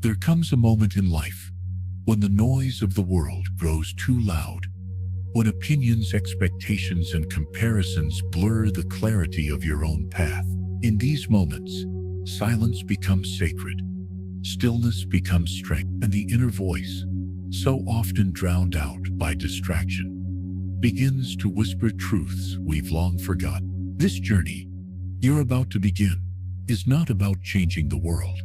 There comes a moment in life when the noise of the world grows too loud, when opinions, expectations, and comparisons blur the clarity of your own path. In these moments, silence becomes sacred, stillness becomes strength, and the inner voice, so often drowned out by distraction, begins to whisper truths we've long forgotten. This journey you're about to begin is not about changing the world.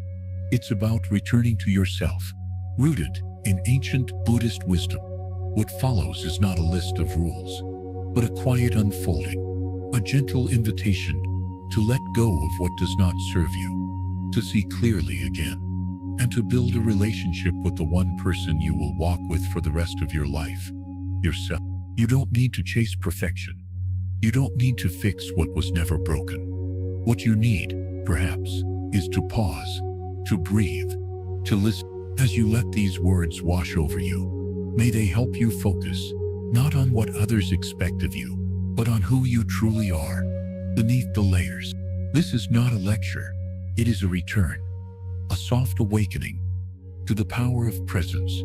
It's about returning to yourself, rooted in ancient Buddhist wisdom. What follows is not a list of rules, but a quiet unfolding, a gentle invitation to let go of what does not serve you, to see clearly again, and to build a relationship with the one person you will walk with for the rest of your life, yourself. You don't need to chase perfection. You don't need to fix what was never broken. What you need, perhaps, is to pause, to breathe, to listen. As you let these words wash over you, may they help you focus, not on what others expect of you, but on who you truly are, beneath the layers. This is not a lecture. It is a return, a soft awakening to the power of presence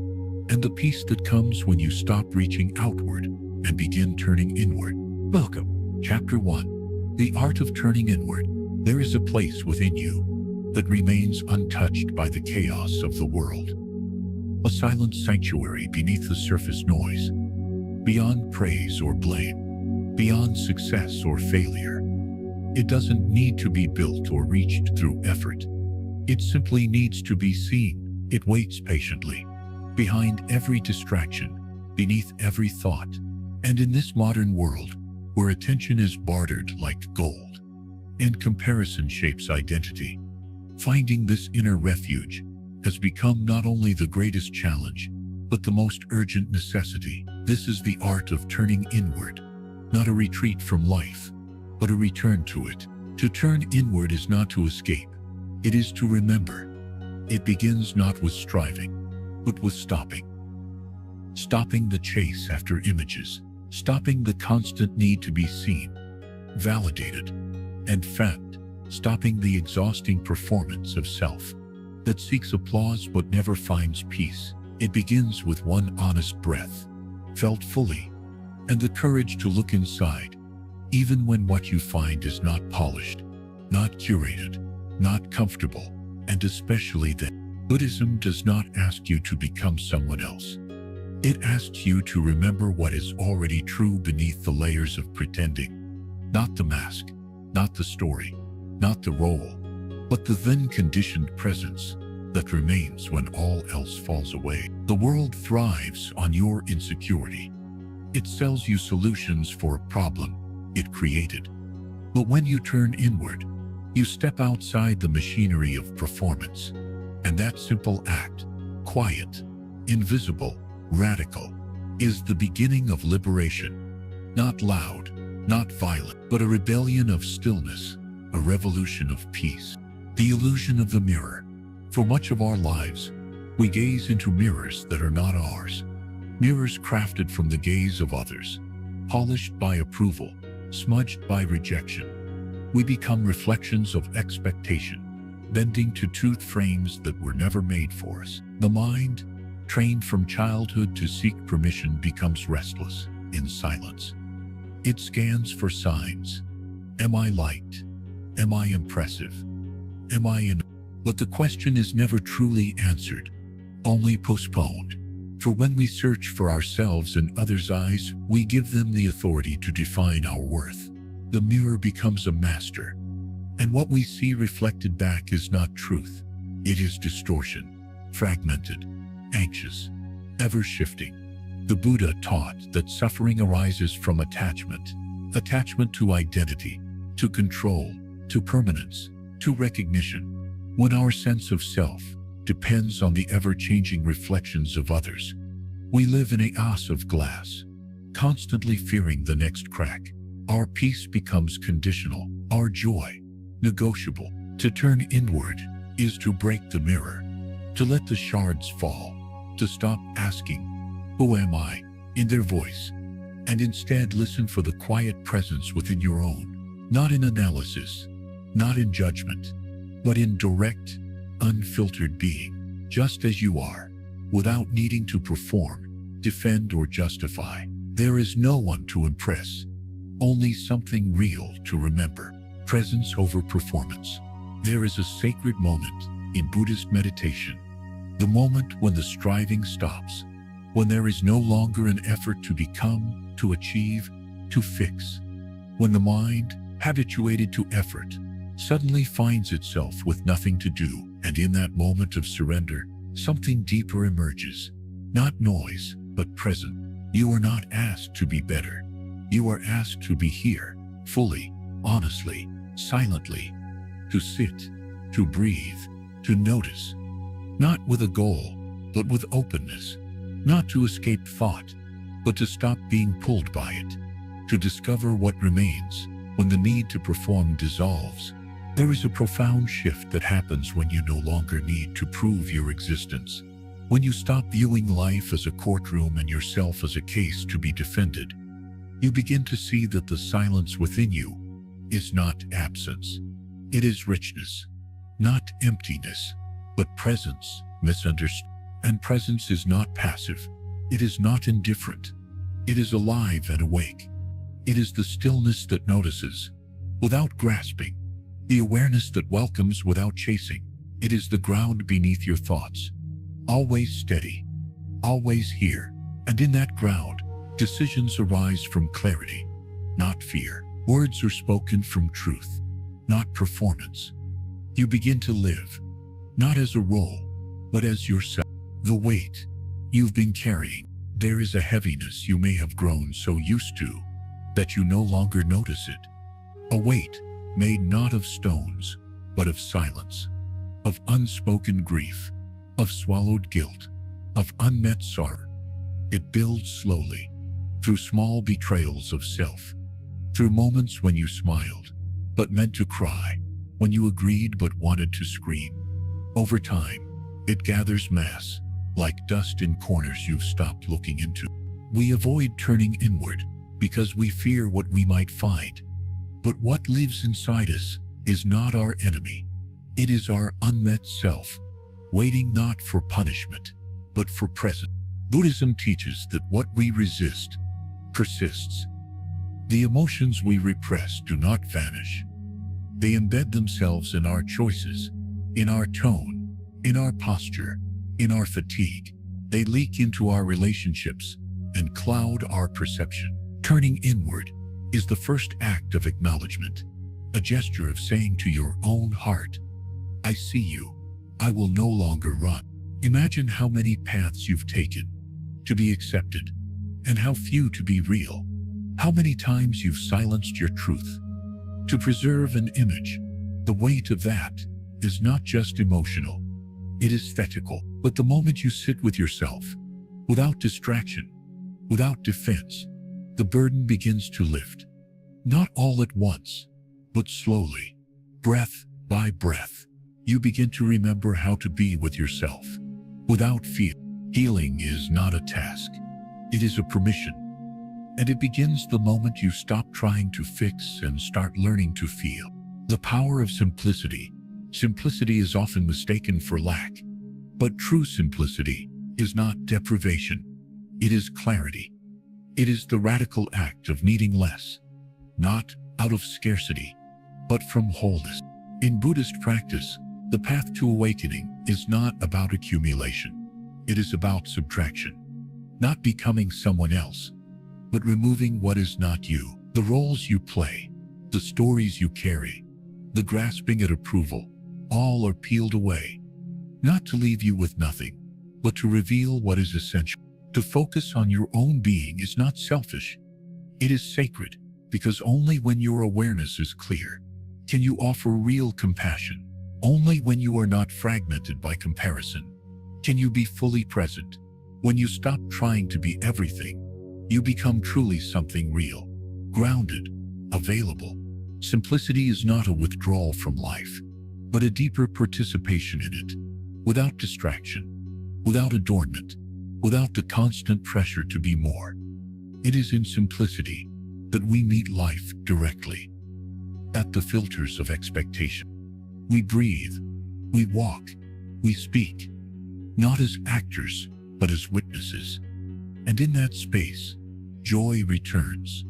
and the peace that comes when you stop reaching outward and begin turning inward. Welcome. Chapter 1. The Art of Turning Inward. There is a place within you that remains untouched by the chaos of the world. A silent sanctuary beneath the surface noise, beyond praise or blame, beyond success or failure. It doesn't need to be built or reached through effort. It simply needs to be seen. It waits patiently, behind every distraction, beneath every thought. And in this modern world, where attention is bartered like gold, and comparison shapes identity, finding this inner refuge has become not only the greatest challenge, but the most urgent necessity. This is the art of turning inward, not a retreat from life, but a return to it. To turn inward is not to escape, it is to remember. It begins not with striving, but with stopping. Stopping the chase after images, stopping the constant need to be seen, validated, and fed. Stopping the exhausting performance of self that seeks applause but never finds peace. It begins with one honest breath, felt fully, and the courage to look inside, even when what you find is not polished, not curated, not comfortable, and especially then. Buddhism does not ask you to become someone else. It asks you to remember what is already true beneath the layers of pretending. Not the mask, not the story, not the role, but the then conditioned presence that remains when all else falls away. The world thrives on your insecurity. It sells you solutions for a problem it created. But when you turn inward, you step outside the machinery of performance. And that simple act, quiet, invisible, radical, is the beginning of liberation. Not loud, not violent, but a rebellion of stillness, a revolution of peace. The illusion of the mirror. For much of our lives, we gaze into mirrors that are not ours. Mirrors crafted from the gaze of others, polished by approval, smudged by rejection. We become reflections of expectation, bending to truth frames that were never made for us. The mind, trained from childhood to seek permission, becomes restless in silence. It scans for signs. Am I liked? Am I impressive? Am I in? But the question is never truly answered, only postponed. For when we search for ourselves in others' eyes, we give them the authority to define our worth. The mirror becomes a master, and what we see reflected back is not truth. It is distortion, fragmented, anxious, ever shifting. The Buddha taught that suffering arises from attachment to identity, to control, to permanence, to recognition. When our sense of self depends on the ever-changing reflections of others, we live in a house of glass, constantly fearing the next crack. Our peace becomes conditional, our joy negotiable. To turn inward is to break the mirror, to let the shards fall, to stop asking, "Who am I?" in their voice, and instead listen for the quiet presence within your own, not in analysis, not in judgment, but in direct, unfiltered being. just as you are, without needing to perform, defend, or justify. There is no one to impress, only something real to remember. Presence over performance. There is a sacred moment in Buddhist meditation, the moment when the striving stops, when there is no longer an effort to become, to achieve, to fix, when the mind, habituated to effort, suddenly finds itself with nothing to do, and in that moment of surrender, something deeper emerges. Not noise, but present. You are not asked to be better. You are asked to be here, fully, honestly, silently, to sit, to breathe, to notice, not with a goal, but with openness, not to escape thought, but to stop being pulled by it, to discover what remains when the need to perform dissolves. There is a profound shift that happens when you no longer need to prove your existence, when you stop viewing life as a courtroom and yourself as a case to be defended. You begin to see that the silence within you is not absence. It is richness, not emptiness, but presence, misunderstood. And presence is not passive. It is not indifferent. It is alive and awake. It is the stillness that notices, without grasping, the awareness that welcomes without chasing. It is the ground beneath your thoughts, always steady, always here. And in that ground, decisions arise from clarity, not fear. Words are spoken from truth, not performance. You begin to live, not as a role, but as yourself. The weight you've been carrying, there is a heaviness you may have grown so used to that you no longer notice it. A weight made not of stones, but of silence, of unspoken grief, of swallowed guilt, of unmet sorrow. It builds slowly, through small betrayals of self, through moments when you smiled, but meant to cry, when you agreed but wanted to scream. Over time, it gathers mass, like dust in corners you've stopped looking into. We avoid turning inward because we fear what we might find. But what lives inside us is not our enemy. It is our unmet self, waiting not for punishment, but for present. Buddhism teaches that what we resist persists. The emotions we repress do not vanish. They embed themselves in our choices, in our tone, in our posture, in our fatigue. They leak into our relationships and cloud our perception. Turning inward is the first act of acknowledgement, a gesture of saying to your own heart, I see you. I will no longer run. Imagine how many paths you've taken to be accepted, and how few to be real. How many times you've silenced your truth to preserve an image. The weight of that is not just emotional, it is aesthetical. But the moment you sit with yourself, without distraction, without defense, the burden begins to lift. Not all at once, but slowly, breath by breath. You begin to remember how to be with yourself, without fear. Healing is not a task, it is a permission. And it begins the moment you stop trying to fix and start learning to feel. The power of simplicity. Simplicity is often mistaken for lack, but true simplicity is not deprivation. It is clarity. It is the radical act of needing less, not out of scarcity, but from wholeness. In Buddhist practice, the path to awakening is not about accumulation. It is about subtraction, not becoming someone else, but removing what is not you. The roles you play, the stories you carry, the grasping at approval, all are peeled away, not to leave you with nothing, but to reveal what is essential. To focus on your own being is not selfish. It is sacred, because only when your awareness is clear can you offer real compassion. Only when you are not fragmented by comparison can you be fully present. When you stop trying to be everything, you become truly something real, grounded, available. Simplicity is not a withdrawal from life, but a deeper participation in it, without distraction, without adornment, without the constant pressure to be more. It is in simplicity that we meet life directly, at the filters of expectation. We breathe, we walk, we speak, not as actors, but as witnesses. And in that space, joy returns,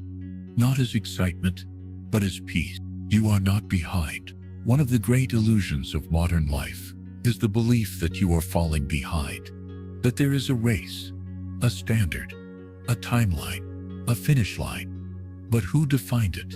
not as excitement, but as peace. You are not behind. One of the great illusions of modern life is the belief that you are falling behind, that there is a race, a standard, a timeline, a finish line. But who defined it,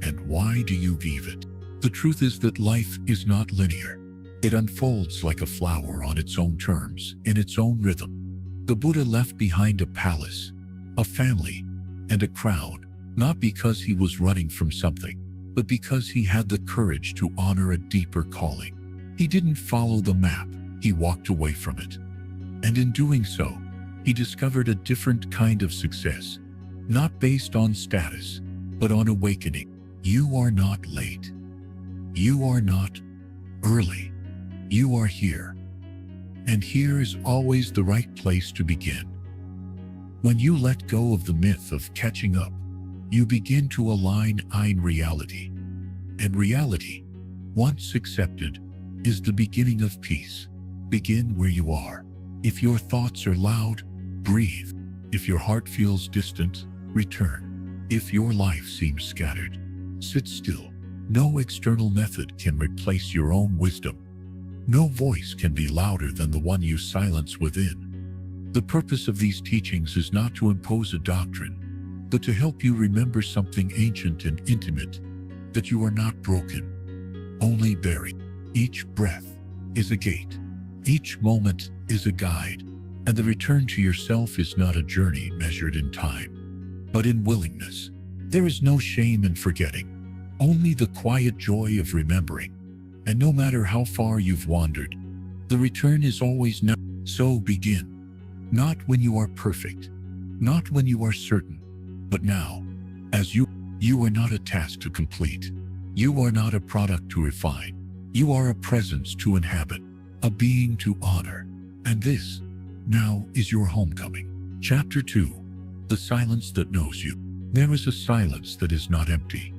and why do you vive it? The truth is that life is not linear. It unfolds like a flower on its own terms, in its own rhythm. The Buddha left behind a palace, a family, and a crown, not because he was running from something, but because he had the courage to honor a deeper calling. He didn't follow the map, he walked away from it. And in doing so, he discovered a different kind of success, not based on status, but on awakening. You are not late. You are not early. You are here. And here is always the right place to begin. When you let go of the myth of catching up, you begin to align in reality. And reality, once accepted, is the beginning of peace. Begin where you are. If your thoughts are loud, breathe. If your heart feels distant, return. If your life seems scattered, sit still. No external method can replace your own wisdom. No voice can be louder than the one you silence within. The purpose of these teachings is not to impose a doctrine, but to help you remember something ancient and intimate, that you are not broken, only buried. Each breath is a gate. Each moment is a guide. And the return to yourself is not a journey measured in time, but in willingness. There is no shame in forgetting, only the quiet joy of remembering. And no matter how far you've wandered, the return is always now. So begin, not when you are perfect, not when you are certain, but now, as you are not a task to complete. You are not a product to refine. You are a presence to inhabit, a being to honor. And this, now, is your homecoming. Chapter 2. The silence that knows you. There is a silence that is not empty.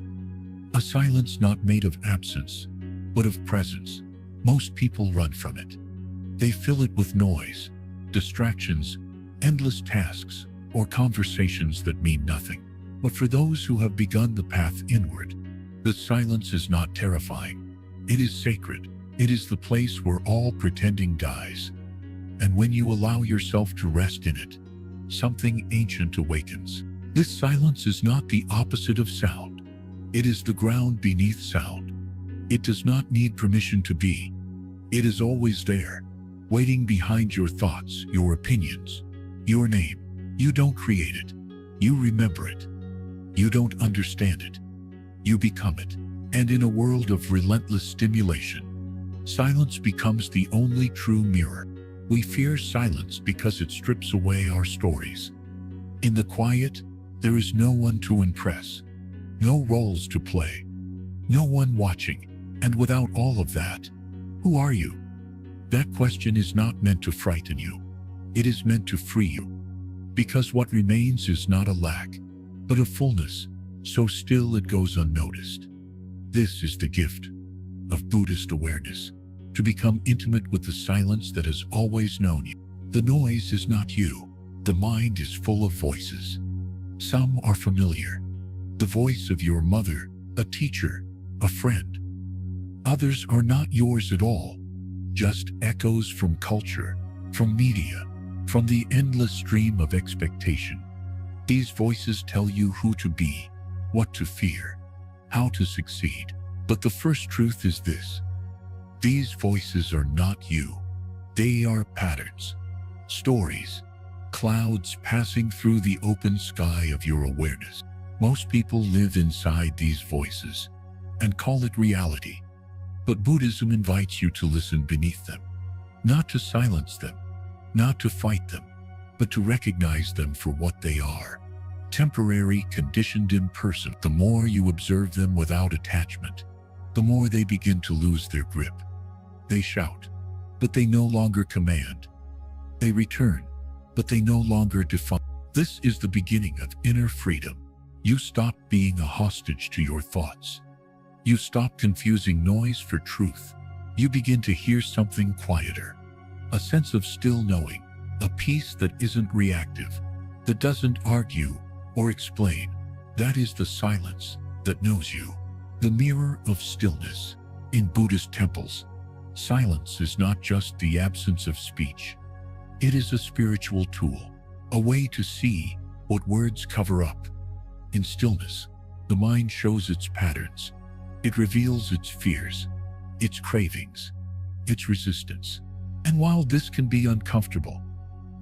A silence not made of absence, but of presence. Most people run from it. They fill it with noise, distractions, endless tasks, or conversations that mean nothing. But for those who have begun the path inward, the silence is not terrifying. It is sacred. It is the place where all pretending dies. And when you allow yourself to rest in it, something ancient awakens. This silence is not the opposite of sound. It is the ground beneath sound. It does not need permission to be. It is always there, waiting behind your thoughts, your opinions, your name. You don't create it. You remember it. You don't understand it. You become it. And in a world of relentless stimulation, silence becomes the only true mirror. We fear silence because it strips away our stories. In the quiet, there is no one to impress, no roles to play, no one watching. And without all of that, who are you? That question is not meant to frighten you. It is meant to free you. Because what remains is not a lack, but a fullness, so still it goes unnoticed. This is the gift of Buddhist awareness, to become intimate with the silence that has always known you. The noise is not you. The mind is full of voices. Some are familiar. The voice of your mother, a teacher, a friend. Others are not yours at all, just echoes from culture, from media, from the endless stream of expectation. These voices tell you who to be, what to fear, how to succeed. But the first truth is this: these voices are not you. They are patterns, stories, clouds passing through the open sky of your awareness. Most people live inside these voices and call it reality. But Buddhism invites you to listen beneath them, not to silence them, not to fight them, but to recognize them for what they are. Temporary, conditioned, impersonal. The more you observe them without attachment, the more they begin to lose their grip. They shout, but they no longer command. They return, but they no longer define. This is the beginning of inner freedom. You stop being a hostage to your thoughts. You stop confusing noise for truth. You begin to hear something quieter, a sense of still knowing, a peace that isn't reactive, that doesn't argue or explain. That is the silence that knows you. The mirror of stillness. In Buddhist temples, silence is not just the absence of speech. It is a spiritual tool, a way to see what words cover up. In stillness, the mind shows its patterns. It reveals its fears, its cravings, its resistance. And while this can be uncomfortable,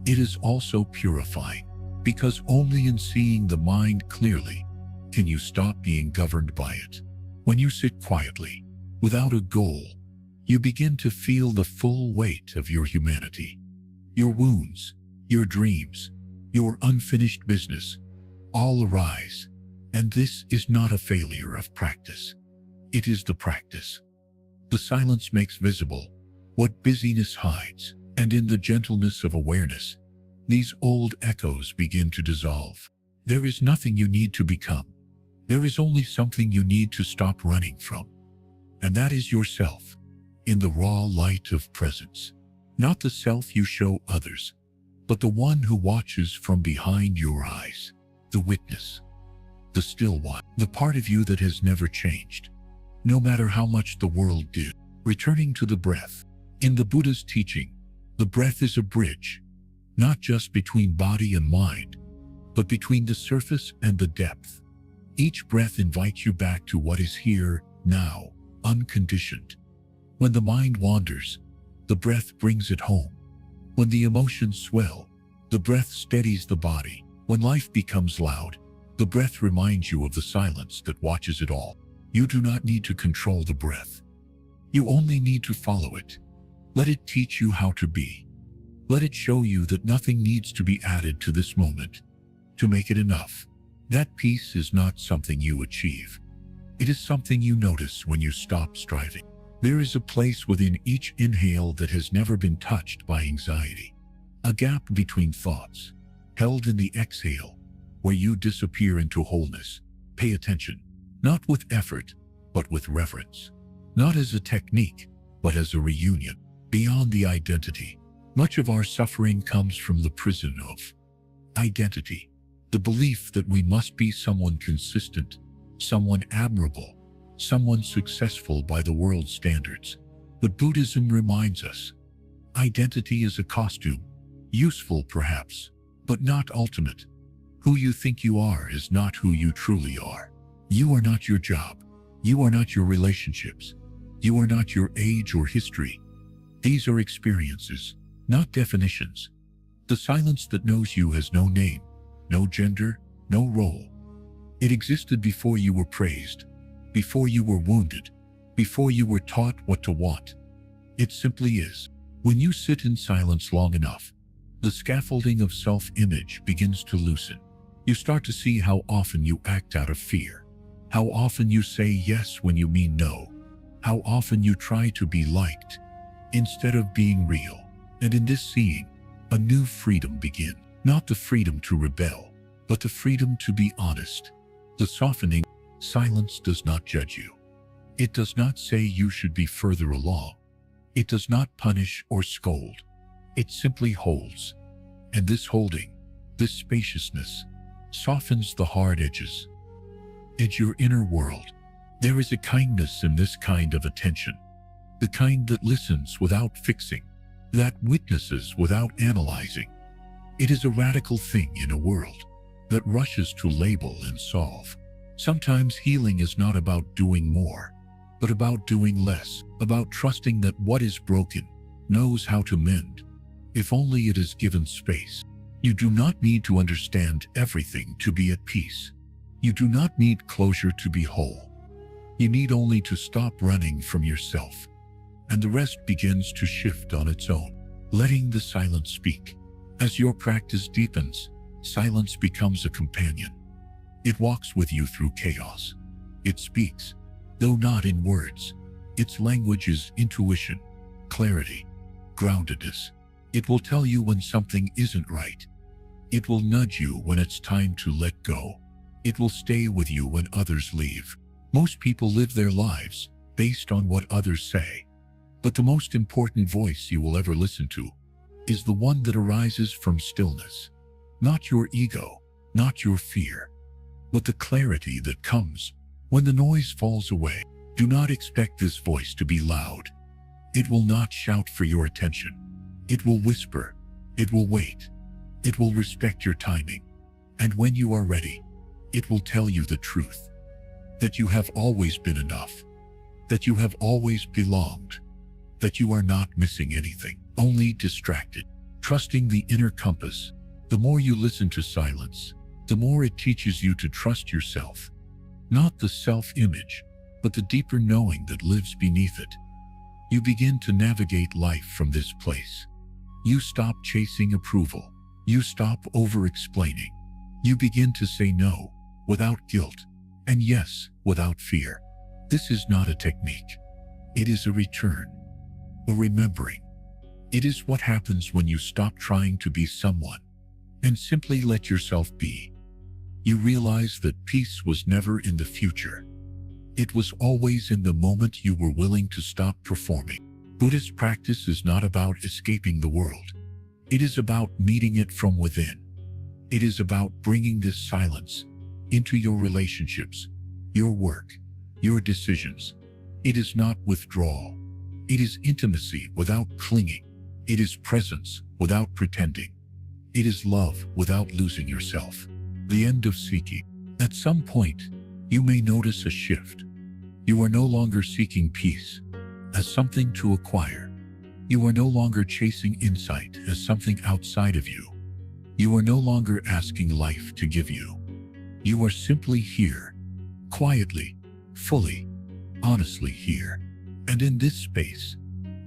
it is also purifying, because only in seeing the mind clearly can you stop being governed by it. When you sit quietly, without a goal, you begin to feel the full weight of your humanity. Your wounds, your dreams, your unfinished business, all arise. And this is not a failure of practice. It is the practice. The silence makes visible what busyness hides, and in the gentleness of awareness, these old echoes begin to dissolve. There is nothing you need to become. There is only something you need to stop running from. And that is yourself, in the raw light of presence. Not the self you show others, but the one who watches from behind your eyes. The witness, the still one, the part of you that has never changed, no matter how much the world did. Returning to the breath. In the Buddha's teaching, the breath is a bridge, not just between body and mind, but between the surface and the depth. Each breath invites you back to what is here, now, unconditioned. When the mind wanders, the breath brings it home. When the emotions swell, the breath steadies the body. When life becomes loud, the breath reminds you of the silence that watches it all. You do not need to control the breath. You only need to follow it. Let it teach you how to be. Let it show you that nothing needs to be added to this moment to make it enough. That peace is not something you achieve. It is something you notice when you stop striving. There is a place within each inhale that has never been touched by anxiety. A gap between thoughts, held in the exhale, where you disappear into wholeness. Pay attention, not with effort, but with reverence. Not as a technique, but as a reunion. Beyond the identity, much of our suffering comes from the prison of identity. The belief that we must be someone consistent, someone admirable, someone successful by the world's standards. But Buddhism reminds us, identity is a costume, useful perhaps, but not ultimate. Who you think you are is not who you truly are. You are not your job. You are not your relationships. You are not your age or history. These are experiences, not definitions. The silence that knows you has no name, no gender, no role. It existed before you were praised, before you were wounded, before you were taught what to want. It simply is. When you sit in silence long enough, the scaffolding of self-image begins to loosen. You start to see how often you act out of fear, how often you say yes when you mean no, how often you try to be liked instead of being real. And in this seeing, a new freedom begins. Not the freedom to rebel, but the freedom to be honest. The softening. Silence does not judge you. It does not say you should be further along. It does not punish or scold. It simply holds. And this holding, this spaciousness, softens the hard edges. In your inner world, there is a kindness in this kind of attention. The kind that listens without fixing, that witnesses without analyzing. It is a radical thing in a world that rushes to label and solve. Sometimes healing is not about doing more, but about doing less, about trusting that what is broken knows how to mend, if only it is given space. You do not need to understand everything to be at peace. You do not need closure to be whole. You need only to stop running from yourself, and the rest begins to shift on its own, letting the silence speak. As your practice deepens, silence becomes a companion. It walks with you through chaos. It speaks, though not in words. Its language is intuition, clarity, groundedness. It will tell you when something isn't right. It will nudge you when it's time to let go. It will stay with you when others leave. Most people live their lives based on what others say. But the most important voice you will ever listen to is the one that arises from stillness. Not your ego, not your fear, but the clarity that comes when the noise falls away. Do not expect this voice to be loud. It will not shout for your attention. It will whisper. It will wait. It will respect your timing. And when you are ready, it will tell you the truth. That you have always been enough. That you have always belonged. That you are not missing anything, only distracted. Trusting the inner compass. The more you listen to silence, the more it teaches you to trust yourself. Not the self-image, but the deeper knowing that lives beneath it. You begin to navigate life from this place. You stop chasing approval. You stop over-explaining. You begin to say no, without guilt, and yes, without fear. This is not a technique. It is a return, a remembering. It is what happens when you stop trying to be someone and simply let yourself be. You realize that peace was never in the future. It was always in the moment you were willing to stop performing. Buddhist practice is not about escaping the world. It is about meeting it from within. It is about bringing this silence into your relationships, your work, your decisions. It is not withdrawal. It is intimacy without clinging. It is presence without pretending. It is love without losing yourself. The end of seeking. At some point, you may notice a shift. You are no longer seeking peace as something to acquire. You are no longer chasing insight as something outside of you. You are no longer asking life to give you. You are simply here, quietly, fully, honestly here. And in this space,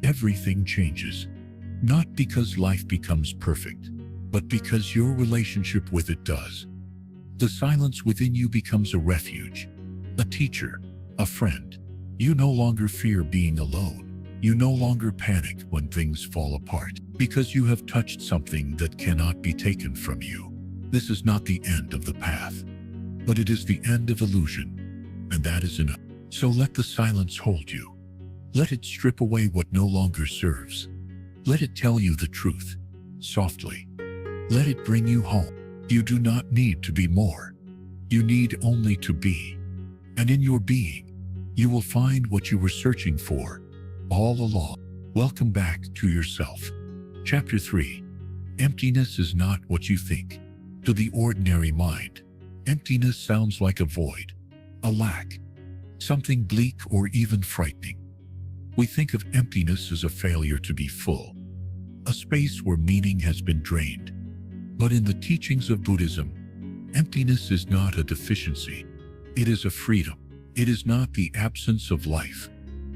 everything changes. Not because life becomes perfect, but because your relationship with it does. The silence within you becomes a refuge, a teacher, a friend. You no longer fear being alone. You no longer panic when things fall apart, because you have touched something that cannot be taken from you. This is not the end of the path, but it is the end of illusion, and that is enough. So let the silence hold you. Let it strip away what no longer serves. Let it tell you the truth, softly. Let it bring you home. You do not need to be more. You need only to be. And in your being, you will find what you were searching for all along. Welcome back to yourself. Chapter 3. Emptiness is not what you think. To the ordinary mind, emptiness sounds like a void, a lack, something bleak or even frightening. We think of emptiness as a failure to be full, a space where meaning has been drained. But in the teachings of Buddhism, emptiness is not a deficiency. It is a freedom. It is not the absence of life,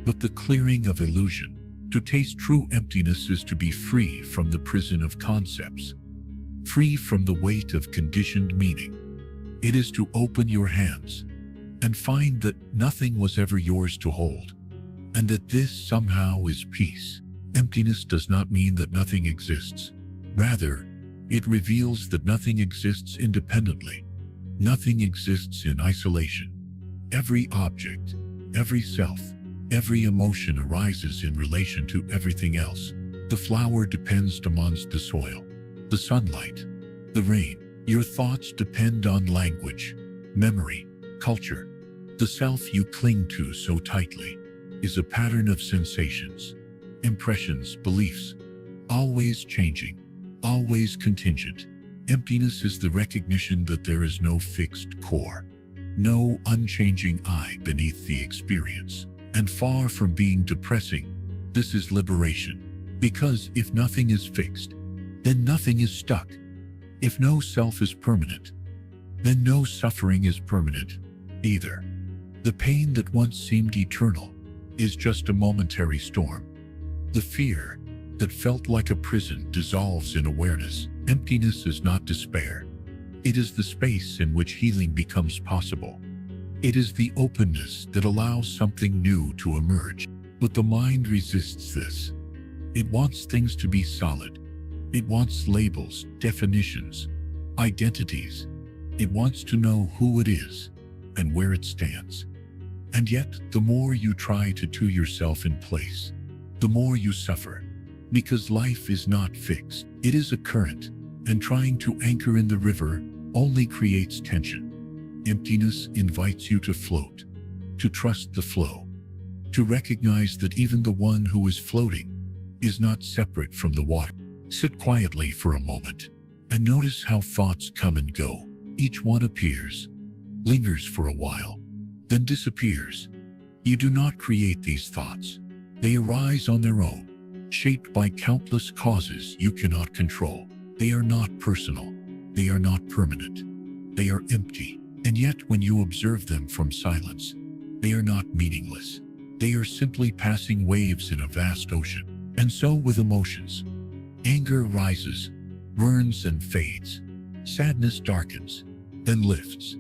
but the clearing of illusion. To taste true emptiness is to be free from the prison of concepts, free from the weight of conditioned meaning. It is to open your hands and find that nothing was ever yours to hold, and that this somehow is peace. Emptiness does not mean that nothing exists. Rather, it reveals that nothing exists independently. Nothing exists in isolation. Every object, every self, every emotion arises in relation to everything else. The flower depends upon the soil, the sunlight, the rain. Your thoughts depend on language, memory, culture. The self you cling to so tightly is a pattern of sensations, impressions, beliefs, always changing, always contingent. Emptiness is the recognition that there is no fixed core, no unchanging I beneath the experience. And far from being depressing, this is liberation. Because if nothing is fixed, then nothing is stuck. If no self is permanent, then no suffering is permanent either. The pain that once seemed eternal is just a momentary storm. The fear that felt like a prison dissolves in awareness. Emptiness is not despair. It is the space in which healing becomes possible. It is the openness that allows something new to emerge. But the mind resists this. It wants things to be solid. It wants labels, definitions, identities. It wants to know who it is and where it stands. And yet, the more you try to yourself in place, the more you suffer. Because life is not fixed. It is a current, and trying to anchor in the river only creates tension. Emptiness invites you to float, to trust the flow, to recognize that even the one who is floating is not separate from the water. Sit quietly for a moment and notice how thoughts come and go. Each one appears, lingers for a while, then disappears. You do not create these thoughts. They arise on their own, shaped by countless causes you cannot control. They are not personal. They are not permanent. They are empty. And yet when you observe them from silence, they are not meaningless. They are simply passing waves in a vast ocean. And so with emotions. Anger rises, burns and fades. Sadness darkens, then lifts.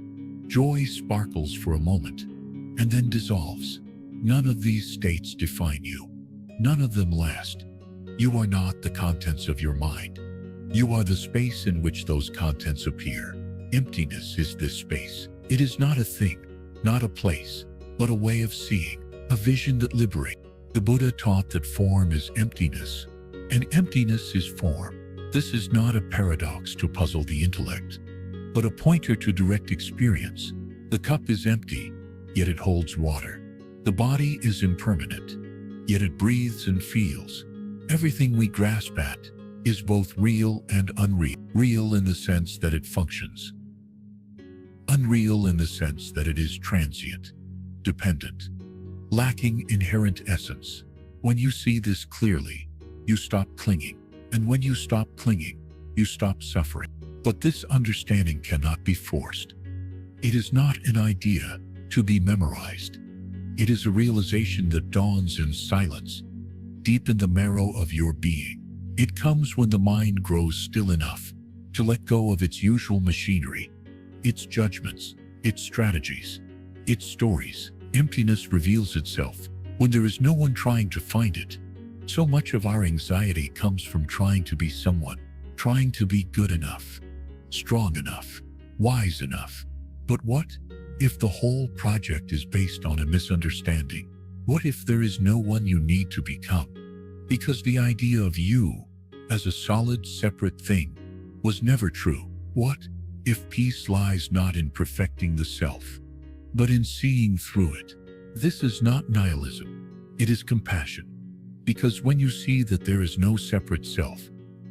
Joy sparkles for a moment, and then dissolves. None of these states define you. None of them last. You are not the contents of your mind. You are the space in which those contents appear. Emptiness is this space. It is not a thing, not a place, but a way of seeing, a vision that liberates. The Buddha taught that form is emptiness, and emptiness is form. This is not a paradox to puzzle the intellect, but a pointer to direct experience. The cup is empty, yet it holds water. The body is impermanent, yet it breathes and feels. Everything we grasp at is both real and unreal. Real in the sense that it functions. Unreal in the sense that it is transient, dependent, lacking inherent essence. When you see this clearly, you stop clinging. And when you stop clinging, you stop suffering. But this understanding cannot be forced. It is not an idea to be memorized. It is a realization that dawns in silence, deep in the marrow of your being. It comes when the mind grows still enough to let go of its usual machinery, its judgments, its strategies, its stories. Emptiness reveals itself when there is no one trying to find it. So much of our anxiety comes from trying to be someone, trying to be good enough, strong enough, wise enough. But what if the whole project is based on a misunderstanding? What if there is no one you need to become? Because the idea of you as a solid, separate thing was never true. What if peace lies not in perfecting the self, but in seeing through it? This is not nihilism. It is compassion. Because when you see that there is no separate self,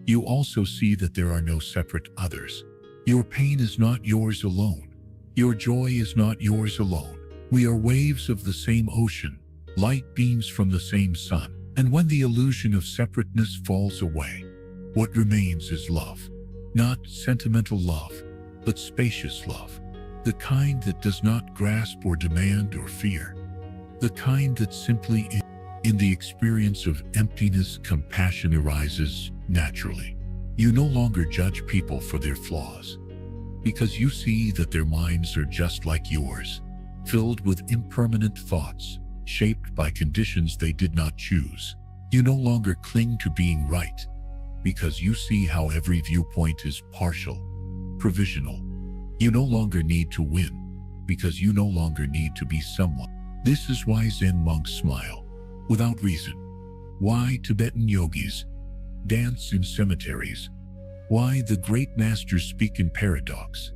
you also see that there are no separate others. Your pain is not yours alone. Your joy is not yours alone. We are waves of the same ocean, light beams from the same sun. And when the illusion of separateness falls away, what remains is love. Not sentimental love, but spacious love. The kind that does not grasp or demand or fear. The kind that simply is. In the experience of emptiness, compassion arises naturally. You no longer judge people for their flaws, because you see that their minds are just like yours, filled with impermanent thoughts, shaped by conditions they did not choose. You no longer cling to being right, because you see how every viewpoint is partial, provisional. You no longer need to win, because you no longer need to be someone. This is why Zen monks smile without reason. Why Tibetan yogis dance in cemeteries. Why the great masters speak in paradox.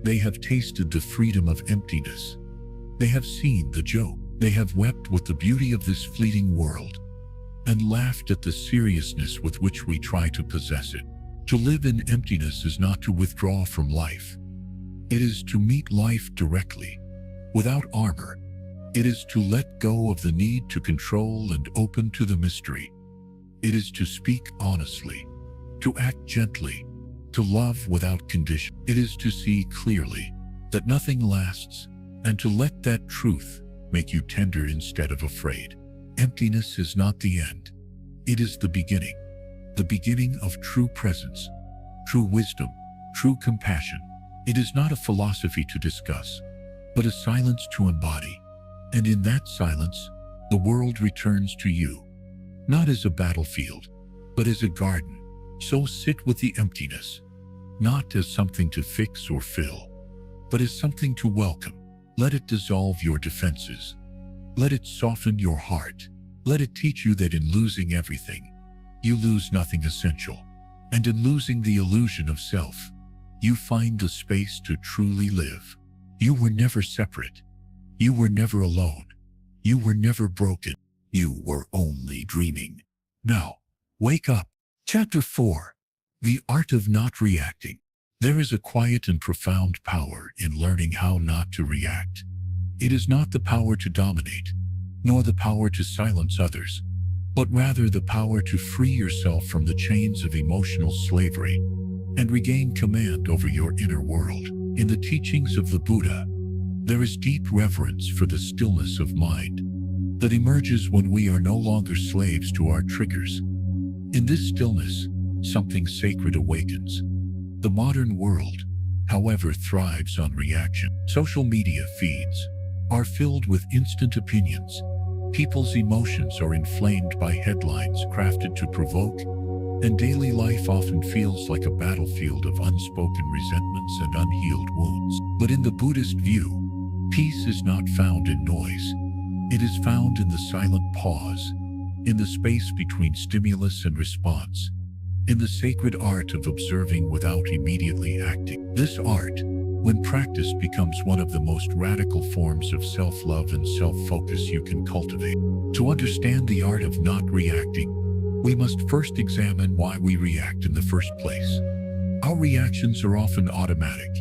They have tasted the freedom of emptiness. They have seen the joke. They have wept with the beauty of this fleeting world and laughed at the seriousness with which we try to possess it. To live in emptiness is not to withdraw from life. It is to meet life directly, without armor. It is to let go of the need to control and open to the mystery. It is to speak honestly, to act gently, to love without condition. It is to see clearly that nothing lasts, and to let that truth make you tender instead of afraid. Emptiness is not the end. It is the beginning of true presence, true wisdom, true compassion. It is not a philosophy to discuss, but a silence to embody. And in that silence, the world returns to you, not as a battlefield, but as a garden. So sit with the emptiness, not as something to fix or fill, but as something to welcome. Let it dissolve your defenses. Let it soften your heart. Let it teach you that in losing everything, you lose nothing essential. And in losing the illusion of self, you find the space to truly live. You were never separate. You were never alone. You were never broken. You were only dreaming. Now, wake up. Chapter 4. The Art of Not Reacting. There is a quiet and profound power in learning how not to react. It is not the power to dominate, nor the power to silence others, but rather the power to free yourself from the chains of emotional slavery and regain command over your inner world. In the teachings of the Buddha, there is deep reverence for the stillness of mind that emerges when we are no longer slaves to our triggers. In this stillness, something sacred awakens. The modern world, however, thrives on reaction. Social media feeds are filled with instant opinions. People's emotions are inflamed by headlines crafted to provoke, and daily life often feels like a battlefield of unspoken resentments and unhealed wounds. But in the Buddhist view, peace is not found in noise. It is found in the silent pause, in the space between stimulus and response, in the sacred art of observing without immediately acting. This art, when practiced, becomes one of the most radical forms of self-love and self-focus you can cultivate. To understand the art of not reacting, we must first examine why we react in the first place. Our reactions are often automatic.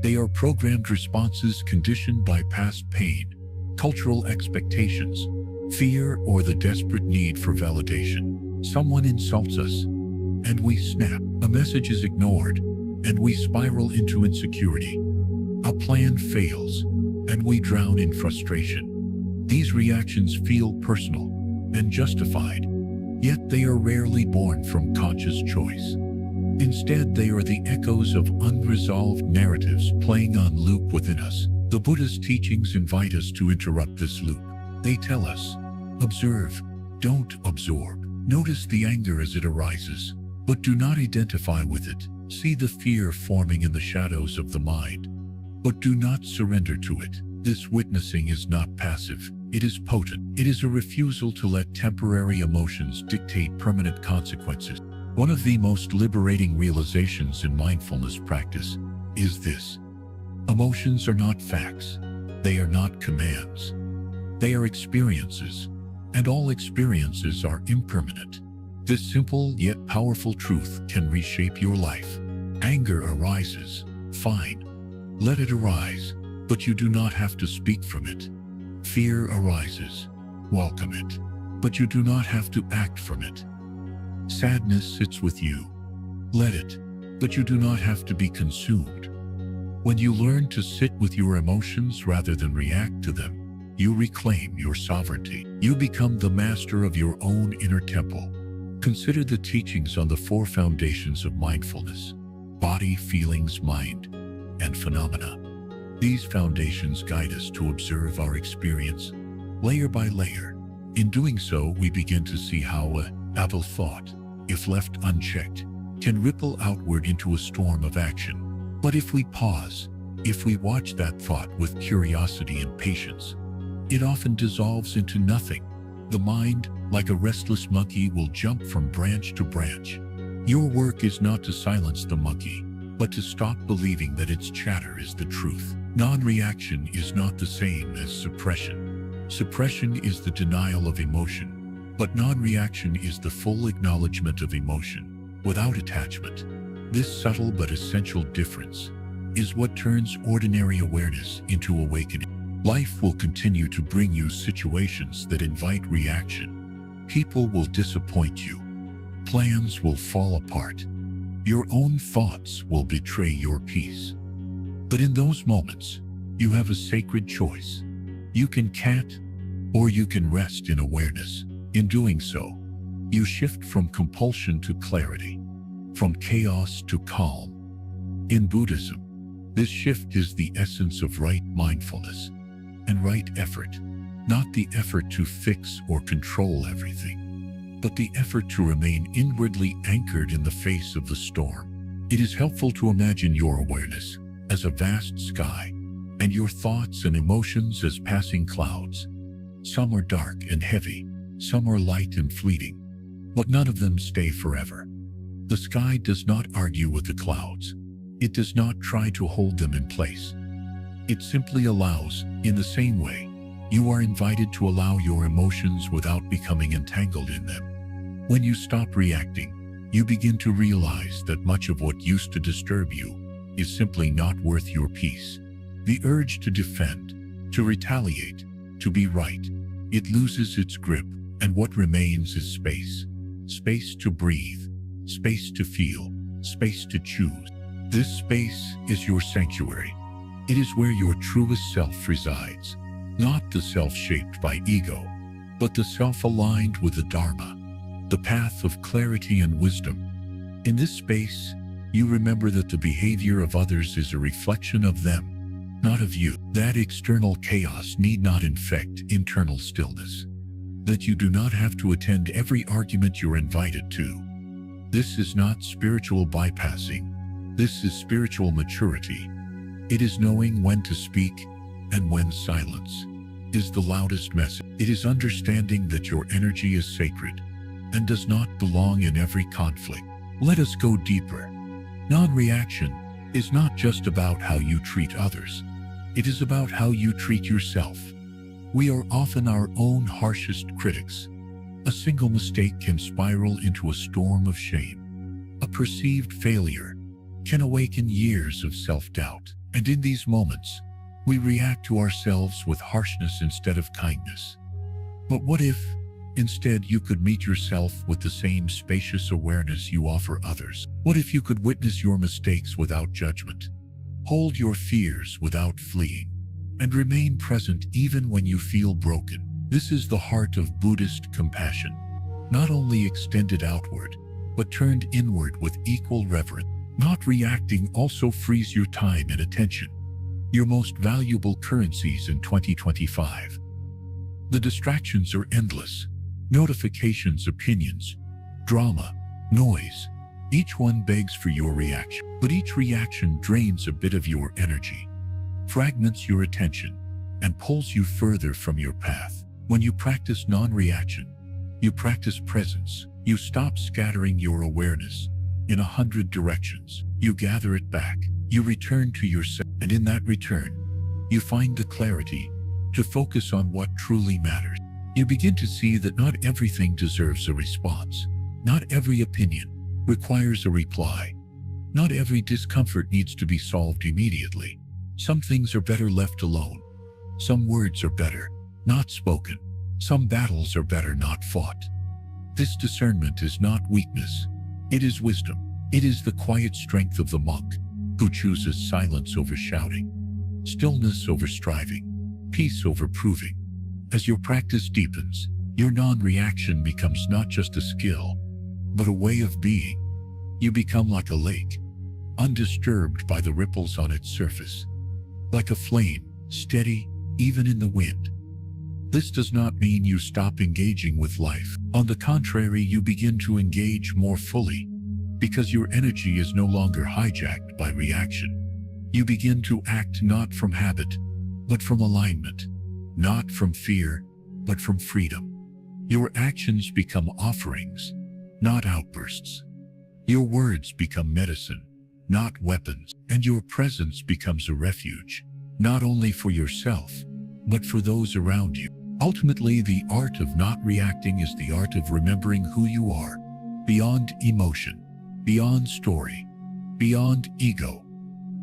They are programmed responses conditioned by past pain, cultural expectations, fear, or the desperate need for validation. Someone insults us, and we snap. A message is ignored, and we spiral into insecurity. A plan fails, and we drown in frustration. These reactions feel personal and justified, yet they are rarely born from conscious choice. Instead, they are the echoes of unresolved narratives playing on loop within us. The Buddhist teachings invite us to interrupt this loop. They tell us, observe, don't absorb. Notice the anger as it arises, but do not identify with it. See the fear forming in the shadows of the mind, but do not surrender to it. This witnessing is not passive, it is potent. It is a refusal to let temporary emotions dictate permanent consequences. One of the most liberating realizations in mindfulness practice is this: emotions are not facts. They are not commands. They are experiences, and all experiences are impermanent. This simple yet powerful truth can reshape your life. Anger arises. Fine. Let it arise, but you do not have to speak from it. Fear arises. Welcome it, but you do not have to act from it. Sadness sits with you. Let it, but you do not have to be consumed. When you learn to sit with your emotions rather than react to them, you reclaim your sovereignty. You become the master of your own inner temple. Consider the teachings on the 4 foundations of mindfulness: body, feelings, mind, and phenomena. These foundations guide us to observe our experience, layer by layer. In doing so, we begin to see how a evil thought, if left unchecked, can ripple outward into a storm of action. But if we pause, if we watch that thought with curiosity and patience, it often dissolves into nothing. The mind, like a restless monkey, will jump from branch to branch. Your work is not to silence the monkey, but to stop believing that its chatter is the truth. Non-reaction is not the same as suppression. Suppression is the denial of emotion, but non-reaction is the full acknowledgement of emotion, without attachment. This subtle but essential difference is what turns ordinary awareness into awakening. Life will continue to bring you situations that invite reaction. People will disappoint you. Plans will fall apart. Your own thoughts will betray your peace. But in those moments, you have a sacred choice. You can can't, or you can rest in awareness. In doing so, you shift from compulsion to clarity, from chaos to calm. In Buddhism, this shift is the essence of right mindfulness and right effort, not the effort to fix or control everything, but the effort to remain inwardly anchored in the face of the storm. It is helpful to imagine your awareness as a vast sky and your thoughts and emotions as passing clouds. Some are dark and heavy, some are light and fleeting. but none of them stay forever. The sky does not argue with the clouds. It does not try to hold them in place. It simply allows. In the same way, you are invited to allow your emotions without becoming entangled in them. When you stop reacting, you begin to realize that much of what used to disturb you is simply not worth your peace. The urge to defend, to retaliate, to be right, it loses its grip, and what remains is space. Space to breathe, space to feel, space to choose. This space is your sanctuary. It is where your truest self resides, not the self shaped by ego, but the self aligned with the Dharma, the path of clarity and wisdom. In this space, you remember that the behavior of others is a reflection of them, not of you. That external chaos need not infect internal stillness. That you do not have to attend every argument you're invited to. This is not spiritual bypassing. This is spiritual maturity. It is knowing when to speak and when silence is the loudest message. It is understanding that your energy is sacred and does not belong in every conflict. Let us go deeper. Non-reaction is not just about how you treat others. It is about how you treat yourself. We are often our own harshest critics. A single mistake can spiral into a storm of shame. A perceived failure can awaken years of self-doubt. And in these moments, we react to ourselves with harshness instead of kindness. But what if, instead, you could meet yourself with the same spacious awareness you offer others? What if you could witness your mistakes without judgment, hold your fears without fleeing, and remain present even when you feel broken? This is the heart of Buddhist compassion, not only extended outward, but turned inward with equal reverence. Not reacting also frees your time and attention, your most valuable currencies in 2025. The distractions are endless. Notifications, opinions, drama, noise. Each one begs for your reaction, but each reaction drains a bit of your energy, fragments your attention, and pulls you further from your path. When you practice non-reaction, you practice presence. You stop scattering your awareness in 100 directions. You gather it back. You return to yourself, and in that return, you find the clarity to focus on what truly matters. You begin to see that not everything deserves a response. Not every opinion requires a reply. Not every discomfort needs to be solved immediately. Some things are better left alone. Some words are better not spoken. Some battles are better not fought. This discernment is not weakness. It is wisdom. It is the quiet strength of the monk who chooses silence over shouting, stillness over striving, peace over proving. As your practice deepens, your non-reaction becomes not just a skill, but a way of being. You become like a lake, undisturbed by the ripples on its surface, like a flame, steady even in the wind. This does not mean you stop engaging with life. On the contrary, you begin to engage more fully, because your energy is no longer hijacked by reaction. You begin to act not from habit, but from alignment, not from fear, but from freedom. Your actions become offerings, not outbursts. Your words become medicine, not weapons, and your presence becomes a refuge, not only for yourself, but for those around you. Ultimately, the art of not reacting is the art of remembering who you are, beyond emotion, beyond story, beyond ego.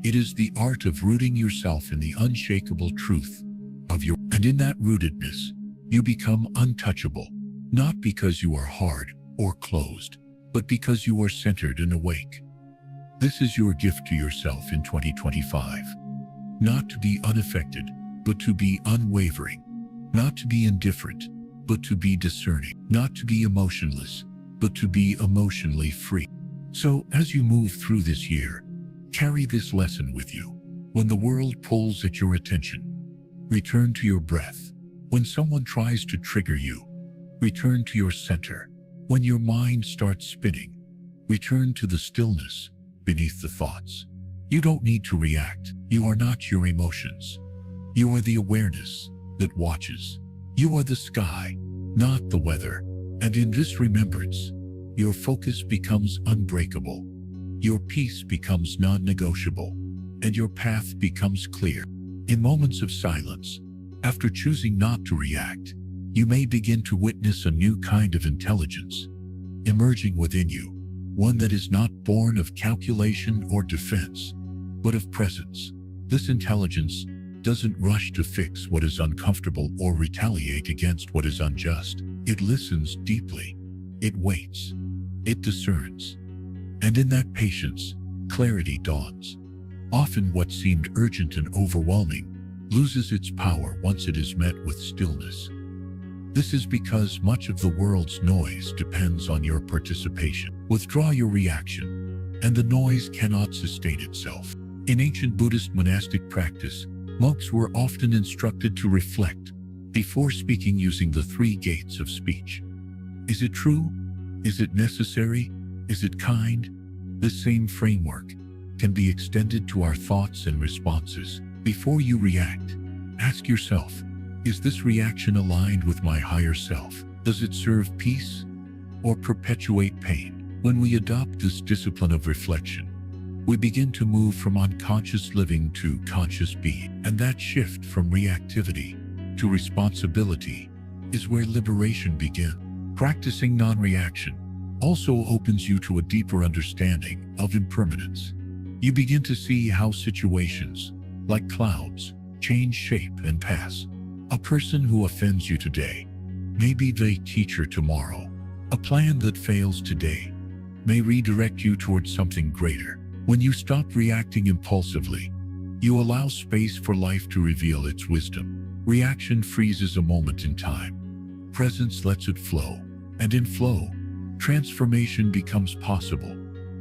It is the art of rooting yourself in the unshakable truth of your, and in that rootedness, you become untouchable, not because you are hard or closed, but because you are centered and awake. This is your gift to yourself in 2025. Not to be unaffected, but to be unwavering. Not to be indifferent, but to be discerning. Not to be emotionless, but to be emotionally free. So, as you move through this year, carry this lesson with you. When the world pulls at your attention, return to your breath. When someone tries to trigger you, return to your center. When your mind starts spinning, return to the stillness beneath the thoughts. You don't need to react. You are not your emotions. You are the awareness that watches. You are the sky, not the weather. And in this remembrance, Your focus becomes unbreakable. Your peace becomes non-negotiable, and your path becomes clear. In moments of silence, after choosing not to react, you may begin to witness a new kind of intelligence emerging within you, one that is not born of calculation or defense, but of presence. This intelligence doesn't rush to fix what is uncomfortable or retaliate against what is unjust. It listens deeply. It waits. It discerns. And in that patience, clarity dawns. Often what seemed urgent and overwhelming loses its power once it is met with stillness. This is because much of the world's noise depends on your participation. Withdraw your reaction, and the noise cannot sustain itself. In ancient Buddhist monastic practice, monks were often instructed to reflect before speaking using the three gates of speech. Is it true? Is it necessary? Is it kind? This same framework can be extended to our thoughts and responses. Before you react, ask yourself, is this reaction aligned with my higher self? Does it serve peace or perpetuate pain? When we adopt this discipline of reflection, we begin to move from unconscious living to conscious being. And that shift from reactivity to responsibility is where liberation begins. Practicing non-reaction also opens you to a deeper understanding of impermanence. You begin to see how situations, like clouds, change shape and pass. A person who offends you today may be the teacher tomorrow. A plan that fails today may redirect you towards something greater. When you stop reacting impulsively, you allow space for life to reveal its wisdom. Reaction freezes a moment in time. Presence lets it flow. And in flow, transformation becomes possible,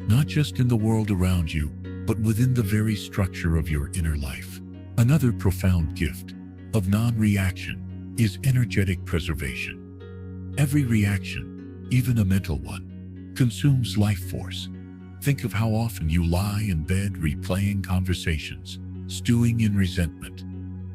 not just in the world around you, but within the very structure of your inner life. Another profound gift of non-reaction is energetic preservation. Every reaction, even a mental one, consumes life force. Think of how often you lie in bed replaying conversations, stewing in resentment,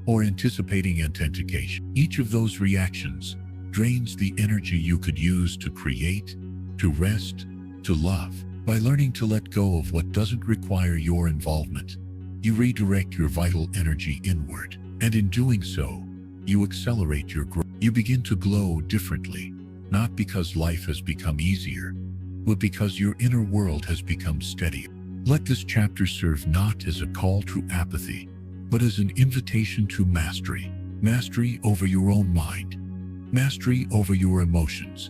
or anticipating authentication. Each of those reactions drains the energy you could use to create, to rest, to love. By learning to let go of what doesn't require your involvement, you redirect your vital energy inward. And in doing so, you accelerate your growth. You begin to glow differently, not because life has become easier, but because your inner world has become steadier. Let this chapter serve not as a call to apathy, but as an invitation to mastery. Mastery over your own mind. Mastery over your emotions.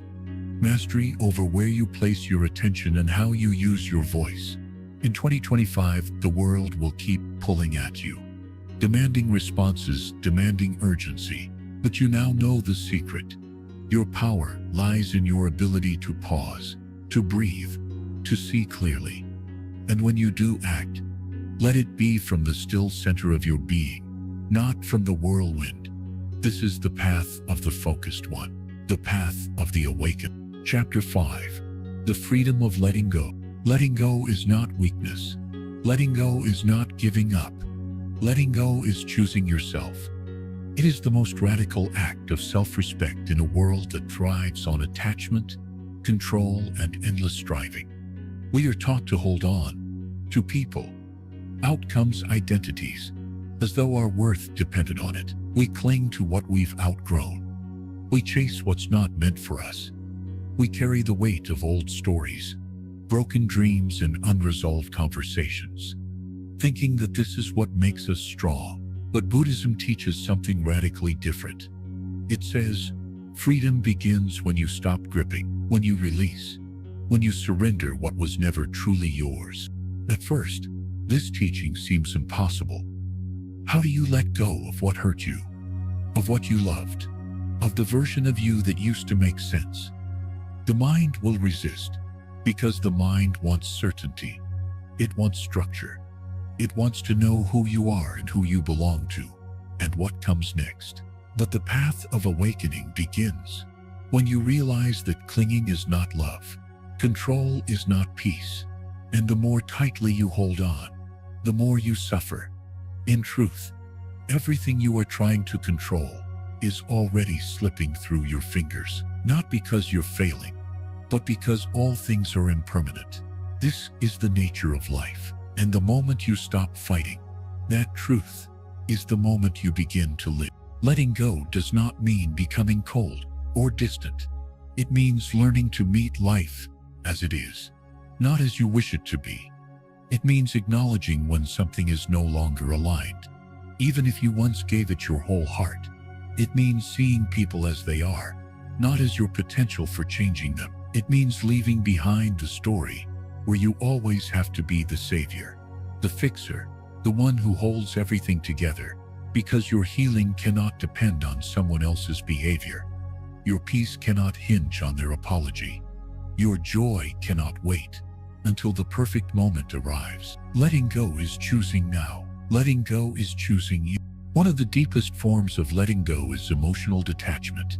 Mastery over where you place your attention and how you use your voice. In 2025, the world will keep pulling at you, demanding responses, demanding urgency. But you now know the secret. Your power lies in your ability to pause, to breathe, to see clearly. And when you do act, let it be from the still center of your being, not from the whirlwind. This is the path of the focused one, the path of the awakened. Chapter 5. The freedom of letting go. Letting go is not weakness. Letting go is not giving up. Letting go is choosing yourself. It is the most radical act of self-respect in a world that thrives on attachment, control, and endless striving. We are taught to hold on to people, outcomes, identities, as though our worth depended on it. We cling to what we've outgrown. We chase what's not meant for us. We carry the weight of old stories, broken dreams, and unresolved conversations, thinking that this is what makes us strong. But Buddhism teaches something radically different. It says, freedom begins when you stop gripping, when you release, when you surrender what was never truly yours. At first, this teaching seems impossible. How do you let go of what hurt you, of what you loved, of the version of you that used to make sense? The mind will resist, because the mind wants certainty. It wants structure. It wants to know who you are and who you belong to, and what comes next. But the path of awakening begins when you realize that clinging is not love, control is not peace, and the more tightly you hold on, the more you suffer. In truth, everything you are trying to control is already slipping through your fingers, not because you're failing, but because all things are impermanent. This is the nature of life, and the moment you stop fighting that truth is the moment you begin to live. Letting go does not mean becoming cold or distant. It means learning to meet life as it is, not as you wish it to be. It means acknowledging when something is no longer aligned, even if you once gave it your whole heart. It means seeing people as they are, not as your potential for changing them. It means leaving behind the story where you always have to be the savior, the fixer, the one who holds everything together, because your healing cannot depend on someone else's behavior. Your peace cannot hinge on their apology. Your joy cannot wait until the perfect moment arrives. Letting go is choosing now. Letting go is choosing you. One of the deepest forms of letting go is emotional detachment,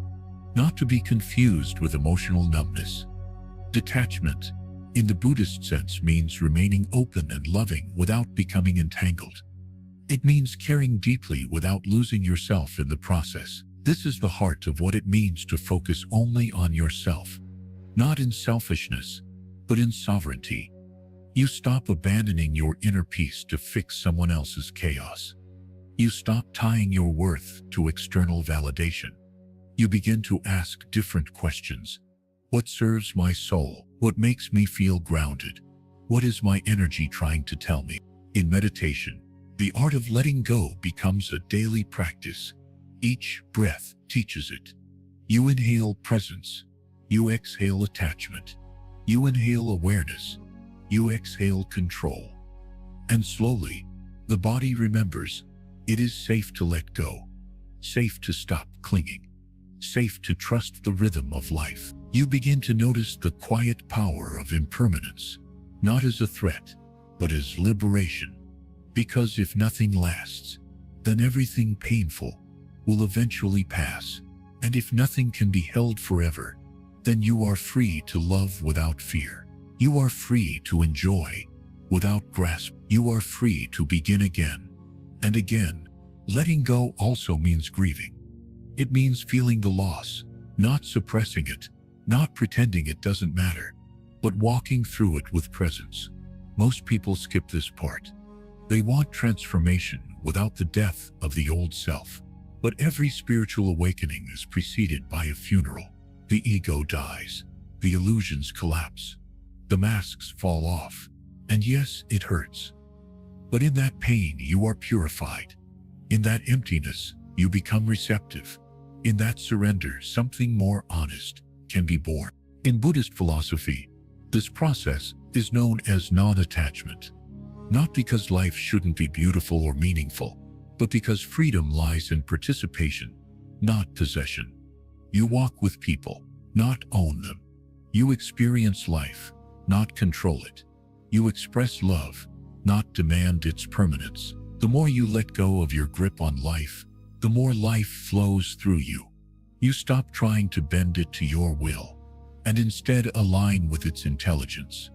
not to be confused with emotional numbness. Detachment, in the Buddhist sense, means remaining open and loving without becoming entangled. It means caring deeply without losing yourself in the process. This is the heart of what it means to focus only on yourself, not in selfishness, but in sovereignty. You stop abandoning your inner peace to fix someone else's chaos. You stop tying your worth to external validation. You begin to ask different questions. What serves my soul? What makes me feel grounded? What is my energy trying to tell me? In meditation, the art of letting go becomes a daily practice. Each breath teaches it. You inhale presence. You exhale attachment. You inhale awareness. You exhale control. And slowly, the body remembers it is safe to let go, safe to stop clinging, safe to trust the rhythm of life. You begin to notice the quiet power of impermanence, not as a threat, but as liberation. Because if nothing lasts, then everything painful will eventually pass. And if nothing can be held forever, then you are free to love without fear. You are free to enjoy without grasp. You are free to begin again and again. Letting go also means grieving. It means feeling the loss, not suppressing it, not pretending it doesn't matter, but walking through it with presence. Most people skip this part. They want transformation without the death of the old self. But every spiritual awakening is preceded by a funeral. The ego dies, the illusions collapse, the masks fall off, and yes, it hurts. But in that pain, you are purified. In that emptiness, you become receptive. In that surrender, something more honest can be born. In Buddhist philosophy, this process is known as non-attachment. Not because life shouldn't be beautiful or meaningful, but because freedom lies in participation, not possession. You walk with people, not own them. You experience life, not control it. You express love, not demand its permanence. The more you let go of your grip on life, the more life flows through you. You stop trying to bend it to your will, and instead align with its intelligence.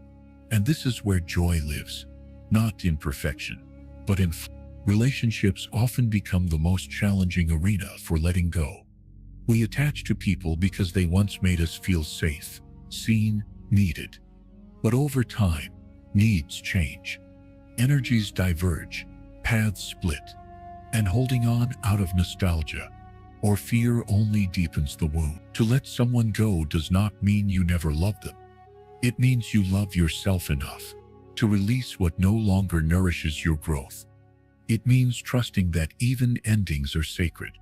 And this is where joy lives, not in perfection, but in flow. Relationships often become the most challenging arena for letting go. We attach to people because they once made us feel safe, seen, needed. But over time, needs change. Energies diverge, paths split, and holding on out of nostalgia or fear only deepens the wound. To let someone go does not mean you never loved them. It means you love yourself enough to release what no longer nourishes your growth. It means trusting that even endings are sacred,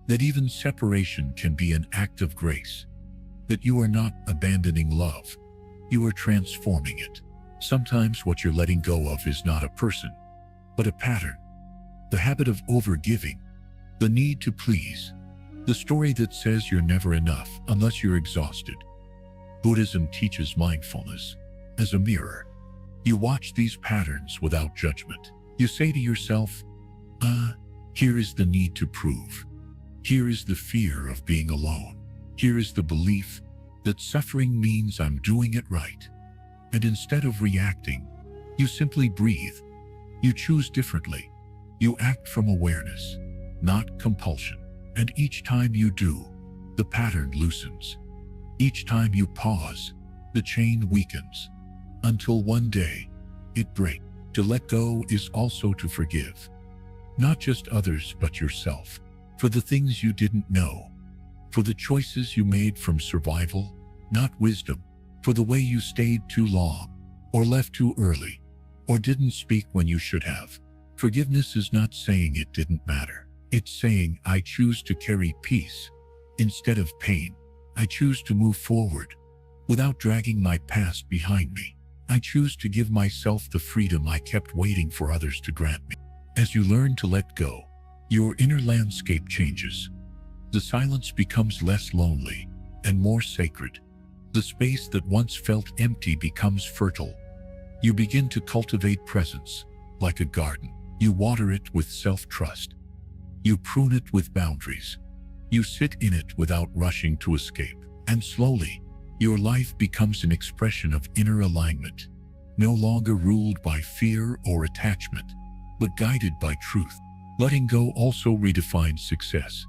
that even separation can be an act of grace, that you are not abandoning love, you are transforming it. Sometimes what you're letting go of is not a person, but a pattern, the habit of overgiving, the need to please, the story that says you're never enough unless you're exhausted. Buddhism teaches mindfulness as a mirror. You watch these patterns without judgment. You say to yourself, here is the need to prove. Here is the fear of being alone. Here is the belief that suffering means I'm doing it right. And instead of reacting, you simply breathe. You choose differently. You act from awareness, not compulsion. And each time you do, the pattern loosens. Each time you pause, The chain weakens until one day it breaks. To let go is also to forgive, not just others but yourself, for the things you didn't know, for the choices you made from survival, not wisdom, for the way you stayed too long, or left too early, or didn't speak when you should have. Forgiveness is not saying it didn't matter. It's saying, I choose to carry peace instead of pain. I choose to move forward without dragging my past behind me. I choose to give myself the freedom I kept waiting for others to grant me. As you learn to let go, your inner landscape changes. The silence becomes less lonely and more sacred. The space that once felt empty becomes fertile. You begin to cultivate presence like a garden. You water it with self-trust. You prune it with boundaries. You sit in it without rushing to escape. And slowly, your life becomes an expression of inner alignment, no longer ruled by fear or attachment, but guided by truth. Letting go also redefines success.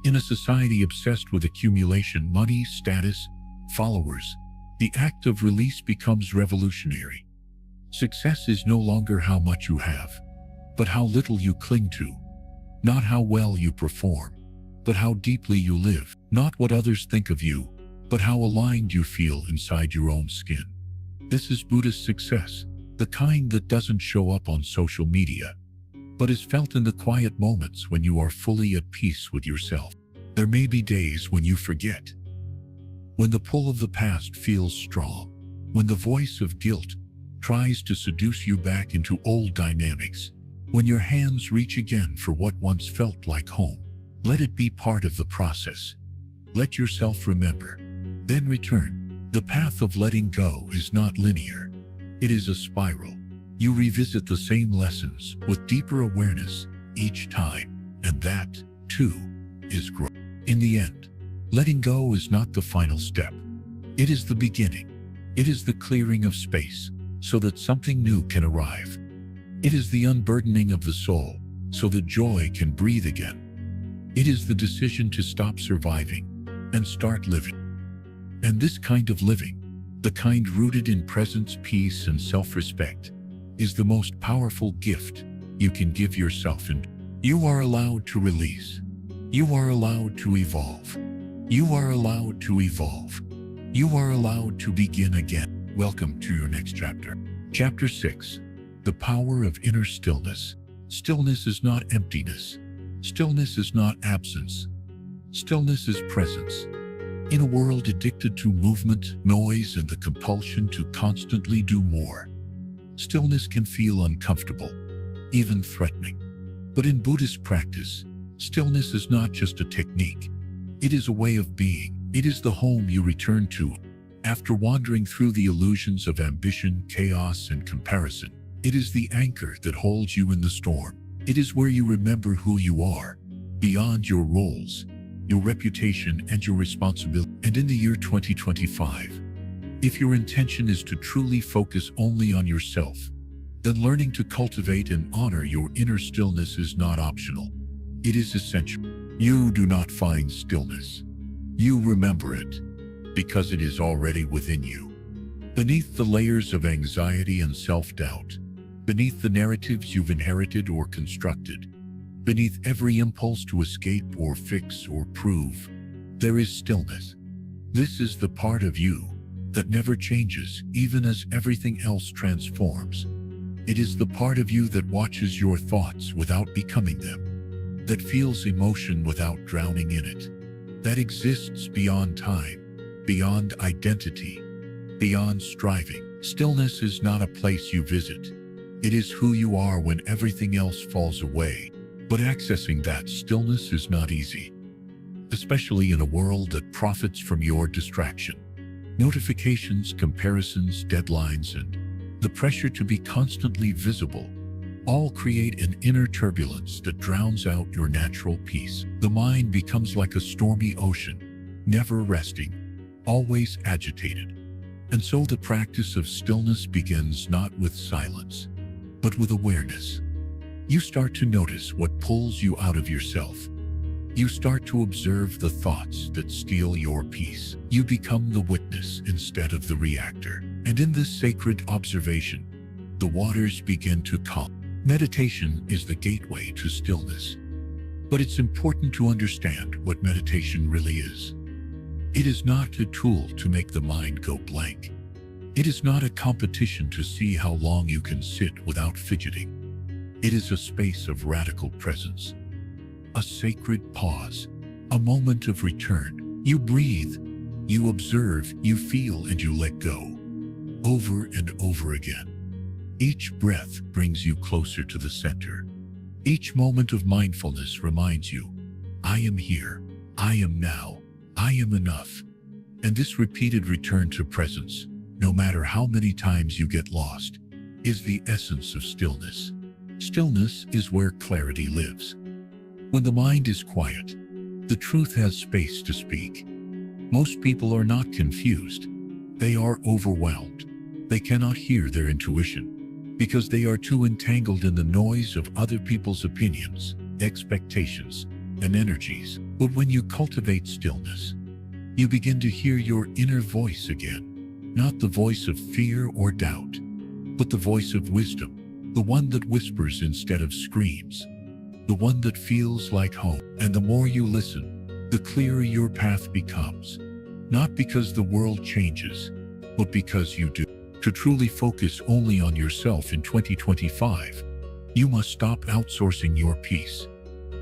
In a society obsessed with accumulation, money, status, followers, the act of release becomes revolutionary. Success is no longer how much you have, but how little you cling to. Not how well you perform, but how deeply you live. Not what others think of you, but how aligned you feel inside your own skin. This is Buddhist success, the kind that doesn't show up on social media, but is felt in the quiet moments when you are fully at peace with yourself. There may be days when you forget, when the pull of the past feels strong, when the voice of guilt tries to seduce you back into old dynamics, when your hands reach again for what once felt like home. Let it be part of the process. Let yourself remember, then return. The path of letting go is not linear. It is a spiral. You revisit the same lessons with deeper awareness each time, and that, too, is growth. In the end, letting go is not the final step. It is the beginning. It is the clearing of space so that something new can arrive. It is the unburdening of the soul so that joy can breathe again. It is the decision to stop surviving and start living. And this kind of living, the kind rooted in presence, peace, and self-respect, is the most powerful gift you can give yourself. And you are allowed to release. You are allowed to evolve. You are allowed to evolve. You are allowed to begin again. Welcome to your next chapter. Chapter 6. The power of inner stillness. Stillness is not emptiness. Stillness is not absence. Stillness is presence. In a world addicted to movement, noise, and the compulsion to constantly do more, stillness can feel uncomfortable, even threatening. But in Buddhist practice, stillness is not just a technique. It is a way of being. It is the home you return to after wandering through the illusions of ambition, chaos, and comparison. It is the anchor that holds you in the storm. It is where you remember who you are, beyond your roles, your reputation, and your responsibility. And in the year 2025, if your intention is to truly focus only on yourself, then learning to cultivate and honor your inner stillness is not optional. It is essential. You do not find stillness. You remember it, because it is already within you. Beneath the layers of anxiety and self-doubt, beneath the narratives you've inherited or constructed, beneath every impulse to escape or fix or prove, there is stillness. This is the part of you that never changes, even as everything else transforms. It is the part of you that watches your thoughts without becoming them, that feels emotion without drowning in it, that exists beyond time, beyond identity, beyond striving. Stillness is not a place you visit. It is who you are when everything else falls away. But accessing that stillness is not easy, especially in a world that profits from your distraction. Notifications, comparisons, deadlines, and the pressure to be constantly visible all create an inner turbulence that drowns out your natural peace. The mind becomes like a stormy ocean, never resting, always agitated. And so the practice of stillness begins not with silence, but with awareness. You start to notice what pulls you out of yourself, You start to observe the thoughts that steal your peace. You become the witness instead of the reactor. And in this sacred observation, the waters begin to calm. Meditation is the gateway to stillness. But it's important to understand what meditation really is. It is not a tool to make the mind go blank. It is not a competition to see how long you can sit without fidgeting. It is a space of radical presence, a sacred pause, a moment of return. You breathe, you observe, you feel, and you let go, over and over again. Each breath brings you closer to the center. Each moment of mindfulness reminds you, I am here, I am now, I am enough. And this repeated return to presence, no matter how many times you get lost, is the essence of stillness. Stillness is where clarity lives. When the mind is quiet, the truth has space to speak. Most people are not confused. They are overwhelmed. They cannot hear their intuition because they are too entangled in the noise of other people's opinions, expectations, and energies. But when you cultivate stillness, you begin to hear your inner voice again, not the voice of fear or doubt, but the voice of wisdom, the one that whispers instead of screams, the one that feels like home. And the more you listen, the clearer your path becomes, not because the world changes, but because you do. To truly focus only on yourself in 2025, you must stop outsourcing your peace.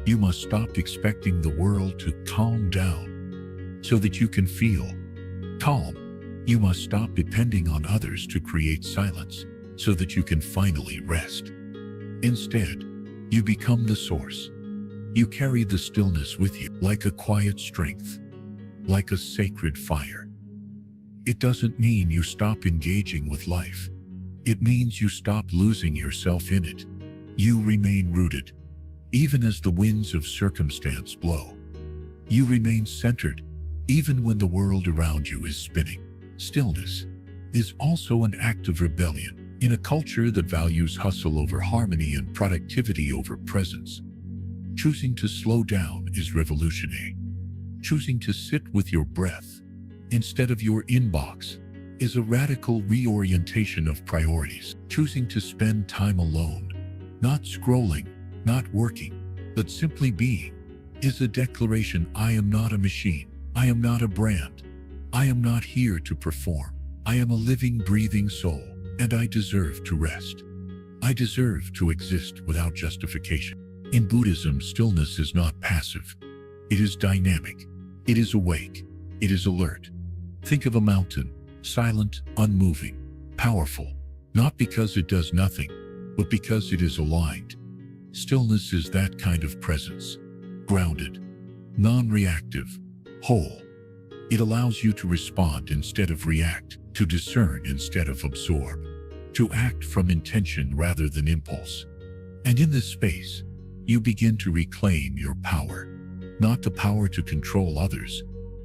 You must stop expecting the world to calm down so that you can feel calm. You must stop depending on others to create silence so that you can finally rest. Instead, you become the source. You carry the stillness with you like a quiet strength, like a sacred fire. It doesn't mean you stop engaging with life. It means you stop losing yourself in it. You remain rooted, even as the winds of circumstance blow. You remain centered, even when the world around you is spinning. Stillness is also an act of rebellion in a culture that values hustle over harmony and productivity over presence. Choosing to slow down is revolutionary. Choosing to sit with your breath instead of your inbox is a radical reorientation of priorities. Choosing to spend time alone, not scrolling, not working, but simply being, is a declaration: I am not a machine. I am not a brand. I am not here to perform. I am a living, breathing soul, and I deserve to rest. I deserve to exist without justification. In Buddhism, stillness is not passive. It is dynamic. It is awake. It is alert. Think of a mountain, silent, unmoving, powerful, not because it does nothing, but because it is aligned. Stillness is that kind of presence, grounded, non-reactive, whole. It allows you to respond instead of react, to discern instead of absorb, to act from intention rather than impulse. And in this space, you begin to reclaim your power, not the power to control others,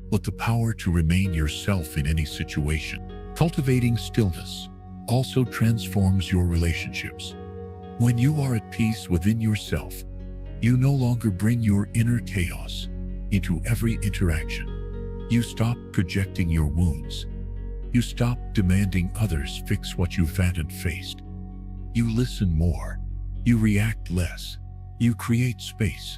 but the power to remain yourself in any situation. Cultivating stillness also transforms your relationships. When you are at peace within yourself, you no longer bring your inner chaos into every interaction. You stop projecting your wounds. You stop demanding others fix what you haven't faced. You listen more. You react less. You create space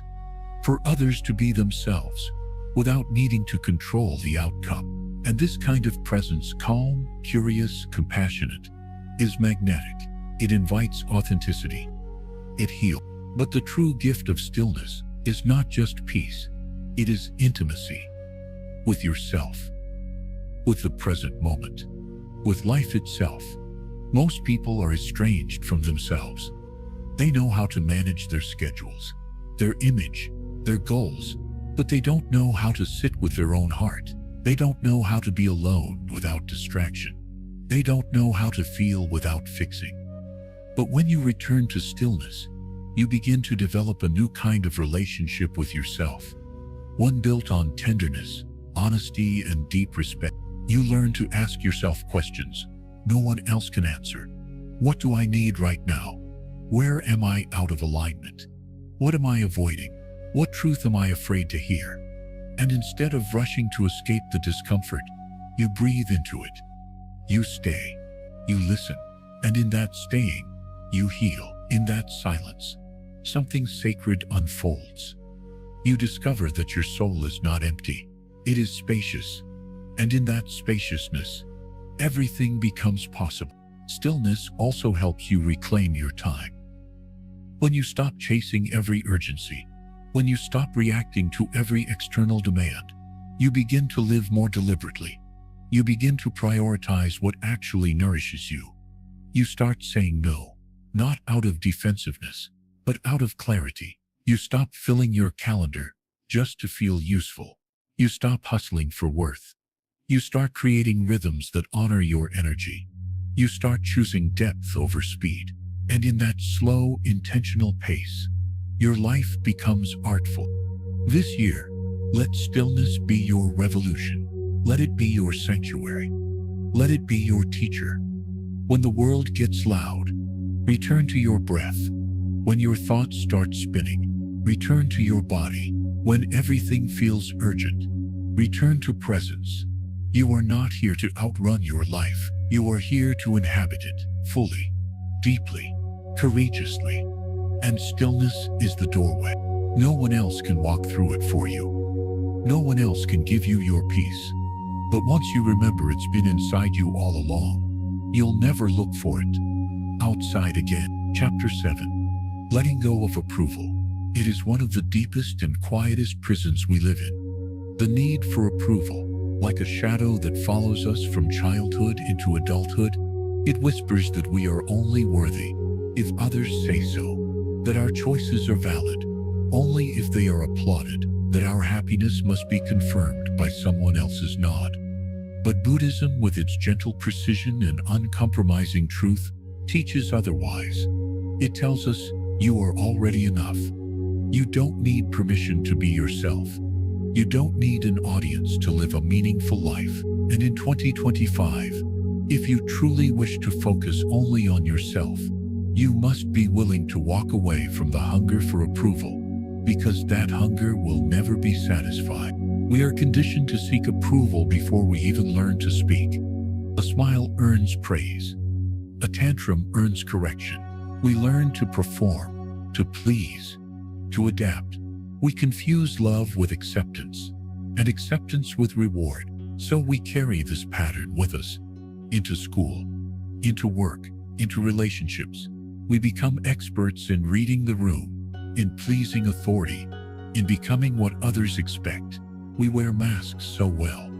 for others to be themselves without needing to control the outcome. And this kind of presence, calm, curious, compassionate, is magnetic. It invites authenticity. It heals. But the true gift of stillness is not just peace. It is intimacy with yourself, with the present moment, with life itself. Most people are estranged from themselves. They know how to manage their schedules, their image, their goals, but they don't know how to sit with their own heart. They don't know how to be alone without distraction. They don't know how to feel without fixing. But when you return to stillness, you begin to develop a new kind of relationship with yourself, one built on tenderness, honesty, and deep respect. You learn to ask yourself questions no one else can answer. What do I need right now? Where am I out of alignment? What am I avoiding? What truth am I afraid to hear? And instead of rushing to escape the discomfort, you breathe into it. You stay. You listen. And in that staying, you heal. In that silence, something sacred unfolds. You discover that your soul is not empty. It is spacious. And in that spaciousness, everything becomes possible. Stillness also helps you reclaim your time. When you stop chasing every urgency, when you stop reacting to every external demand, you begin to live more deliberately. You begin to prioritize what actually nourishes you. You start saying no, not out of defensiveness, but out of clarity. You stop filling your calendar just to feel useful. You stop hustling for worth. You start creating rhythms that honor your energy. You start choosing depth over speed. And in that slow, intentional pace, your life becomes artful. This year, let stillness be your revolution. Let it be your sanctuary. Let it be your teacher. When the world gets loud, return to your breath. When your thoughts start spinning, return to your body. When everything feels urgent, return to presence. You are not here to outrun your life. You are here to inhabit it fully, deeply, courageously. And stillness is the doorway. No one else can walk through it for you. No one else can give you your peace. But once you remember it's been inside you all along, you'll never look for it outside again. Chapter 7. Letting go of approval. It is one of the deepest and quietest prisons we live in. The need for approval, like a shadow that follows us from childhood into adulthood, it whispers that we are only worthy if others say so, that our choices are valid only if they are applauded, that our happiness must be confirmed by someone else's nod. But Buddhism, with its gentle precision and uncompromising truth, teaches otherwise. It tells us you are already enough. You don't need permission to be yourself. You don't need an audience to live a meaningful life. And in 2025, if you truly wish to focus only on yourself, you must be willing to walk away from the hunger for approval, because that hunger will never be satisfied. We are conditioned to seek approval before we even learn to speak. A smile earns praise. A tantrum earns correction. We learn to perform, to please, to adapt. We confuse love with acceptance, and acceptance with reward. So we carry this pattern with us into school, into work, into relationships. We become experts in reading the room, in pleasing authority, in becoming what others expect. We wear masks so well,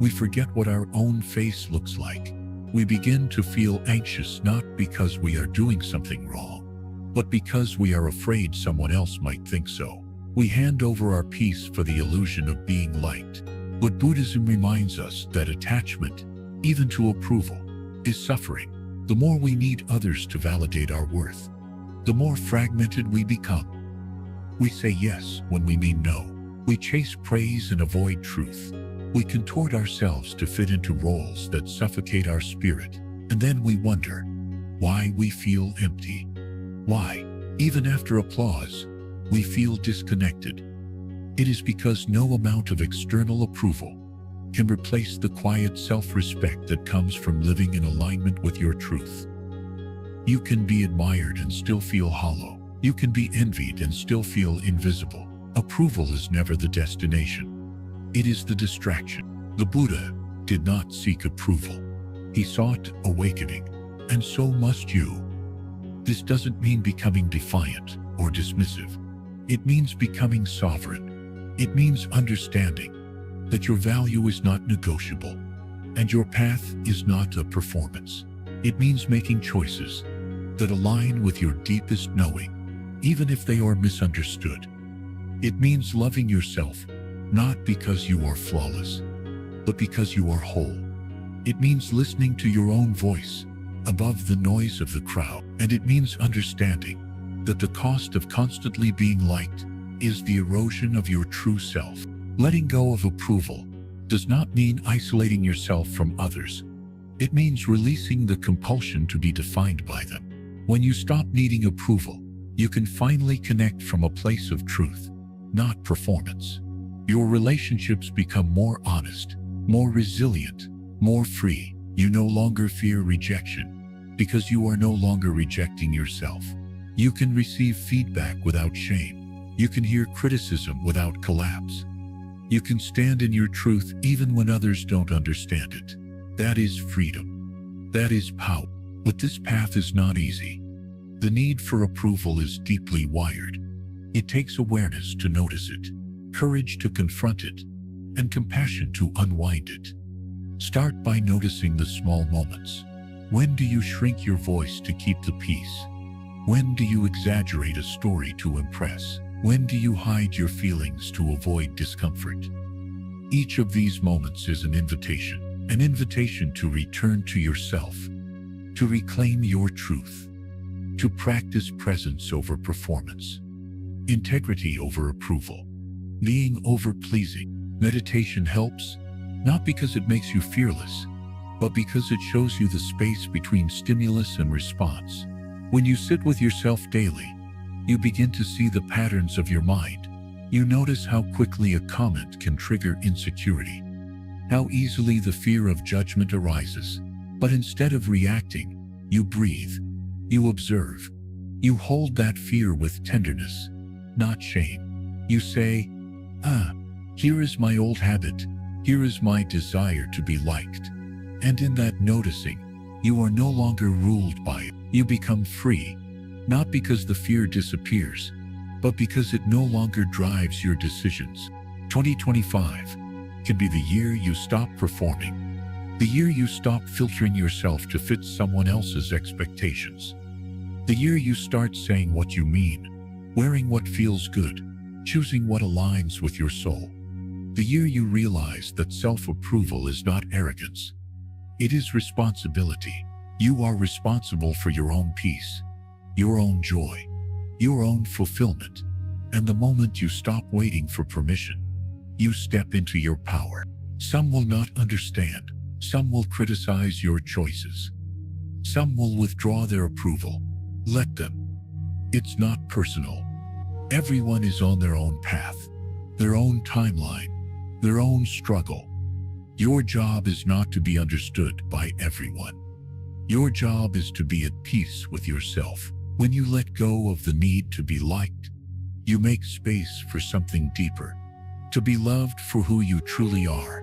we forget what our own face looks like. We begin to feel anxious not because we are doing something wrong, but because we are afraid someone else might think so. We hand over our peace for the illusion of being liked. But Buddhism reminds us that attachment, even to approval, is suffering. The more we need others to validate our worth, the more fragmented we become. We say yes when we mean no. We chase praise and avoid truth. We contort ourselves to fit into roles that suffocate our spirit. And then we wonder why we feel empty. Why, even after applause, we feel disconnected. It is because no amount of external approval can replace the quiet self-respect that comes from living in alignment with your truth. You can be admired and still feel hollow. You can be envied and still feel invisible. Approval is never the destination. It is the distraction. The Buddha did not seek approval. He sought awakening, and so must you. This doesn't mean becoming defiant or dismissive. It means becoming sovereign. It means understanding that your value is not negotiable and your path is not a performance. It means making choices that align with your deepest knowing, even if they are misunderstood. It means loving yourself, not because you are flawless, but because you are whole. It means listening to your own voice above the noise of the crowd. And it means understanding that the cost of constantly being liked is the erosion of your true self. Letting go of approval does not mean isolating yourself from others. It means releasing the compulsion to be defined by them. When you stop needing approval, you can finally connect from a place of truth. not performance. Your relationships become more honest, more resilient, more free. You no longer fear rejection because you are no longer rejecting yourself. You can receive feedback without shame. You can hear criticism without collapse. You can stand in your truth even when others don't understand it. That is freedom. That is power. But this path is not easy. The need for approval is deeply wired. It takes awareness to notice it, courage to confront it, and compassion to unwind it. Start by noticing the small moments. When do you shrink your voice to keep the peace? When do you exaggerate a story to impress? When do you hide your feelings to avoid discomfort? Each of these moments is an invitation to return to yourself, to reclaim your truth, to practice presence over performance, integrity over approval, being over pleasing. Meditation helps, not because it makes you fearless, but because it shows you the space between stimulus and response. When you sit with yourself daily, you begin to see the patterns of your mind. You notice how quickly a comment can trigger insecurity, how easily the fear of judgment arises. But instead of reacting, you breathe, you observe, you hold that fear with tenderness, not shame. You say, here is my old habit, here is my desire to be liked. And in that noticing, you are no longer ruled by it. You become free, not because the fear disappears, but because it no longer drives your decisions. 2025 can be the year you stop performing, the year you stop filtering yourself to fit someone else's expectations, the year you start saying what you mean, wearing what feels good, choosing what aligns with your soul. The year you realize that self-approval is not arrogance. It is responsibility. You are responsible for your own peace, your own joy, your own fulfillment. And the moment you stop waiting for permission, you step into your power. Some will not understand. Some will criticize your choices. Some will withdraw their approval. Let them. It's not personal. Everyone is on their own path, their own timeline, their own struggle. Your job is not to be understood by everyone. Your job is to be at peace with yourself. When you let go of the need to be liked, you make space for something deeper, to be loved for who you truly are.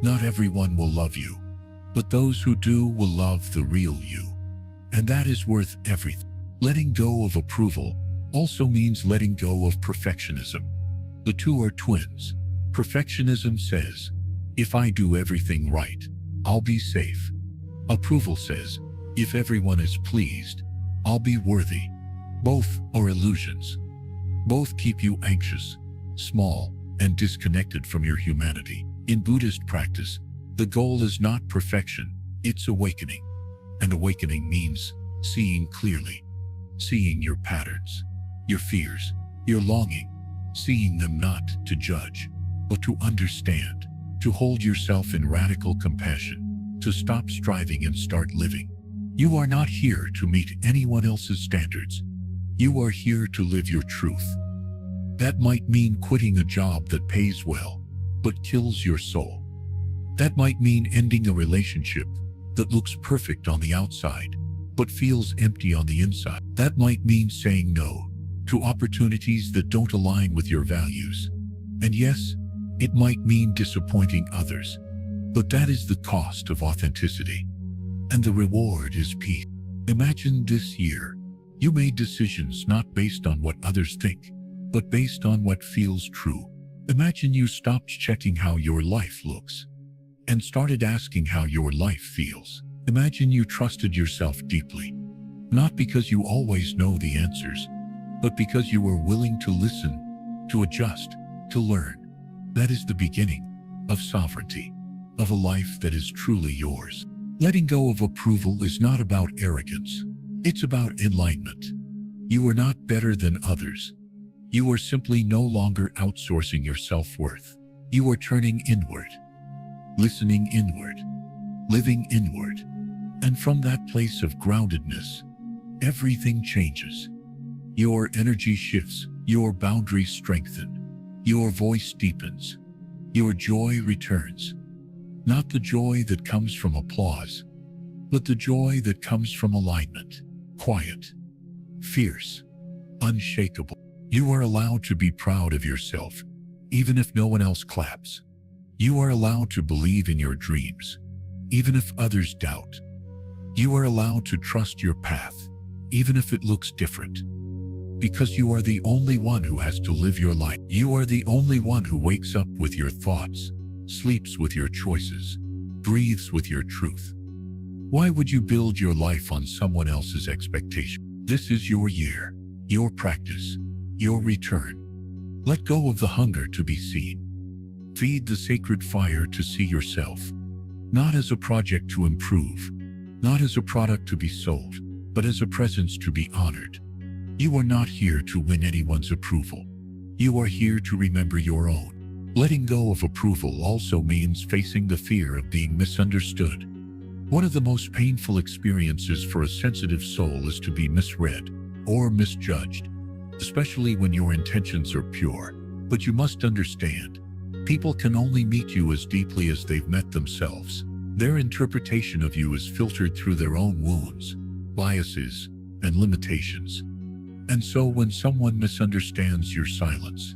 Not everyone will love you, but those who do will love the real you. And that is worth everything. Letting go of approval also means letting go of perfectionism. The two are twins. Perfectionism says, if I do everything right, I'll be safe. Approval says, if everyone is pleased, I'll be worthy. Both are illusions. Both keep you anxious, small, and disconnected from your humanity. In Buddhist practice, the goal is not perfection, it's awakening. And awakening means seeing clearly, seeing your patterns, your fears, your longing, seeing them not to judge, but to understand, to hold yourself in radical compassion, to stop striving and start living. You are not here to meet anyone else's standards. You are here to live your truth. That might mean quitting a job that pays well, but kills your soul. That might mean ending a relationship that looks perfect on the outside, but feels empty on the inside. That might mean saying no to opportunities that don't align with your values. And yes, it might mean disappointing others, but that is the cost of authenticity. And the reward is peace. Imagine this year, you made decisions not based on what others think, but based on what feels true. Imagine you stopped checking how your life looks and started asking how your life feels. Imagine you trusted yourself deeply, not because you always know the answers, but because you were willing to listen, to adjust, to learn. That is the beginning of sovereignty, of a life that is truly yours. Letting go of approval is not about arrogance. It's about enlightenment. You are not better than others. You are simply no longer outsourcing your self-worth. You are turning inward, listening inward, living inward. And from that place of groundedness, everything changes. Your energy shifts, your boundaries strengthen, Your voice deepens. Your joy returns. Not the joy that comes from applause, but the joy that comes from alignment. Quiet, fierce, unshakable. You are allowed to be proud of yourself, even if no one else claps. You are allowed to believe in your dreams, even if others doubt. You are allowed to trust your path, even if it looks different. Because you are the only one who has to live your life. You are the only one who wakes up with your thoughts, sleeps with your choices, breathes with your truth. Why would you build your life on someone else's expectation? This is your year, your practice, your return. Let go of the hunger to be seen. Feed the sacred fire to see yourself, not as a project to improve, not as a product to be sold, but as a presence to be honored. You are not here to win anyone's approval. You are here to remember your own. Letting go of approval also means facing the fear of being misunderstood. One of the most painful experiences for a sensitive soul is to be misread or misjudged, especially when your intentions are pure. But you must understand, people can only meet you as deeply as they've met themselves. Their interpretation of you is filtered through their own wounds, biases, and limitations. And so when someone misunderstands your silence,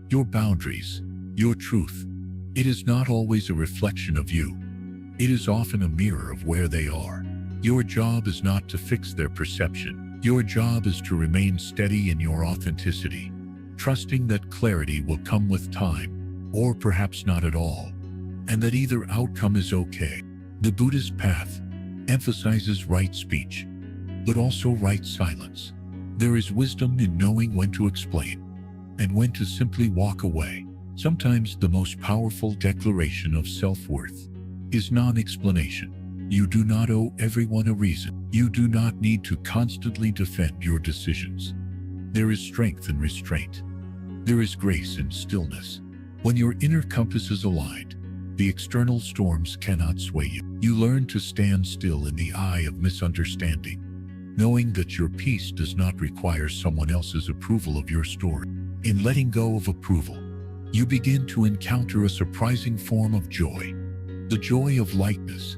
your boundaries, your truth, it is not always a reflection of you. It is often a mirror of where they are. Your job is not to fix their perception. Your job is to remain steady in your authenticity, trusting that clarity will come with time, or perhaps not at all, and that either outcome is okay. The Buddhist path emphasizes right speech, but also right silence. There is wisdom in knowing when to explain and when to simply walk away. Sometimes the most powerful declaration of self-worth is non-explanation. You do not owe everyone a reason. You do not need to constantly defend your decisions. There is strength in restraint. There is grace in stillness. When your inner compass is aligned, the external storms cannot sway you. You learn to stand still in the eye of misunderstanding, knowing that your peace does not require someone else's approval of your story. In letting go of approval, you begin to encounter a surprising form of joy, the joy of lightness.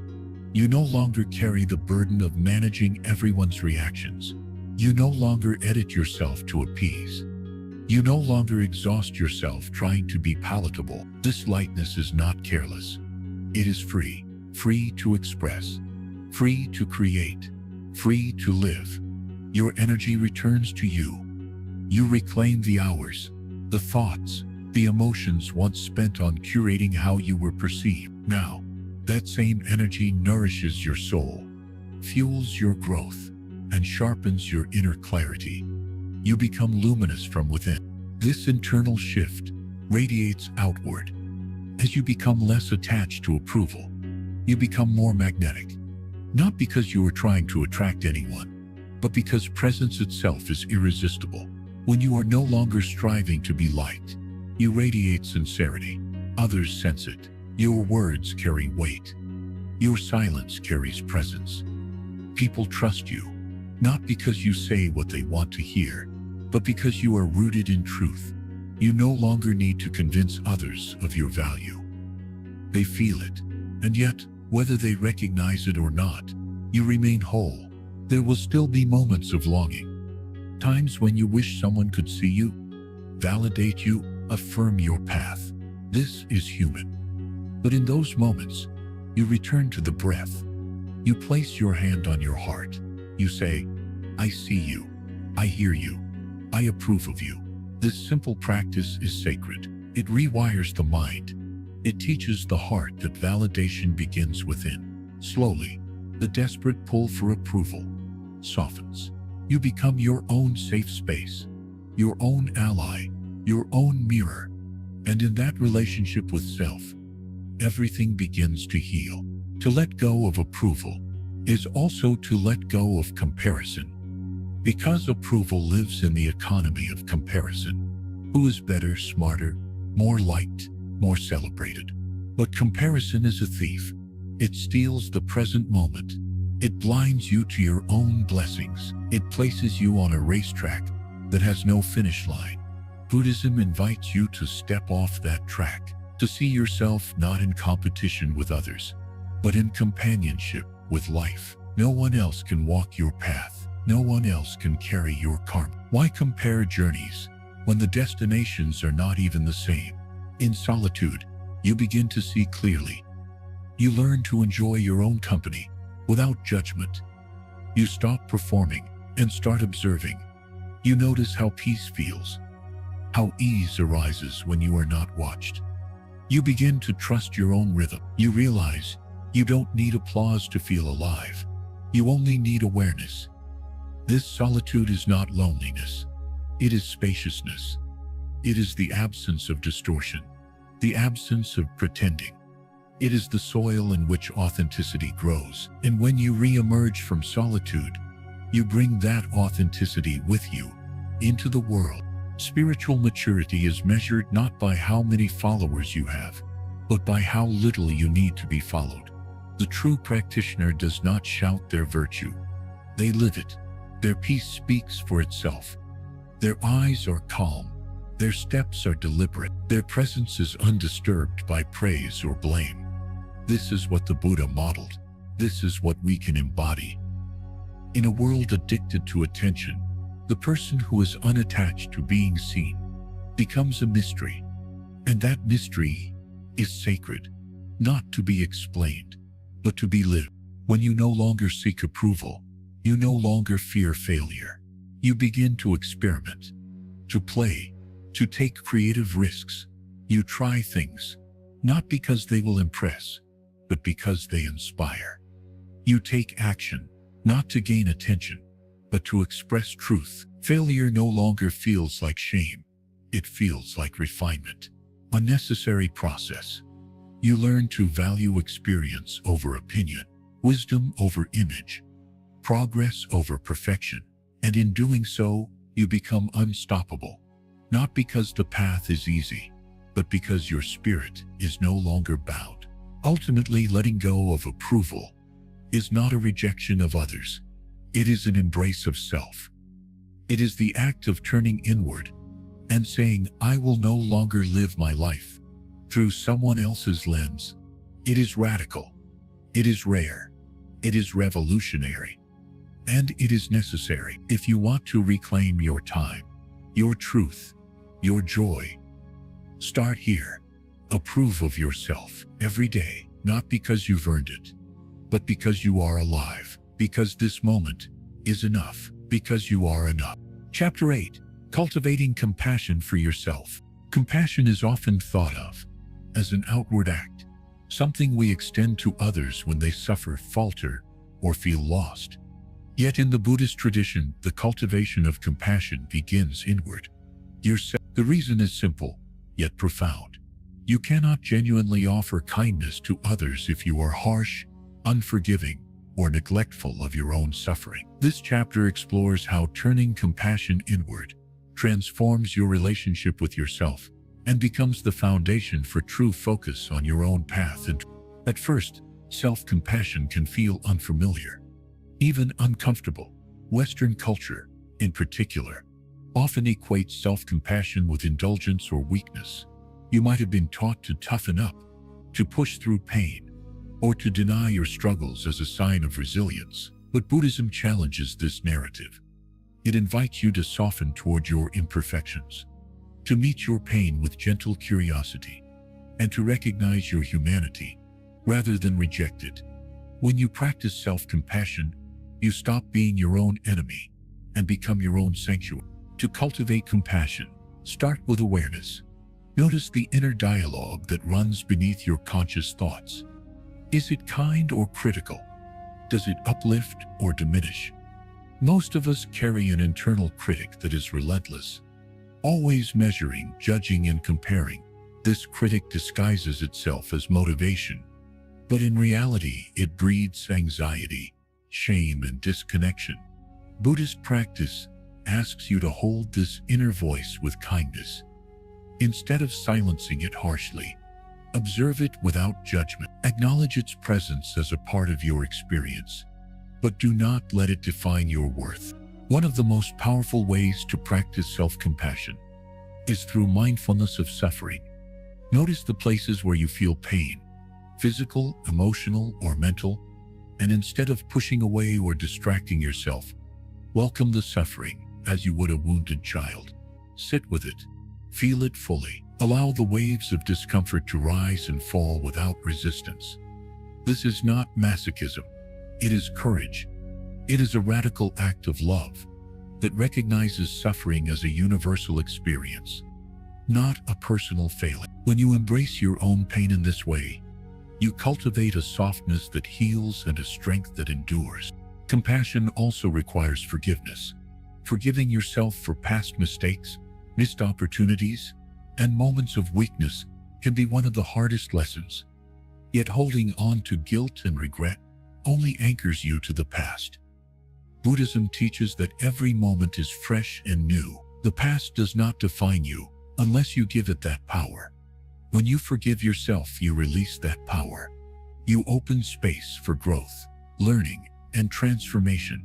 You no longer carry the burden of managing everyone's reactions. You no longer edit yourself to appease. You no longer exhaust yourself trying to be palatable. This lightness is not careless. It is free, free to express, free to create, free to live. Your energy returns to you. You reclaim the hours, the thoughts, the emotions once spent on curating how you were perceived. Now, that same energy nourishes your soul, fuels your growth, and sharpens your inner clarity. You become luminous from within. This internal shift radiates outward. As you become less attached to approval, you become more magnetic. Not because you are trying to attract anyone, but because presence itself is irresistible. When you are no longer striving to be liked, you radiate sincerity. Others sense it. Your words carry weight. Your silence carries presence. People trust you, not because you say what they want to hear, but because you are rooted in truth. You no longer need to convince others of your value. They feel it, and yet, whether they recognize it or not, you remain whole. There will still be moments of longing, times when you wish someone could see you, validate you, affirm your path. This is human. But in those moments, you return to the breath. You place your hand on your heart. You say, I see you. I hear you. I approve of you. This simple practice is sacred. It rewires the mind. It teaches the heart that validation begins within. Slowly, the desperate pull for approval softens. You become your own safe space, your own ally, your own mirror. And in that relationship with self, everything begins to heal. To let go of approval is also to let go of comparison. Because approval lives in the economy of comparison. Who is better, smarter, more liked, more celebrated? But comparison is a thief. It steals the present moment. It blinds you to your own blessings. It places you on a racetrack that has no finish line. Buddhism invites you to step off that track, to see yourself not in competition with others, but in companionship with life. No one else can walk your path. No one else can carry your karma. Why compare journeys when the destinations are not even the same? In solitude, you begin to see clearly. You learn to enjoy your own company without judgment. You stop performing and start observing. You notice how peace feels, how ease arises when you are not watched. You begin to trust your own rhythm. You realize you don't need applause to feel alive. You only need awareness. This solitude is not loneliness. It is spaciousness. It is the absence of distortion, the absence of pretending. It is the soil in which authenticity grows. And when you re-emerge from solitude, you bring that authenticity with you into the world. Spiritual maturity is measured not by how many followers you have, but by how little you need to be followed. The true practitioner does not shout their virtue. They live it. Their peace speaks for itself. Their eyes are calm. Their steps are deliberate. Their presence is undisturbed by praise or blame. This is what the Buddha modeled. This is what we can embody. In a world addicted to attention, the person who is unattached to being seen becomes a mystery. And that mystery is sacred, not to be explained, but to be lived. When you no longer seek approval, you no longer fear failure. You begin to experiment, to play, to take creative risks. You try things, not because they will impress, but because they inspire. You take action, not to gain attention, but to express truth. Failure no longer feels like shame. It feels like refinement, a necessary process. You learn to value experience over opinion, wisdom over image, progress over perfection. And in doing so, you become unstoppable. Not because the path is easy, but because your spirit is no longer bound. Ultimately, letting go of approval is not a rejection of others. It is an embrace of self. It is the act of turning inward and saying, I will no longer live my life through someone else's lens. It is radical. It is rare. It is revolutionary. And it is necessary. If you want to reclaim your time, your truth, your joy, start here. Approve of yourself every day, not because you've earned it, but because you are alive, because this moment is enough, because you are enough. Chapter 8. Cultivating compassion for yourself. Compassion is often thought of as an outward act, something we extend to others when they suffer, falter, or feel lost. Yet in the Buddhist tradition, the cultivation of compassion begins inward. The reason is simple, yet profound. You cannot genuinely offer kindness to others if you are harsh, unforgiving, or neglectful of your own suffering. This chapter explores how turning compassion inward transforms your relationship with yourself and becomes the foundation for true focus on your own path. And at first, self-compassion can feel unfamiliar, even uncomfortable. Western culture, in particular, often equates self-compassion with indulgence or weakness. You might have been taught to toughen up, to push through pain, or to deny your struggles as a sign of resilience. But Buddhism challenges this narrative. It invites you to soften toward your imperfections, to meet your pain with gentle curiosity, and to recognize your humanity rather than reject it. When you practice self-compassion, you stop being your own enemy and become your own sanctuary. To cultivate compassion, start with awareness. Notice the inner dialogue that runs beneath your conscious thoughts. Is it kind or critical? Does it uplift or diminish? Most of us carry an internal critic that is relentless, always measuring, judging, and comparing. This critic disguises itself as motivation, but in reality, it breeds anxiety, shame, and disconnection. Buddhist practice asks you to hold this inner voice with kindness. Instead of silencing it harshly, observe it without judgment. Acknowledge its presence as a part of your experience, but do not let it define your worth. One of the most powerful ways to practice self-compassion is through mindfulness of suffering. Notice the places where you feel pain, physical, emotional, or mental, and instead of pushing away or distracting yourself, welcome the suffering as you would a wounded child. Sit with it, feel it fully. Allow the waves of discomfort to rise and fall without resistance. This is not masochism. It is courage. It is a radical act of love that recognizes suffering as a universal experience, not a personal failing. When you embrace your own pain in this way, you cultivate a softness that heals and a strength that endures. Compassion also requires forgiveness. Forgiving yourself for past mistakes, missed opportunities, and moments of weakness can be one of the hardest lessons. Yet holding on to guilt and regret only anchors you to the past. Buddhism teaches that every moment is fresh and new. The past does not define you unless you give it that power. When you forgive yourself, you release that power. You open space for growth, learning, and transformation.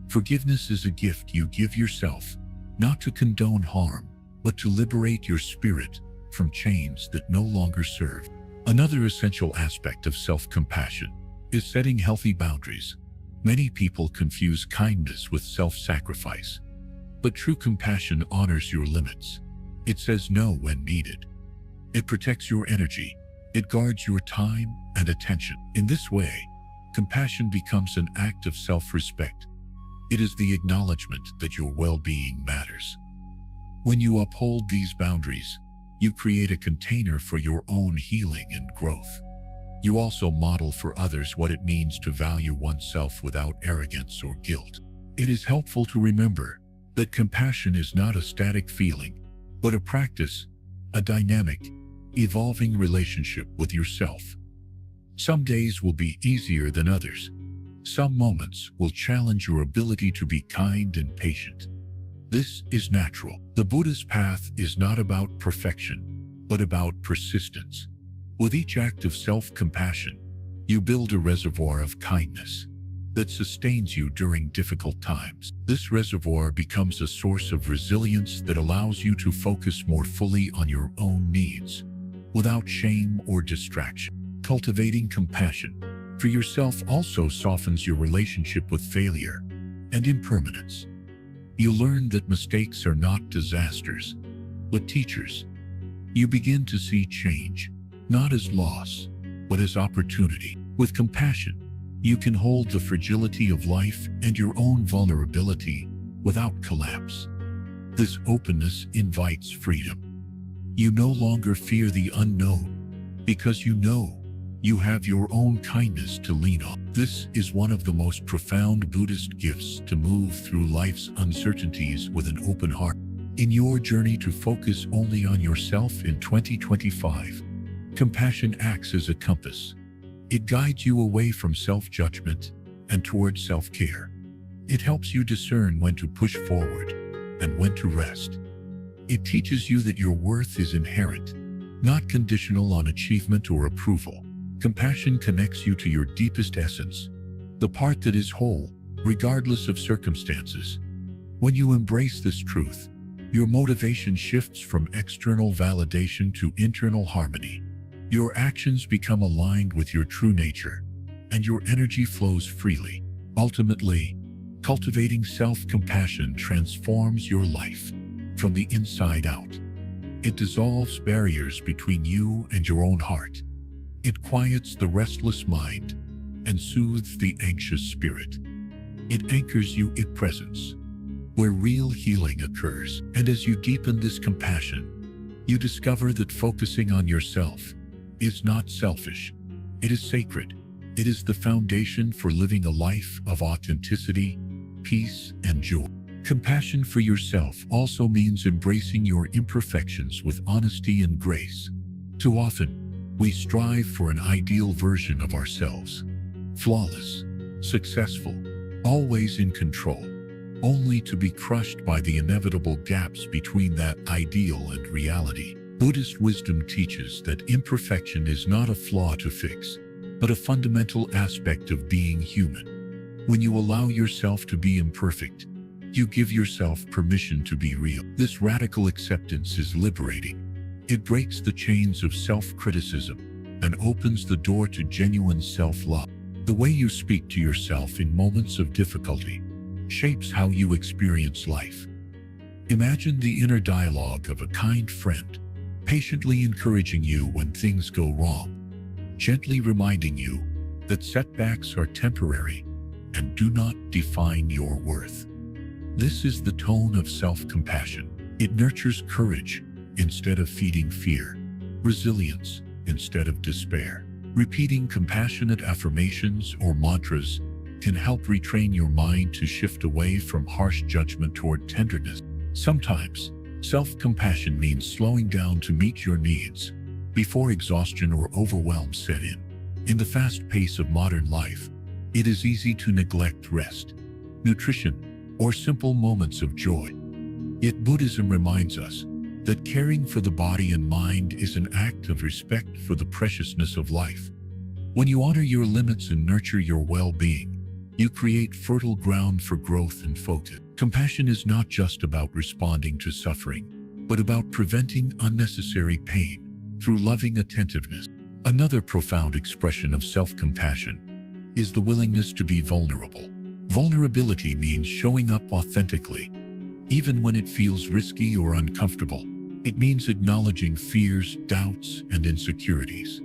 Forgiveness is a gift you give yourself, not to condone harm, but to liberate your spirit from chains that no longer serve. Another essential aspect of self-compassion is setting healthy boundaries. Many people confuse kindness with self-sacrifice, but true compassion honors your limits. It says no when needed. It protects your energy. It guards your time and attention. In this way, compassion becomes an act of self-respect. It is the acknowledgement that your well-being matters. When you uphold these boundaries, you create a container for your own healing and growth. You also model for others what it means to value oneself without arrogance or guilt. It is helpful to remember that compassion is not a static feeling, but a practice, a dynamic, evolving relationship with yourself. Some days will be easier than others. Some moments will challenge your ability to be kind and patient. This is natural. The Buddhist path is not about perfection, but about persistence. With each act of self-compassion, you build a reservoir of kindness that sustains you during difficult times. This reservoir becomes a source of resilience that allows you to focus more fully on your own needs, without shame or distraction. Cultivating compassion for yourself also softens your relationship with failure and impermanence. You learn that mistakes are not disasters, but teachers. You begin to see change, not as loss, but as opportunity. With compassion, you can hold the fragility of life and your own vulnerability without collapse. This openness invites freedom. You no longer fear the unknown because you know you have your own kindness to lean on. This is one of the most profound Buddhist gifts, to move through life's uncertainties with an open heart. In your journey to focus only on yourself in 2025, compassion acts as a compass. It guides you away from self-judgment and towards self-care. It helps you discern when to push forward and when to rest. It teaches you that your worth is inherent, not conditional on achievement or approval. Compassion connects you to your deepest essence, the part that is whole, regardless of circumstances. When you embrace this truth, your motivation shifts from external validation to internal harmony. Your actions become aligned with your true nature, and your energy flows freely. Ultimately, cultivating self-compassion transforms your life from the inside out. It dissolves barriers between you and your own heart. It quiets the restless mind and soothes the anxious spirit. It anchors you in presence, where real healing occurs. And as you deepen this compassion, you discover that focusing on yourself is not selfish. It is sacred. It is the foundation for living a life of authenticity, peace, and joy. Compassion for yourself also means embracing your imperfections with honesty and grace. Too often, we strive for an ideal version of ourselves, flawless, successful, always in control, only to be crushed by the inevitable gaps between that ideal and reality. Buddhist wisdom teaches that imperfection is not a flaw to fix, but a fundamental aspect of being human. When you allow yourself to be imperfect, You give yourself permission to be real. This radical acceptance is liberating. It breaks the chains of self-criticism and opens the door to genuine self-love. The way you speak to yourself in moments of difficulty shapes how you experience life. Imagine the inner dialogue of a kind friend, patiently encouraging you when things go wrong, gently reminding you that setbacks are temporary and do not define your worth. This is the tone of self-compassion. It nurtures courage instead of feeding fear, resilience instead of despair. Repeating compassionate affirmations or mantras can help retrain your mind to shift away from harsh judgment toward tenderness. Sometimes, self-compassion means slowing down to meet your needs before exhaustion or overwhelm set in. In the fast pace of modern life, it is easy to neglect rest, nutrition, or simple moments of joy. Yet Buddhism reminds us that caring for the body and mind is an act of respect for the preciousness of life. When you honor your limits and nurture your well-being, you create fertile ground for growth and focus. Compassion is not just about responding to suffering, but about preventing unnecessary pain through loving attentiveness. Another profound expression of self-compassion is the willingness to be vulnerable. Vulnerability means showing up authentically, even when it feels risky or uncomfortable. It means acknowledging fears, doubts, and insecurities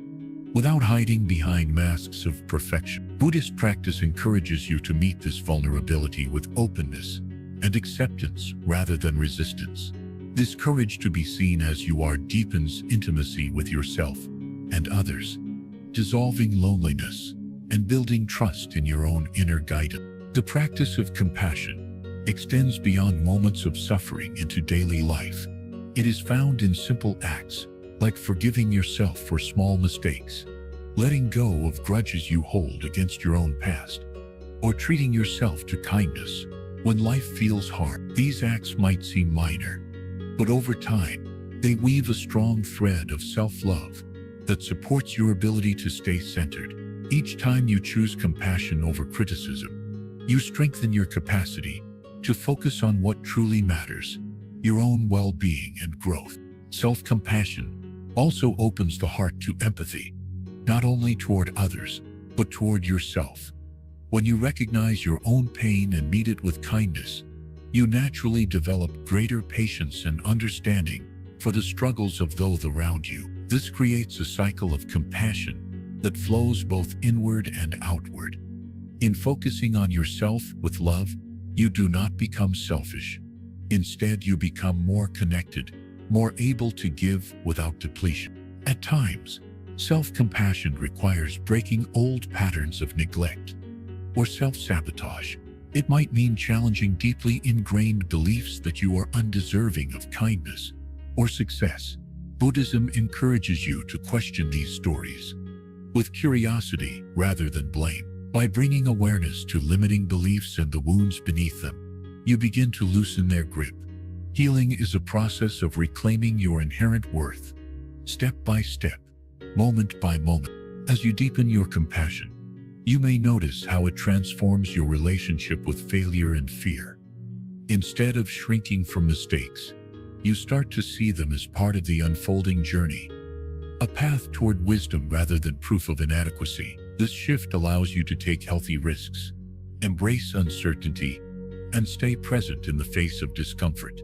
without hiding behind masks of perfection. Buddhist practice encourages you to meet this vulnerability with openness and acceptance rather than resistance. This courage to be seen as you are deepens intimacy with yourself and others, dissolving loneliness and building trust in your own inner guidance. The practice of compassion extends beyond moments of suffering into daily life. It is found in simple acts like forgiving yourself for small mistakes, letting go of grudges you hold against your own past, or treating yourself to kindness when life feels hard. These acts might seem minor, but over time, they weave a strong thread of self-love that supports your ability to stay centered. Each time you choose compassion over criticism, you strengthen your capacity to focus on what truly matters, your own well-being and growth. Self-compassion also opens the heart to empathy, not only toward others, but toward yourself. When you recognize your own pain and meet it with kindness, you naturally develop greater patience and understanding for the struggles of those around you. This creates a cycle of compassion that flows both inward and outward. In focusing on yourself with love, you do not become selfish. Instead, you become more connected, more able to give without depletion. At times, self-compassion requires breaking old patterns of neglect or self-sabotage. It might mean challenging deeply ingrained beliefs that you are undeserving of kindness or success. Buddhism encourages you to question these stories with curiosity rather than blame. By bringing awareness to limiting beliefs and the wounds beneath them, you begin to loosen their grip. Healing is a process of reclaiming your inherent worth, step by step, moment by moment. As you deepen your compassion, you may notice how it transforms your relationship with failure and fear. Instead of shrinking from mistakes, you start to see them as part of the unfolding journey, a path toward wisdom rather than proof of inadequacy. This shift allows you to take healthy risks, embrace uncertainty, and stay present in the face of discomfort.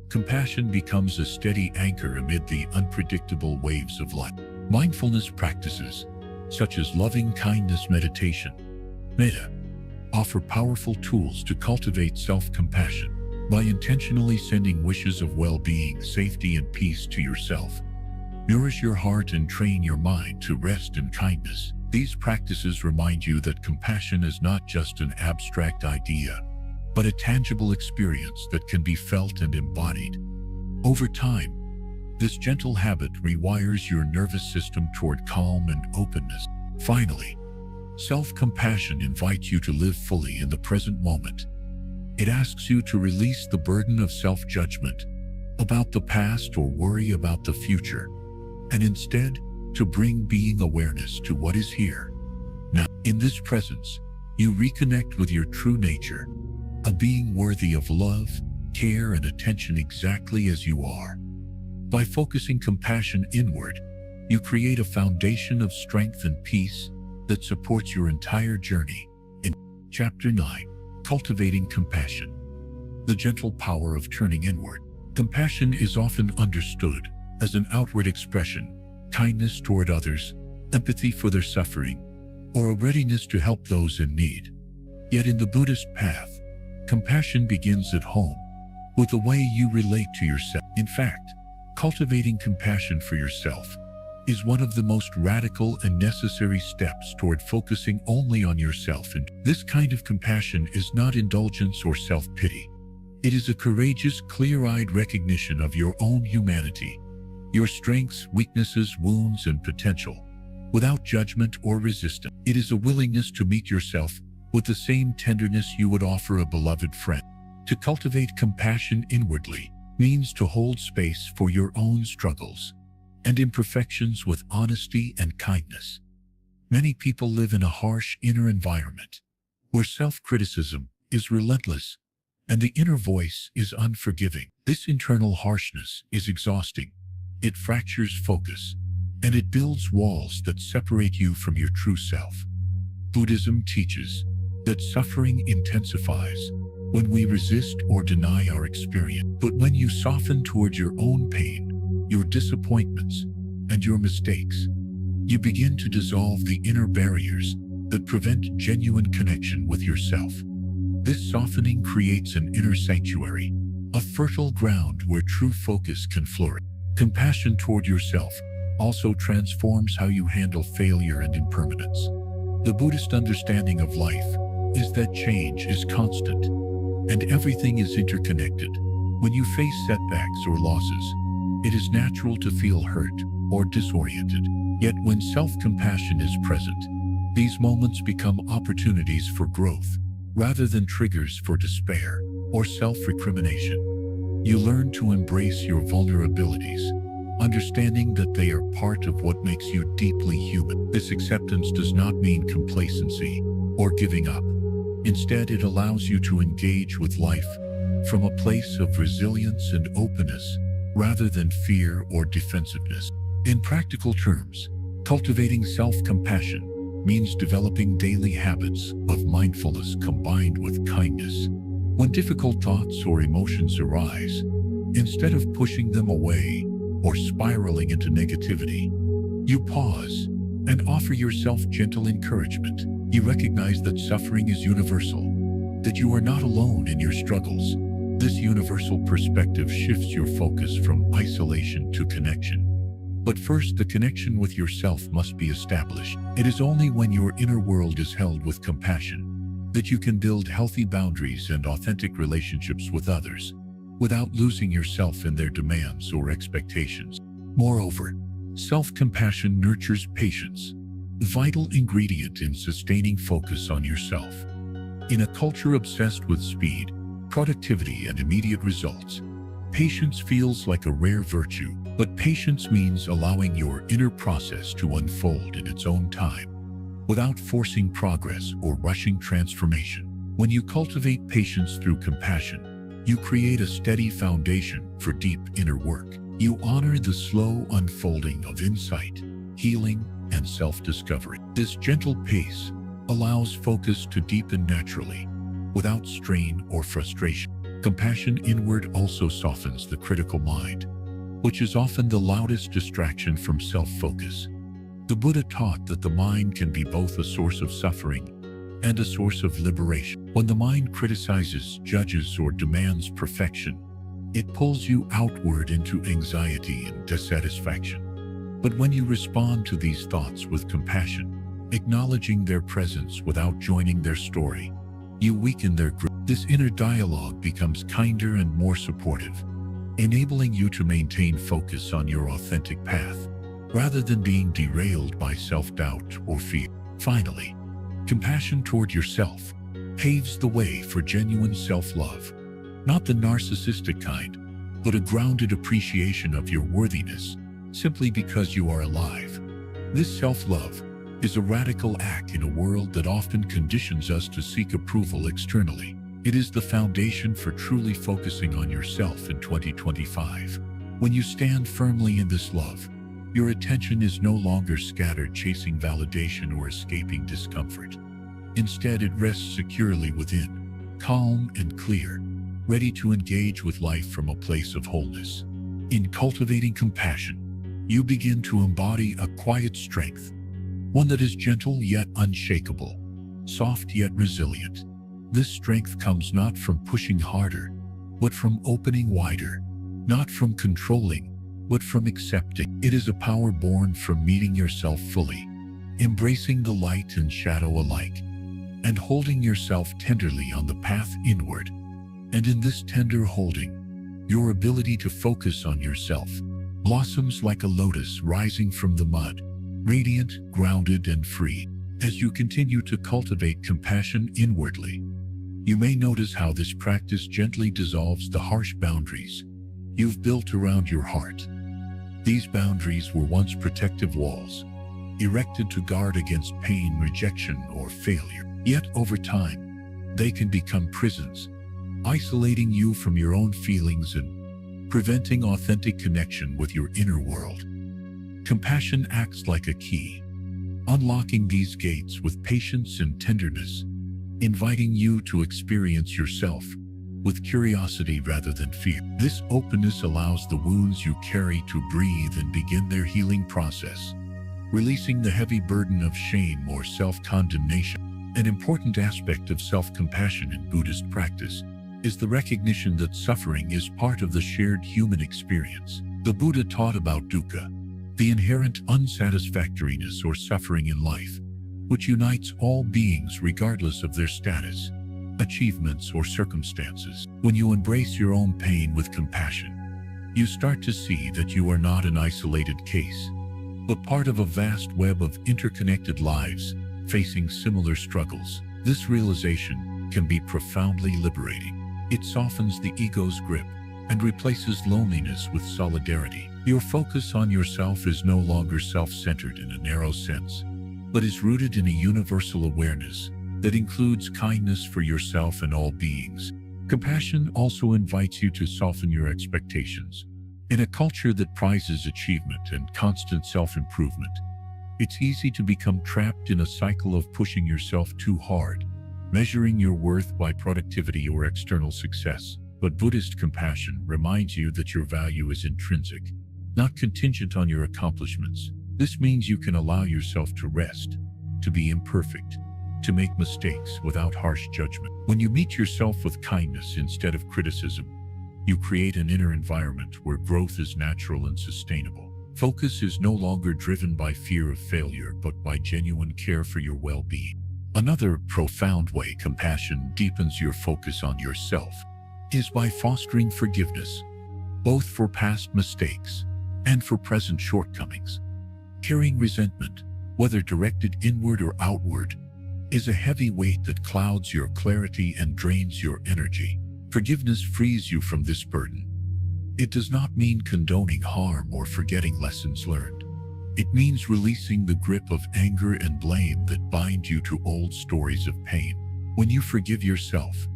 Compassion becomes a steady anchor amid the unpredictable waves of life. Mindfulness practices, such as loving kindness meditation, metta, offer powerful tools to cultivate self-compassion. By intentionally sending wishes of well-being, safety, and peace to yourself, nourish your heart and train your mind to rest in kindness. These practices remind you that compassion is not just an abstract idea, but a tangible experience that can be felt and embodied. Over time, this gentle habit rewires your nervous system toward calm and openness. Finally, self-compassion invites you to live fully in the present moment. It asks you to release the burden of self-judgment about the past or worry about the future, and instead, to bring being awareness to what is here. Now, in this presence, you reconnect with your true nature, a being worthy of love, care, and attention exactly as you are. By focusing compassion inward, you create a foundation of strength and peace that supports your entire journey. In Chapter 9, Cultivating Compassion, the gentle power of turning inward. Compassion is often understood as an outward expression, kindness toward others, empathy for their suffering, or a readiness to help those in need. Yet in the Buddhist path, compassion begins at home, with the way you relate to yourself. In fact, cultivating compassion for yourself is one of the most radical and necessary steps toward focusing only on yourself. And this kind of compassion is not indulgence or self-pity. It is a courageous, clear-eyed recognition of your own humanity, your strengths, weaknesses, wounds, and potential, without judgment or resistance. It is a willingness to meet yourself with the same tenderness you would offer a beloved friend. To cultivate compassion inwardly means to hold space for your own struggles and imperfections with honesty and kindness. Many people live in a harsh inner environment where self-criticism is relentless and the inner voice is unforgiving. This internal harshness is exhausting. It fractures focus, and it builds walls that separate you from your true self. Buddhism teaches that suffering intensifies when we resist or deny our experience. But when you soften toward your own pain, your disappointments, and your mistakes, you begin to dissolve the inner barriers that prevent genuine connection with yourself. This softening creates an inner sanctuary, a fertile ground where true focus can flourish. Compassion toward yourself also transforms how you handle failure and impermanence. The Buddhist understanding of life is that change is constant, and everything is interconnected. When you face setbacks or losses, it is natural to feel hurt or disoriented. Yet when self-compassion is present, these moments become opportunities for growth, rather than triggers for despair or self-recrimination. You learn to embrace your vulnerabilities, understanding that they are part of what makes you deeply human. This acceptance does not mean complacency or giving up. Instead, it allows you to engage with life from a place of resilience and openness, rather than fear or defensiveness. In practical terms, cultivating self-compassion means developing daily habits of mindfulness combined with kindness. When difficult thoughts or emotions arise, instead of pushing them away or spiraling into negativity, you pause and offer yourself gentle encouragement. You recognize that suffering is universal, that you are not alone in your struggles. This universal perspective shifts your focus from isolation to connection. But first, the connection with yourself must be established. It is only when your inner world is held with compassion that you can build healthy boundaries and authentic relationships with others, without losing yourself in their demands or expectations. Moreover, self-compassion nurtures patience, a vital ingredient in sustaining focus on yourself. In a culture obsessed with speed, productivity, and immediate results, patience feels like a rare virtue. But patience means allowing your inner process to unfold in its own time, without forcing progress or rushing transformation. When you cultivate patience through compassion, you create a steady foundation for deep inner work. You honor the slow unfolding of insight, healing, and self-discovery. This gentle pace allows focus to deepen naturally, without strain or frustration. Compassion inward also softens the critical mind, which is often the loudest distraction from self-focus. The Buddha taught that the mind can be both a source of suffering and a source of liberation. When the mind criticizes, judges, or demands perfection, it pulls you outward into anxiety and dissatisfaction. But when you respond to these thoughts with compassion, acknowledging their presence without joining their story, you weaken their grip. This inner dialogue becomes kinder and more supportive, enabling you to maintain focus on your authentic path, rather than being derailed by self-doubt or fear. Finally, compassion toward yourself paves the way for genuine self-love, not the narcissistic kind, but a grounded appreciation of your worthiness simply because you are alive. This self-love is a radical act in a world that often conditions us to seek approval externally. It is the foundation for truly focusing on yourself in 2025. When you stand firmly in this love, your attention is no longer scattered chasing validation or escaping discomfort. Instead, it rests securely within, calm and clear, ready to engage with life from a place of wholeness. In cultivating compassion, you begin to embody a quiet strength, one that is gentle yet unshakable, soft yet resilient. This strength comes not from pushing harder, but from opening wider, not from controlling, but from accepting. It is a power born from meeting yourself fully, embracing the light and shadow alike, and holding yourself tenderly on the path inward. And in this tender holding, your ability to focus on yourself blossoms like a lotus rising from the mud, radiant, grounded, and free. As you continue to cultivate compassion inwardly, you may notice how this practice gently dissolves the harsh boundaries you've built around your heart. These boundaries were once protective walls, erected to guard against pain, rejection, or failure. Yet over time, they can become prisons, isolating you from your own feelings and preventing authentic connection with your inner world. Compassion acts like a key, unlocking these gates with patience and tenderness, inviting you to experience yourself with curiosity rather than fear. This openness allows the wounds you carry to breathe and begin their healing process, releasing the heavy burden of shame or self-condemnation. An important aspect of self-compassion in Buddhist practice is the recognition that suffering is part of the shared human experience. The Buddha taught about dukkha, the inherent unsatisfactoriness or suffering in life, which unites all beings regardless of their status, achievements, or circumstances. When you embrace your own pain with compassion, you start to see that you are not an isolated case, but part of a vast web of interconnected lives facing similar struggles. This realization can be profoundly liberating. It softens the ego's grip and replaces loneliness with solidarity. Your focus on yourself is no longer self-centered in a narrow sense, but is rooted in a universal awareness that includes kindness for yourself and all beings. Compassion also invites you to soften your expectations. In a culture that prizes achievement and constant self-improvement, it's easy to become trapped in a cycle of pushing yourself too hard, measuring your worth by productivity or external success. But Buddhist compassion reminds you that your value is intrinsic, not contingent on your accomplishments. This means you can allow yourself to rest, to be imperfect, to make mistakes without harsh judgment. When you meet yourself with kindness instead of criticism, you create an inner environment where growth is natural and sustainable. Focus is no longer driven by fear of failure, but by genuine care for your well-being. Another profound way compassion deepens your focus on yourself is by fostering forgiveness, both for past mistakes and for present shortcomings. Carrying resentment, whether directed inward or outward, is a heavy weight that clouds your clarity and drains your energy. Forgiveness frees you from this burden. It does not mean condoning harm or forgetting lessons learned. It means releasing the grip of anger and blame that bind you to old stories of pain. When you forgive yourself,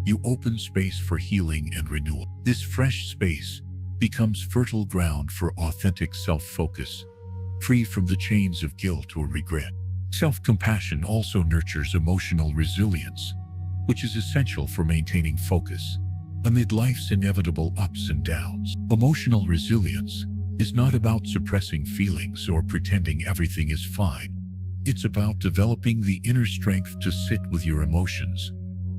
you open space for healing and renewal. This fresh space becomes fertile ground for authentic self-focus, free from the chains of guilt or regret. Self-compassion also nurtures emotional resilience, which is essential for maintaining focus amid life's inevitable ups and downs. Emotional resilience is not about suppressing feelings or pretending everything is fine. It's about developing the inner strength to sit with your emotions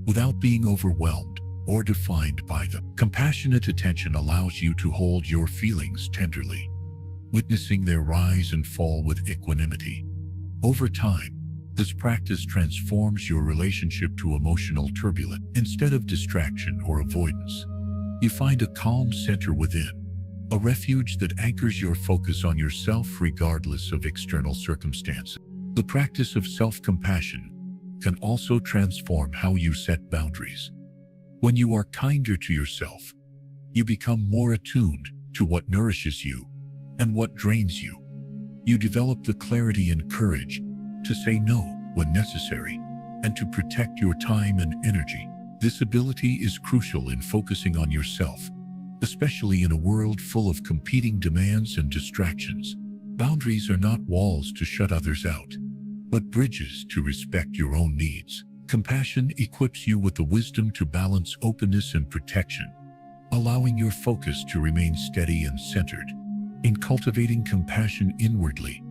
without being overwhelmed or defined by them. Compassionate attention allows you to hold your feelings tenderly, witnessing their rise and fall with equanimity. Over time, this practice transforms your relationship to emotional turbulence. Instead of distraction or avoidance, you find a calm center within, a refuge that anchors your focus on yourself regardless of external circumstances. The practice of self-compassion can also transform how you set boundaries. When you are kinder to yourself, you become more attuned to what nourishes you and what drains you. You develop the clarity and courage to say no when necessary and to protect your time and energy. This ability is crucial in focusing on yourself, especially in a world full of competing demands and distractions. Boundaries are not walls to shut others out, but bridges to respect your own needs. Compassion equips you with the wisdom to balance openness and protection, allowing your focus to remain steady and centered. In cultivating compassion inwardly,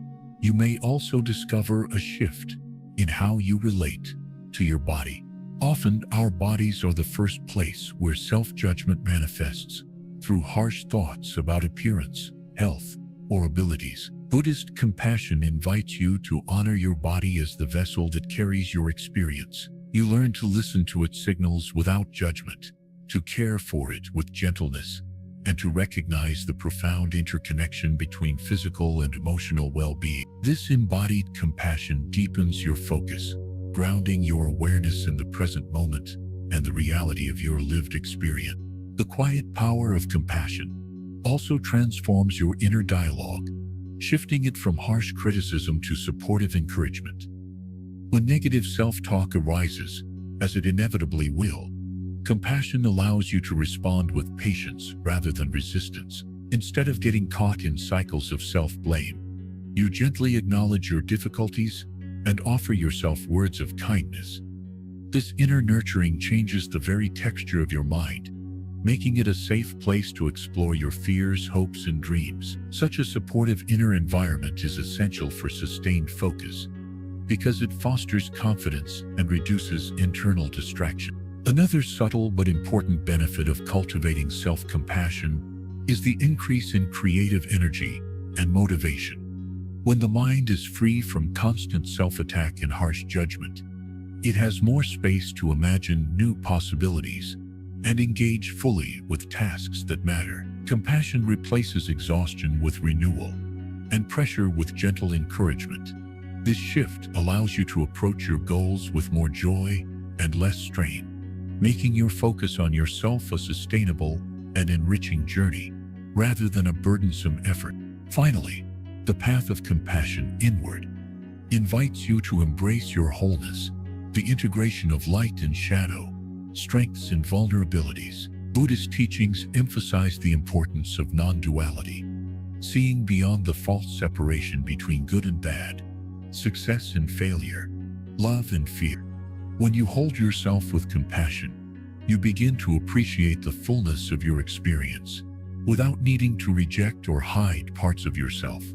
you may also discover a shift in how you relate to your body. Often, our bodies are the first place where self-judgment manifests through harsh thoughts about appearance, health, or abilities. Buddhist compassion invites you to honor your body as the vessel that carries your experience. You learn to listen to its signals without judgment, to care for it with gentleness, and to recognize the profound interconnection between physical and emotional well-being. This embodied compassion deepens your focus, grounding your awareness in the present moment and the reality of your lived experience. The quiet power of compassion also transforms your inner dialogue, shifting it from harsh criticism to supportive encouragement. When negative self-talk arises, as it inevitably will, compassion allows you to respond with patience rather than resistance. Instead of getting caught in cycles of self-blame, you gently acknowledge your difficulties and offer yourself words of kindness. This inner nurturing changes the very texture of your mind, making it a safe place to explore your fears, hopes, and dreams. Such a supportive inner environment is essential for sustained focus, because it fosters confidence and reduces internal distraction. Another subtle but important benefit of cultivating self-compassion is the increase in creative energy and motivation. When the mind is free from constant self-attack and harsh judgment, it has more space to imagine new possibilities and engage fully with tasks that matter. Compassion replaces exhaustion with renewal and pressure with gentle encouragement. This shift allows you to approach your goals with more joy and less strain, making your focus on yourself a sustainable and enriching journey rather than a burdensome effort. Finally, the path of compassion inward invites you to embrace your wholeness, the integration of light and shadow, strengths and vulnerabilities. Buddhist teachings emphasize the importance of non-duality, seeing beyond the false separation between good and bad, success and failure, love and fear. When you hold yourself with compassion, you begin to appreciate the fullness of your experience without needing to reject or hide parts of yourself.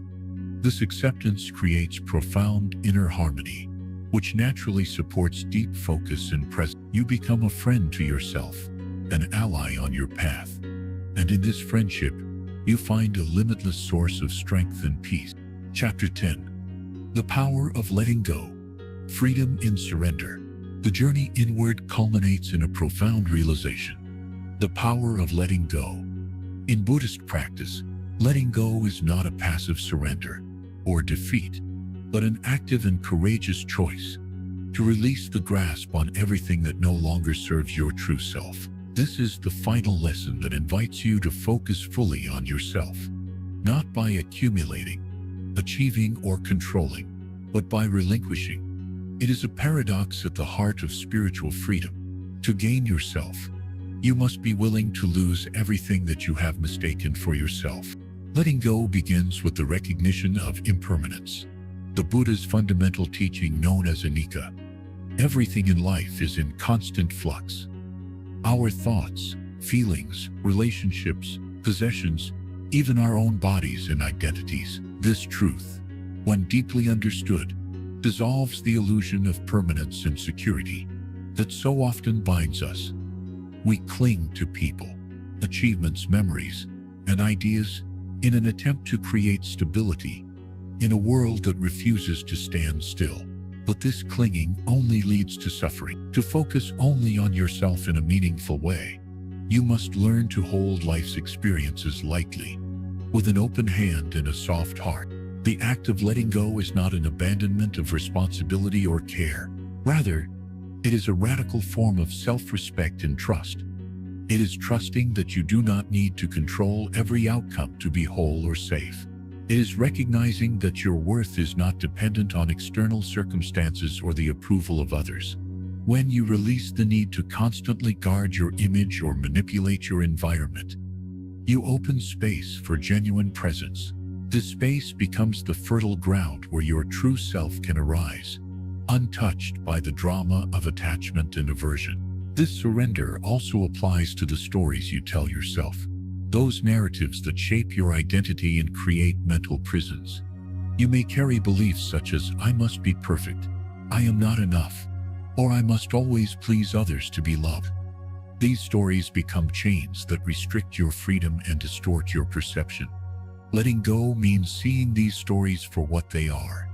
This acceptance creates profound inner harmony, which naturally supports deep focus and presence. You become a friend to yourself, an ally on your path, and in this friendship, you find a limitless source of strength and peace. Chapter 10. The Power of Letting Go. Freedom in Surrender. The journey inward culminates in a profound realization: the power of letting go. In Buddhist practice, letting go is not a passive surrender or defeat, but an active and courageous choice to release the grasp on everything that no longer serves your true self. This is the final lesson that invites you to focus fully on yourself, not by accumulating, achieving, or controlling, but by relinquishing. It is a paradox at the heart of spiritual freedom. To gain yourself, you must be willing to lose everything that you have mistaken for yourself. Letting go begins with the recognition of impermanence, the Buddha's fundamental teaching known as anicca. Everything in life is in constant flux. Our thoughts, feelings, relationships, possessions, even our own bodies and identities. This truth, when deeply understood, dissolves the illusion of permanence and security that so often binds us. We cling to people, achievements, memories, and ideas in an attempt to create stability in a world that refuses to stand still. But this clinging only leads to suffering. To focus only on yourself in a meaningful way, you must learn to hold life's experiences lightly, with an open hand and a soft heart. The act of letting go is not an abandonment of responsibility or care. Rather, it is a radical form of self-respect and trust. It is trusting that you do not need to control every outcome to be whole or safe. It is recognizing that your worth is not dependent on external circumstances or the approval of others. When you release the need to constantly guard your image or manipulate your environment, you open space for genuine presence. This space becomes the fertile ground where your true self can arise, untouched by the drama of attachment and aversion. This surrender also applies to the stories you tell yourself, those narratives that shape your identity and create mental prisons. You may carry beliefs such as, "I must be perfect," "I am not enough," or "I must always please others to be loved." These stories become chains that restrict your freedom and distort your perception. Letting go means seeing these stories for what they are: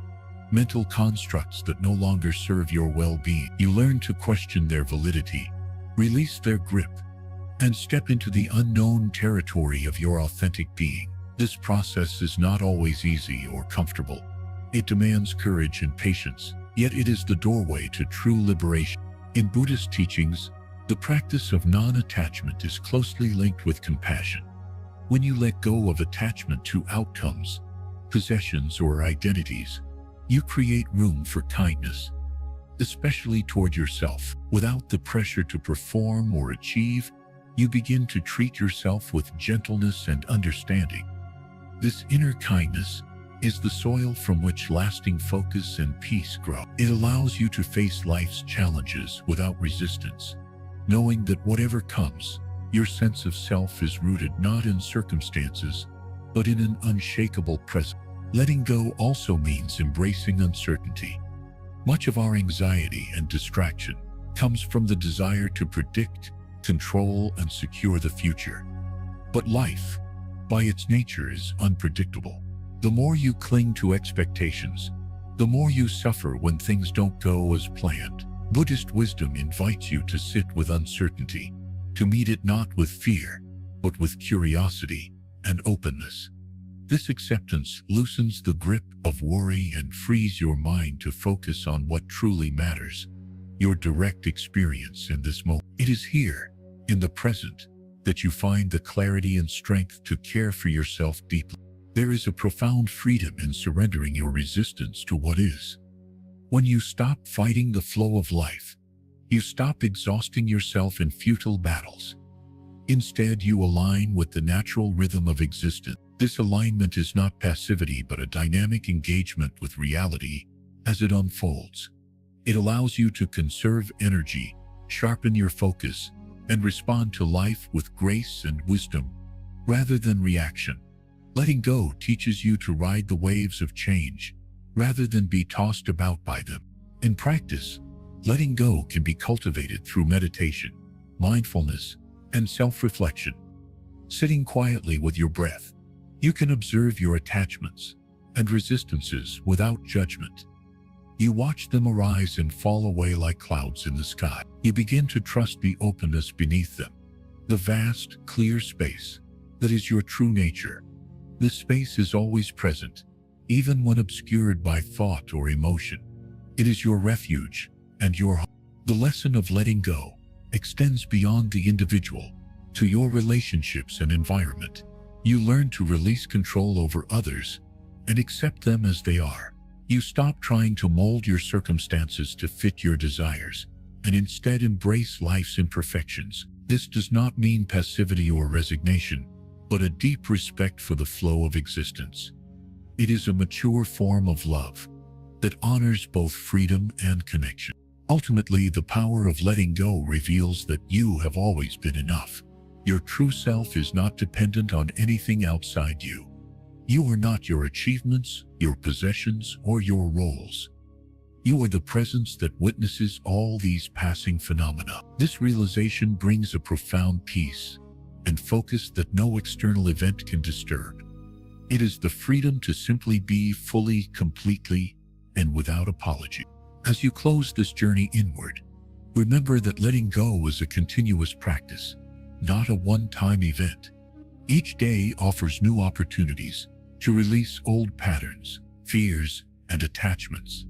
mental constructs that no longer serve your well-being. You learn to question their validity, release their grip, and step into the unknown territory of your authentic being. This process is not always easy or comfortable. It demands courage and patience, yet it is the doorway to true liberation. In Buddhist teachings, the practice of non-attachment is closely linked with compassion. When you let go of attachment to outcomes, possessions, or identities, you create room for kindness, especially toward yourself. Without the pressure to perform or achieve, you begin to treat yourself with gentleness and understanding. This inner kindness is the soil from which lasting focus and peace grow. It allows you to face life's challenges without resistance, knowing that whatever comes, your sense of self is rooted not in circumstances, but in an unshakable presence. Letting go also means embracing uncertainty. Much of our anxiety and distraction comes from the desire to predict, control, and secure the future. But life, by its nature, is unpredictable. The more you cling to expectations, the more you suffer when things don't go as planned. Buddhist wisdom invites you to sit with uncertainty, to meet it not with fear, but with curiosity and openness. This acceptance loosens the grip of worry and frees your mind to focus on what truly matters: your direct experience in this moment. It is here, in the present, that you find the clarity and strength to care for yourself deeply. There is a profound freedom in surrendering your resistance to what is. When you stop fighting the flow of life, you stop exhausting yourself in futile battles. Instead, you align with the natural rhythm of existence. This alignment is not passivity, but a dynamic engagement with reality as it unfolds. It allows you to conserve energy, sharpen your focus, and respond to life with grace and wisdom, rather than reaction. Letting go teaches you to ride the waves of change, rather than be tossed about by them. In practice, letting go can be cultivated through meditation, mindfulness, and self-reflection. Sitting quietly with your breath, you can observe your attachments and resistances without judgment. You watch them arise and fall away like clouds in the sky. You begin to trust the openness beneath them, the vast, clear space that is your true nature. This space is always present, even when obscured by thought or emotion. It is your refuge and your home. The lesson of letting go extends beyond the individual to your relationships and environment. You learn to release control over others and accept them as they are. You stop trying to mold your circumstances to fit your desires and instead embrace life's imperfections. This does not mean passivity or resignation, but a deep respect for the flow of existence. It is a mature form of love that honors both freedom and connection. Ultimately, the power of letting go reveals that you have always been enough. Your true self is not dependent on anything outside you. You are not your achievements, your possessions, or your roles. You are the presence that witnesses all these passing phenomena. This realization brings a profound peace and focus that no external event can disturb. It is the freedom to simply be fully, completely, and without apology. As you close this journey inward, remember that letting go is a continuous practice, not a one-time event. Each day offers new opportunities to release old patterns, fears, and attachments.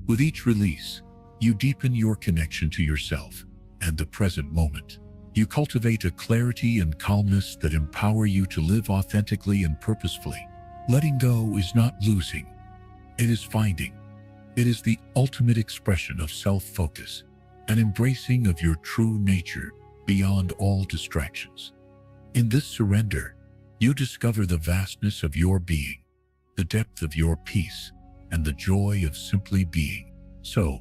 With each release, you deepen your connection to yourself and the present moment. You cultivate a clarity and calmness that empower you to live authentically and purposefully. Letting go is not losing, it is finding. It is the ultimate expression of self-focus an embracing of your true nature beyond all distractions. In this surrender, you discover the vastness of your being, the depth of your peace, and the joy of simply being. So,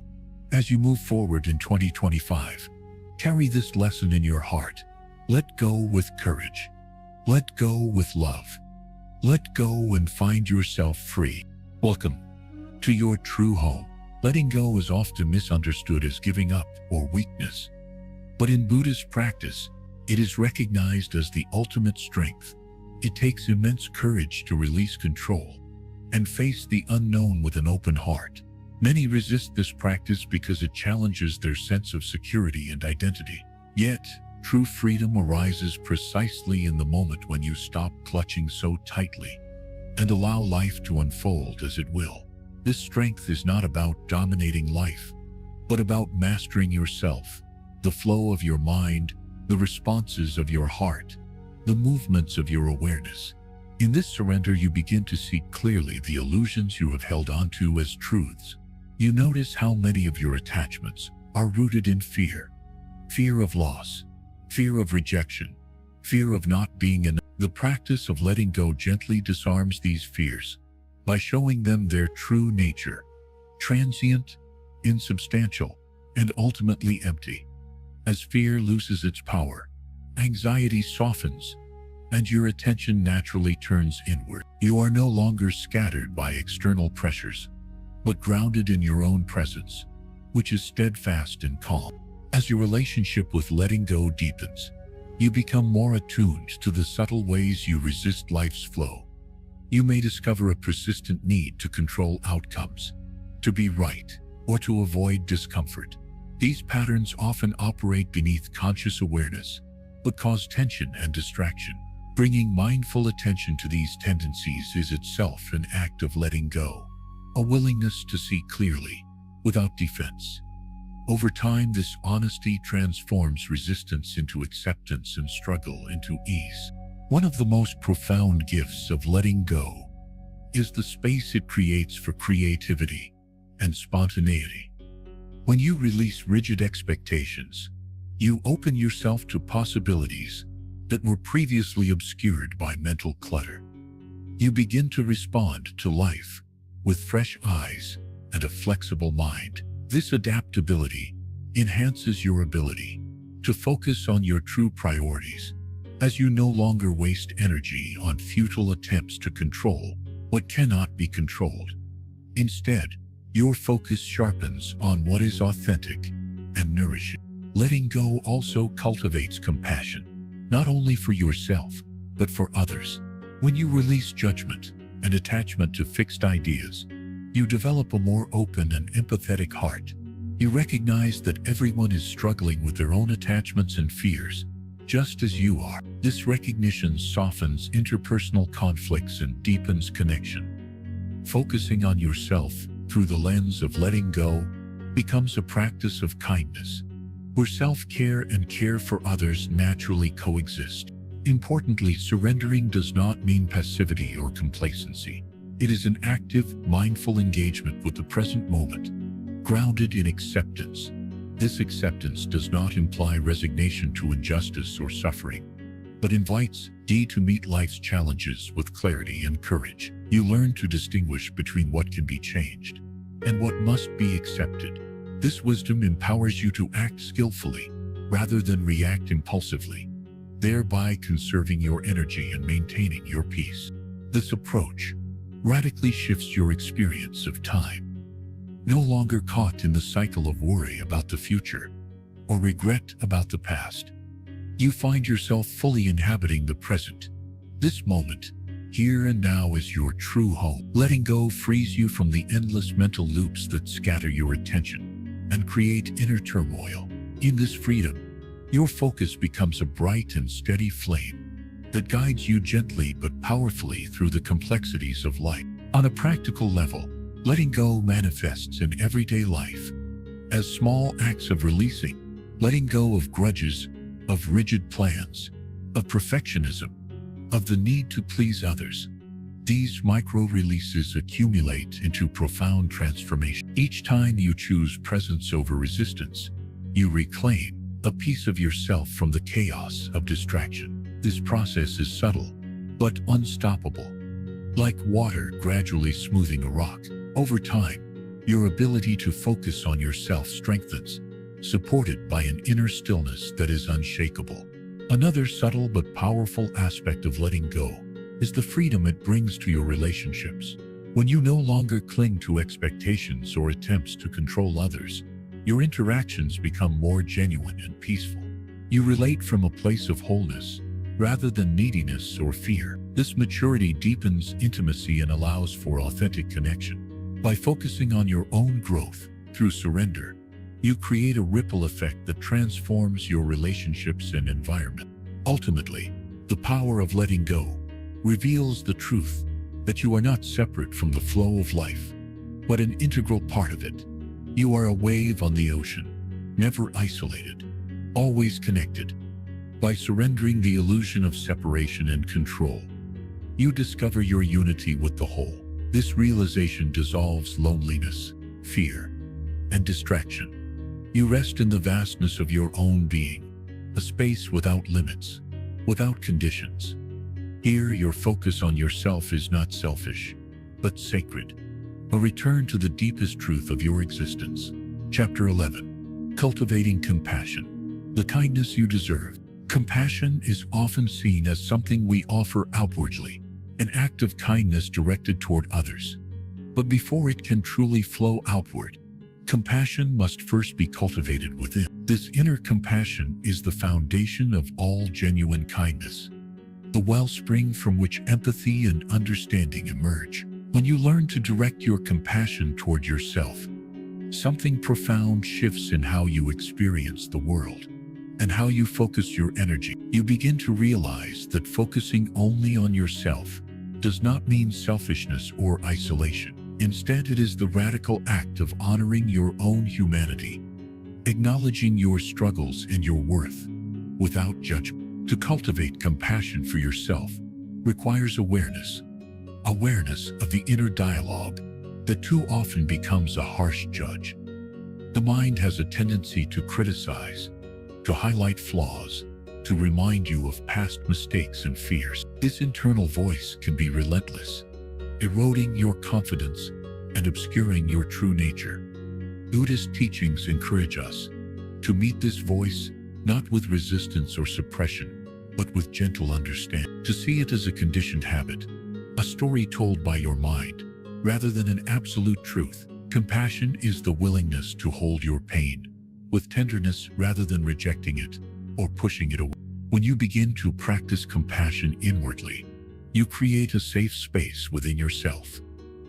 as you move forward in 2025, carry this lesson in your heart. Let go with courage. Let go with love. Let go and find yourself free. Welcome to your true home. Letting go is often misunderstood as giving up or weakness. But in Buddhist practice, it is recognized as the ultimate strength. It takes immense courage to release control and face the unknown with an open heart. Many resist this practice because it challenges their sense of security and identity. Yet, true freedom arises precisely in the moment when you stop clutching so tightly and allow life to unfold as it will. This strength is not about dominating life, but about mastering yourself, the flow of your mind, the responses of your heart, the movements of your awareness. In this surrender, you begin to see clearly the illusions you have held onto as truths. You notice how many of your attachments are rooted in fear. Fear of loss, fear of rejection, fear of not being enough. The practice of letting go gently disarms these fears by showing them their true nature, transient, insubstantial, and ultimately empty. As fear loses its power, anxiety softens, and your attention naturally turns inward. You are no longer scattered by external pressures, but grounded in your own presence, which is steadfast and calm. As your relationship with letting go deepens, you become more attuned to the subtle ways you resist life's flow. You may discover a persistent need to control outcomes, to be right, or to avoid discomfort. These patterns often operate beneath conscious awareness, but cause tension and distraction. Bringing mindful attention to these tendencies is itself an act of letting go, a willingness to see clearly, without defense. Over time, this honesty transforms resistance into acceptance and struggle into ease. One of the most profound gifts of letting go is the space it creates for creativity and spontaneity. When you release rigid expectations, you open yourself to possibilities that were previously obscured by mental clutter. You begin to respond to life with fresh eyes and a flexible mind. This adaptability enhances your ability to focus on your true priorities, as you no longer waste energy on futile attempts to control what cannot be controlled. Instead, your focus sharpens on what is authentic and nourishing. Letting go also cultivates compassion, not only for yourself, but for others. When you release judgment and attachment to fixed ideas, you develop a more open and empathetic heart. You recognize that everyone is struggling with their own attachments and fears, just as you are. This recognition softens interpersonal conflicts and deepens connection. Focusing on yourself through the lens of letting go becomes a practice of kindness, where self-care and care for others naturally coexist. Importantly, surrendering does not mean passivity or complacency. It is an active, mindful engagement with the present moment, grounded in acceptance. This acceptance does not imply resignation to injustice or suffering, but invites you to meet life's challenges with clarity and courage. You learn to distinguish between what can be changed and what must be accepted. This wisdom empowers you to act skillfully rather than react impulsively, thereby conserving your energy and maintaining your peace. This approach radically shifts your experience of time. No longer caught in the cycle of worry about the future or regret about the past, you find yourself fully inhabiting the present. This moment, here and now, is your true home. Letting go frees you from the endless mental loops that scatter your attention and create inner turmoil. In this freedom, your focus becomes a bright and steady flame that guides you gently but powerfully through the complexities of life. On a practical level, letting go manifests in everyday life as small acts of releasing, letting go of grudges, of rigid plans, of perfectionism, of the need to please others. These micro-releases accumulate into profound transformation. Each time you choose presence over resistance, You reclaim a piece of yourself from the chaos of distraction. This process is subtle, but unstoppable. Like water gradually smoothing a rock, over time, your ability to focus on yourself strengthens, supported by an inner stillness that is unshakable. Another subtle but powerful aspect of letting go is the freedom it brings to your relationships. When you no longer cling to expectations or attempts to control others, your interactions become more genuine and peaceful. You relate from a place of wholeness rather than neediness or fear. This maturity deepens intimacy and allows for authentic connection. By focusing on your own growth through surrender, you create a ripple effect that transforms your relationships and environment. Ultimately, the power of letting go reveals the truth that you are not separate from the flow of life, but an integral part of it. You are a wave on the ocean, never isolated, always connected. By surrendering the illusion of separation and control, you discover your unity with the whole. This realization dissolves loneliness, fear, and distraction. You rest in the vastness of your own being, a space without limits, without conditions. Here, your focus on yourself is not selfish, but sacred, a return to the deepest truth of your existence. Chapter 11. Cultivating compassion, the kindness you deserve. Compassion is often seen as something we offer outwardly, an act of kindness directed toward others. But before it can truly flow outward, compassion must first be cultivated within. This inner compassion is the foundation of all genuine kindness, the wellspring from which empathy and understanding emerge. When you learn to direct your compassion toward yourself, something profound shifts in how you experience the world and how you focus your energy. You begin to realize that focusing only on yourself does not mean selfishness or isolation. Instead, it is the radical act of honoring your own humanity, acknowledging your struggles and your worth without judgment. To cultivate compassion for yourself requires awareness of the inner dialogue that too often becomes a harsh judge. The mind has a tendency to criticize, to highlight flaws, to remind you of past mistakes and fears. This internal voice can be relentless, eroding your confidence and obscuring your true nature. Buddhist teachings encourage us to meet this voice not with resistance or suppression, but with gentle understanding. To see it as a conditioned habit, a story told by your mind, rather than an absolute truth. Compassion is the willingness to hold your pain with tenderness rather than rejecting it or pushing it away. When you begin to practice compassion inwardly, you create a safe space within yourself,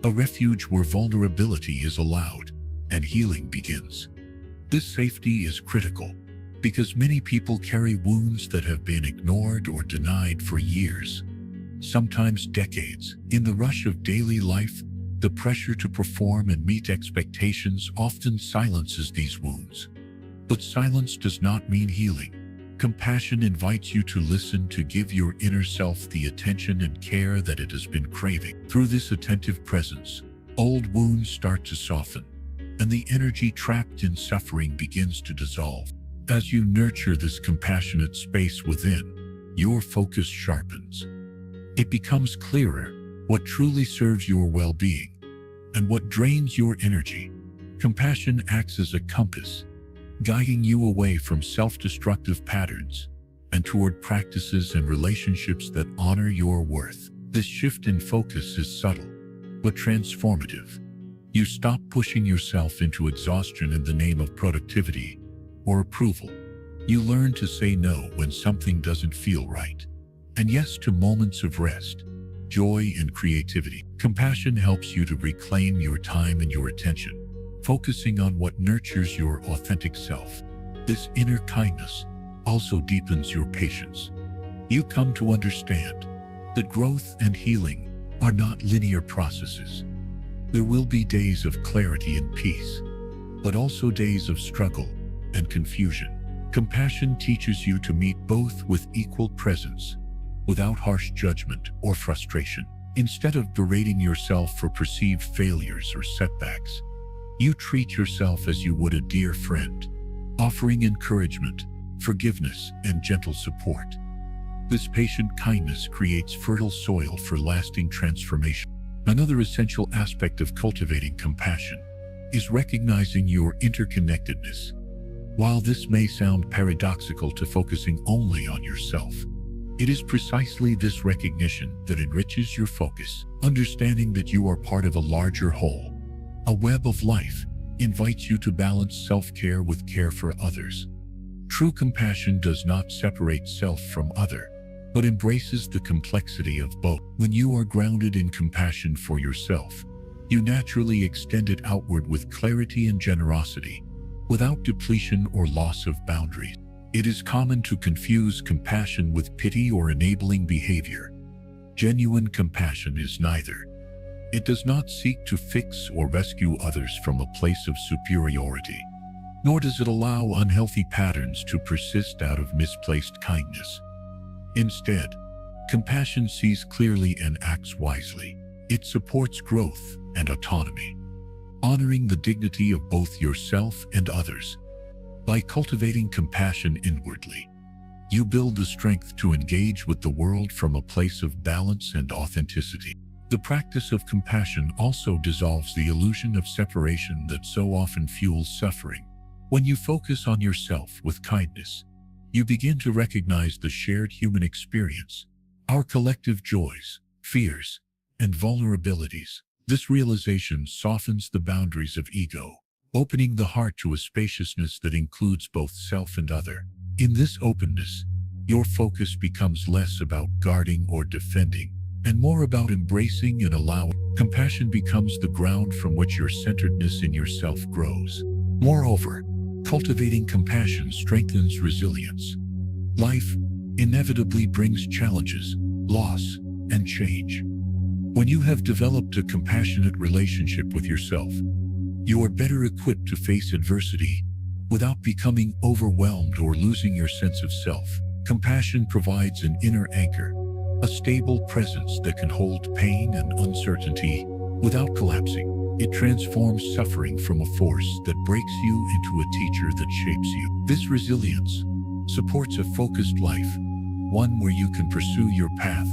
a refuge where vulnerability is allowed and healing begins. This safety is critical because many people carry wounds that have been ignored or denied for years, sometimes decades. In the rush of daily life, the pressure to perform and meet expectations often silences these wounds. But silence does not mean healing. Compassion invites you to listen, to give your inner self the attention and care that it has been craving. Through this attentive presence, old wounds start to soften, and the energy trapped in suffering begins to dissolve. As you nurture this compassionate space within, your focus sharpens. It becomes clearer what truly serves your well-being and what drains your energy. Compassion acts as a compass, guiding you away from self-destructive patterns and toward practices and relationships that honor your worth. This shift in focus is subtle, but transformative. You stop pushing yourself into exhaustion in the name of productivity or approval. You learn to say no when something doesn't feel right, and yes to moments of rest, joy, and creativity. Compassion helps you to reclaim your time and your attention, focusing on what nurtures your authentic self. This inner kindness also deepens your patience. You come to understand that growth and healing are not linear processes. There will be days of clarity and peace, but also days of struggle and confusion. Compassion teaches you to meet both with equal presence, without harsh judgment or frustration. Instead of berating yourself for perceived failures or setbacks, you treat yourself as you would a dear friend, offering encouragement, forgiveness, and gentle support. This patient kindness creates fertile soil for lasting transformation. Another essential aspect of cultivating compassion is recognizing your interconnectedness. While this may sound paradoxical to focusing only on yourself, it is precisely this recognition that enriches your focus. Understanding that you are part of a larger whole, a web of life, invites you to balance self-care with care for others. True compassion does not separate self from other, but embraces the complexity of both. When you are grounded in compassion for yourself, you naturally extend it outward with clarity and generosity, without depletion or loss of boundaries. It is common to confuse compassion with pity or enabling behavior. Genuine compassion is neither. It does not seek to fix or rescue others from a place of superiority, nor does it allow unhealthy patterns to persist out of misplaced kindness. Instead, compassion sees clearly and acts wisely. It supports growth and autonomy, honoring the dignity of both yourself and others. By cultivating compassion inwardly, you build the strength to engage with the world from a place of balance and authenticity. The practice of compassion also dissolves the illusion of separation that so often fuels suffering. When you focus on yourself with kindness, you begin to recognize the shared human experience, our collective joys, fears, and vulnerabilities. This realization softens the boundaries of ego, opening the heart to a spaciousness that includes both self and other. In this openness, your focus becomes less about guarding or defending, and more about embracing and allowing. Compassion becomes the ground from which your centeredness in yourself grows. Moreover, cultivating compassion strengthens resilience. Life inevitably brings challenges, loss, and change. When you have developed a compassionate relationship with yourself, you are better equipped to face adversity without becoming overwhelmed or losing your sense of self. Compassion provides an inner anchor, a stable presence that can hold pain and uncertainty without collapsing. It transforms suffering from a force that breaks you into a teacher that shapes you. This resilience supports a focused life, one where you can pursue your path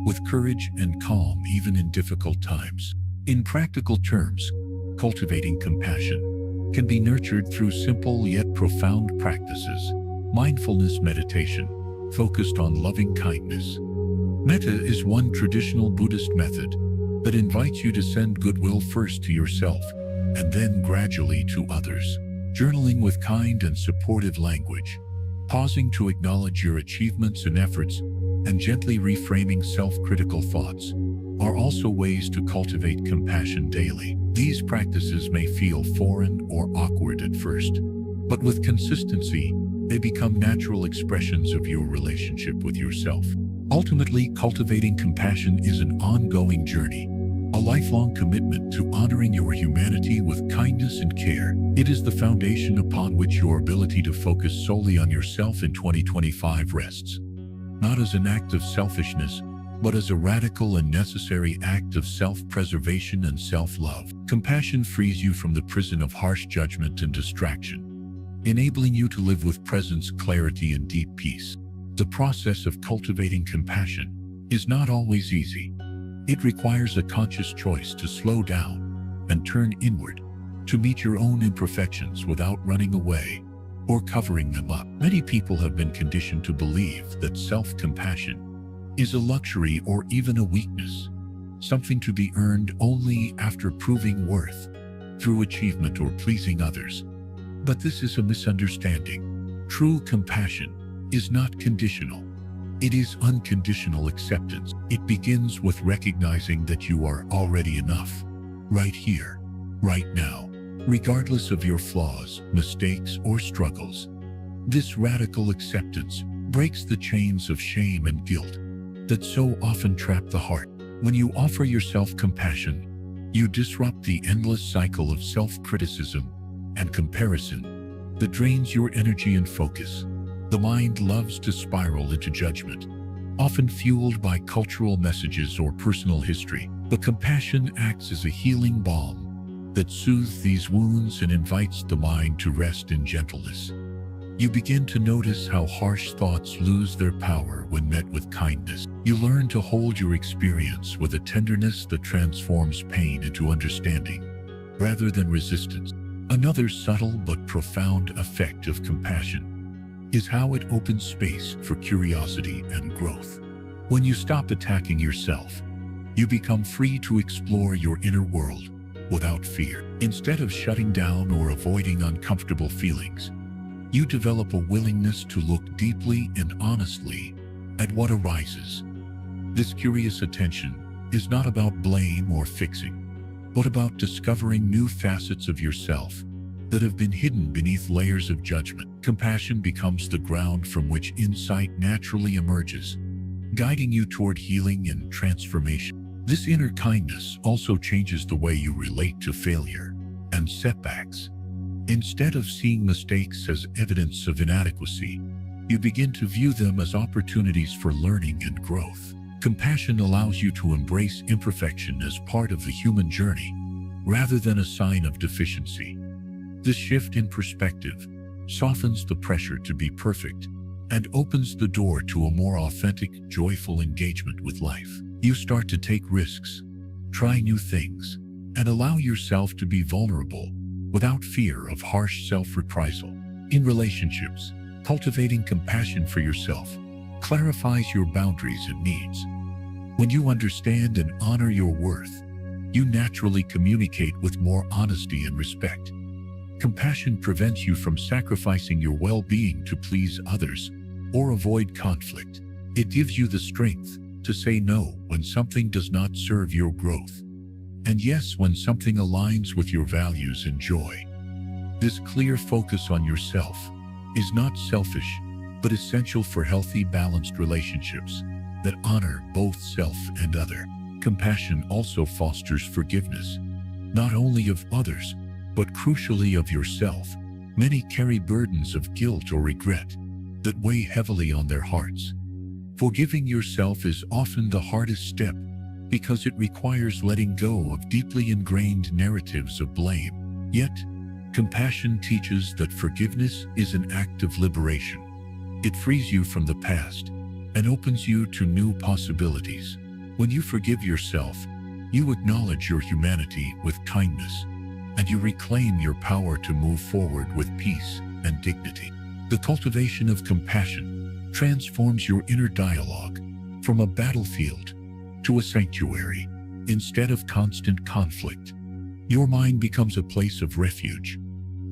with courage and calm even in difficult times. In practical terms, cultivating compassion can be nurtured through simple yet profound practices. Mindfulness meditation, focused on loving kindness. Metta is one traditional Buddhist method that invites you to send goodwill first to yourself and then gradually to others. Journaling with kind and supportive language, pausing to acknowledge your achievements and efforts, and gently reframing self-critical thoughts are also ways to cultivate compassion daily. These practices may feel foreign or awkward at first, but with consistency, they become natural expressions of your relationship with yourself. Ultimately, cultivating compassion is an ongoing journey, a lifelong commitment to honoring your humanity with kindness and care. It is the foundation upon which your ability to focus solely on yourself in 2025 rests. Not as an act of selfishness, but as a radical and necessary act of self-preservation and self-love. Compassion frees you from the prison of harsh judgment and distraction, enabling you to live with presence, clarity, and deep peace. The process of cultivating compassion is not always easy. It requires a conscious choice to slow down and turn inward, to meet your own imperfections without running away or covering them up. Many people have been conditioned to believe that self-compassion is a luxury or even a weakness, something to be earned only after proving worth through achievement or pleasing others. But this is a misunderstanding. True compassion is not conditional. It is unconditional acceptance. It begins with recognizing that you are already enough, right here, right now, regardless of your flaws, mistakes, or struggles. This radical acceptance breaks the chains of shame and guilt that so often trap the heart. When you offer yourself compassion, you disrupt the endless cycle of self-criticism and comparison that drains your energy and focus. The mind loves to spiral into judgment, often fueled by cultural messages or personal history. But compassion acts as a healing balm that soothes these wounds and invites the mind to rest in gentleness. You begin to notice how harsh thoughts lose their power when met with kindness. You learn to hold your experience with a tenderness that transforms pain into understanding, rather than resistance. Another subtle but profound effect of compassion is how it opens space for curiosity and growth. When you stop attacking yourself, you become free to explore your inner world without fear. Instead of shutting down or avoiding uncomfortable feelings, you develop a willingness to look deeply and honestly at what arises. This curious attention is not about blame or fixing, but about discovering new facets of yourself that have been hidden beneath layers of judgment. Compassion becomes the ground from which insight naturally emerges, guiding you toward healing and transformation. This inner kindness also changes the way you relate to failure and setbacks. Instead of seeing mistakes as evidence of inadequacy, you begin to view them as opportunities for learning and growth. Compassion allows you to embrace imperfection as part of the human journey, rather than a sign of deficiency. This shift in perspective softens the pressure to be perfect and opens the door to a more authentic, joyful engagement with life. You start to take risks, try new things, and allow yourself to be vulnerable without fear of harsh self-reprisal. In relationships, cultivating compassion for yourself clarifies your boundaries and needs. When you understand and honor your worth, you naturally communicate with more honesty and respect. Compassion prevents you from sacrificing your well-being to please others or avoid conflict. It gives you the strength to say no when something does not serve your growth, and yes when something aligns with your values and joy. This clear focus on yourself is not selfish, but essential for healthy, balanced relationships that honor both self and other. Compassion also fosters forgiveness, not only of others, but crucially of yourself. Many carry burdens of guilt or regret that weigh heavily on their hearts. Forgiving yourself is often the hardest step because it requires letting go of deeply ingrained narratives of blame. Yet, compassion teaches that forgiveness is an act of liberation. It frees you from the past and opens you to new possibilities. When you forgive yourself, you acknowledge your humanity with kindness, and you reclaim your power to move forward with peace and dignity. The cultivation of compassion transforms your inner dialogue from a battlefield to a sanctuary. Instead of constant conflict, your mind becomes a place of refuge,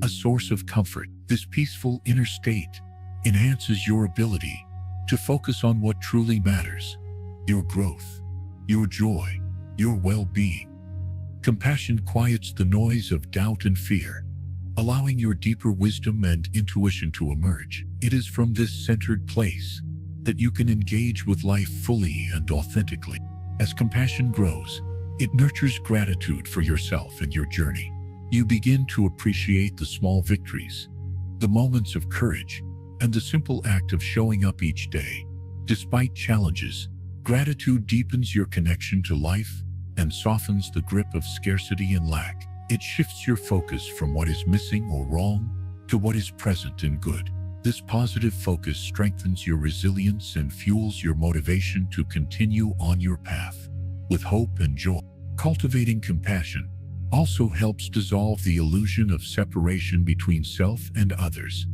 a source of comfort. This peaceful inner state enhances your ability to focus on what truly matters: your growth, your joy, your well-being. Compassion quiets the noise of doubt and fear, allowing your deeper wisdom and intuition to emerge. It is from this centered place that you can engage with life fully and authentically. As compassion grows, it nurtures gratitude for yourself and your journey. You begin to appreciate the small victories, the moments of courage, and the simple act of showing up each day. Despite challenges, gratitude deepens your connection to life and softens the grip of scarcity and lack. It shifts your focus from what is missing or wrong to what is present and good. This positive focus strengthens your resilience and fuels your motivation to continue on your path with hope and joy. Cultivating compassion also helps dissolve the illusion of separation between self and others.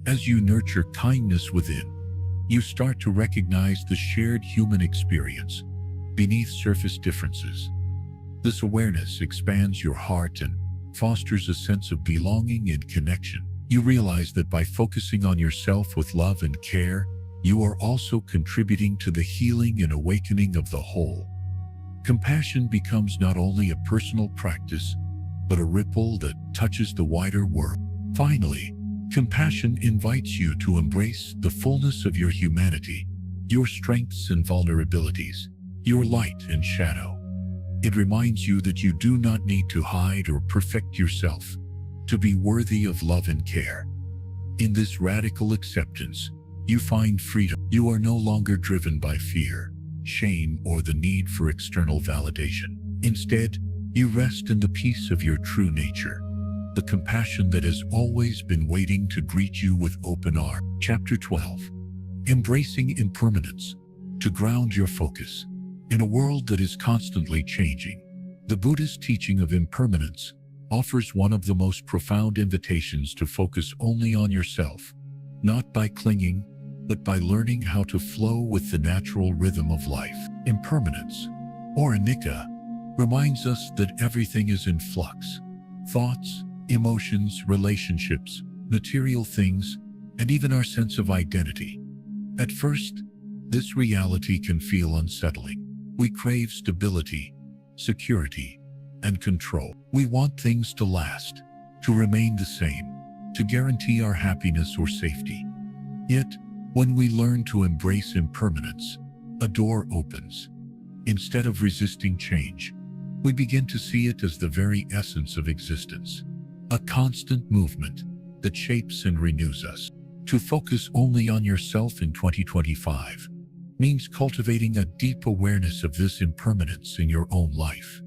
As you nurture kindness within, you start to recognize the shared human experience beneath surface differences. This awareness expands your heart and fosters a sense of belonging and connection. You realize that by focusing on yourself with love and care, you are also contributing to the healing and awakening of the whole. Compassion becomes not only a personal practice, but a ripple that touches the wider world. Finally, compassion invites you to embrace the fullness of your humanity, your strengths and vulnerabilities, your light and shadow. It reminds you that you do not need to hide or perfect yourself to be worthy of love and care. In this radical acceptance, you find freedom. You are no longer driven by fear, shame, or the need for external validation. Instead, you rest in the peace of your true nature, the compassion that has always been waiting to greet you with open arms. Chapter 12. Embracing impermanence. To ground your focus. In a world that is constantly changing, the Buddhist teaching of impermanence offers one of the most profound invitations to focus only on yourself, not by clinging, but by learning how to flow with the natural rhythm of life. Impermanence, or anicca, reminds us that everything is in flux. Thoughts, emotions, relationships, material things, and even our sense of identity. At first, this reality can feel unsettling. We crave stability, security, and control. We want things to last, to remain the same, to guarantee our happiness or safety. Yet, when we learn to embrace impermanence, a door opens. Instead of resisting change, we begin to see it as the very essence of existence, a constant movement that shapes and renews us. To focus only on yourself in 2025 means cultivating a deep awareness of this impermanence in your own life.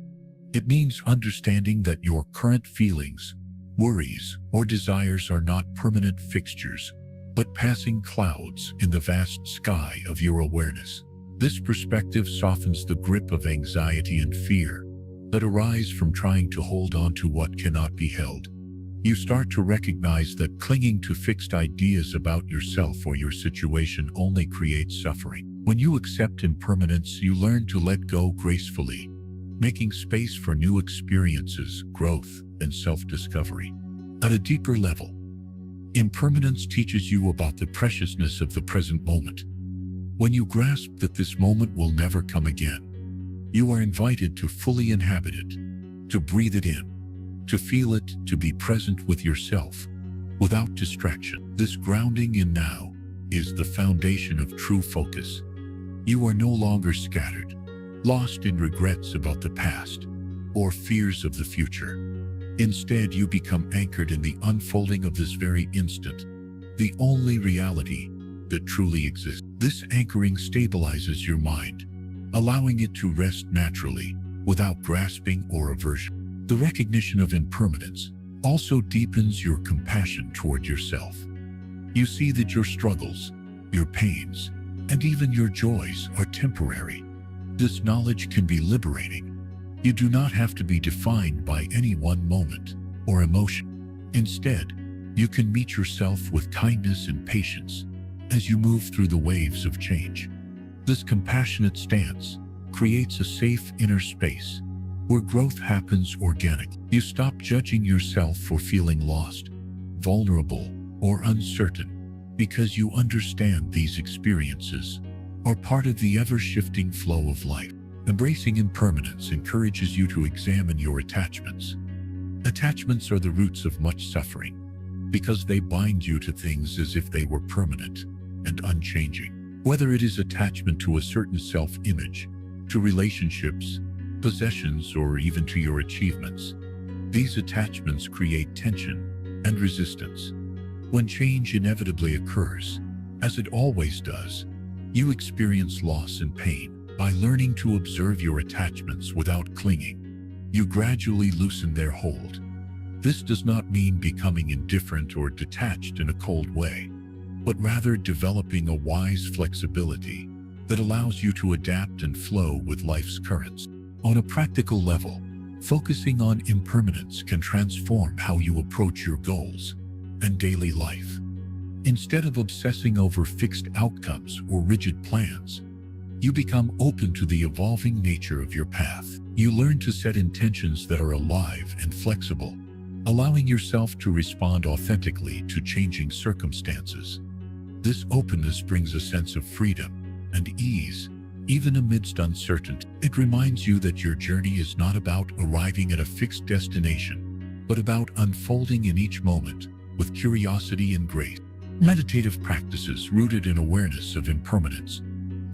It means understanding that your current feelings, worries, or desires are not permanent fixtures, but passing clouds in the vast sky of your awareness. This perspective softens the grip of anxiety and fear that arise from trying to hold on to what cannot be held. You start to recognize that clinging to fixed ideas about yourself or your situation only creates suffering. When you accept impermanence, you learn to let go gracefully, making space for new experiences, growth, and self-discovery. At a deeper level, impermanence teaches you about the preciousness of the present moment. When you grasp that this moment will never come again, you are invited to fully inhabit it, to breathe it in, to feel it, to be present with yourself, without distraction. This grounding in now is the foundation of true focus. You are no longer scattered, lost in regrets about the past, or fears of the future. Instead, you become anchored in the unfolding of this very instant, the only reality that truly exists. This anchoring stabilizes your mind, allowing it to rest naturally, without grasping or aversion. The recognition of impermanence also deepens your compassion toward yourself. You see that your struggles, your pains, and even your joys are temporary. This knowledge can be liberating. You do not have to be defined by any one moment or emotion. Instead, you can meet yourself with kindness and patience as you move through the waves of change. This compassionate stance creates a safe inner space where growth happens organically. You stop judging yourself for feeling lost, vulnerable, or uncertain because you understand these experiences are part of the ever-shifting flow of life. Embracing impermanence encourages you to examine your attachments. Attachments are the roots of much suffering because they bind you to things as if they were permanent and unchanging. Whether it is attachment to a certain self-image, to relationships, possessions, or even to your achievements, these attachments create tension and resistance. When change inevitably occurs, as it always does, you experience loss and pain. By learning to observe your attachments without clinging, you gradually loosen their hold. This does not mean becoming indifferent or detached in a cold way, but rather developing a wise flexibility that allows you to adapt and flow with life's currents. On a practical level, focusing on impermanence can transform how you approach your goals and daily life. Instead of obsessing over fixed outcomes or rigid plans, you become open to the evolving nature of your path. You learn to set intentions that are alive and flexible, allowing yourself to respond authentically to changing circumstances. This openness brings a sense of freedom and ease, even amidst uncertainty. It reminds you that your journey is not about arriving at a fixed destination, but about unfolding in each moment with curiosity and grace. Meditative practices rooted in awareness of impermanence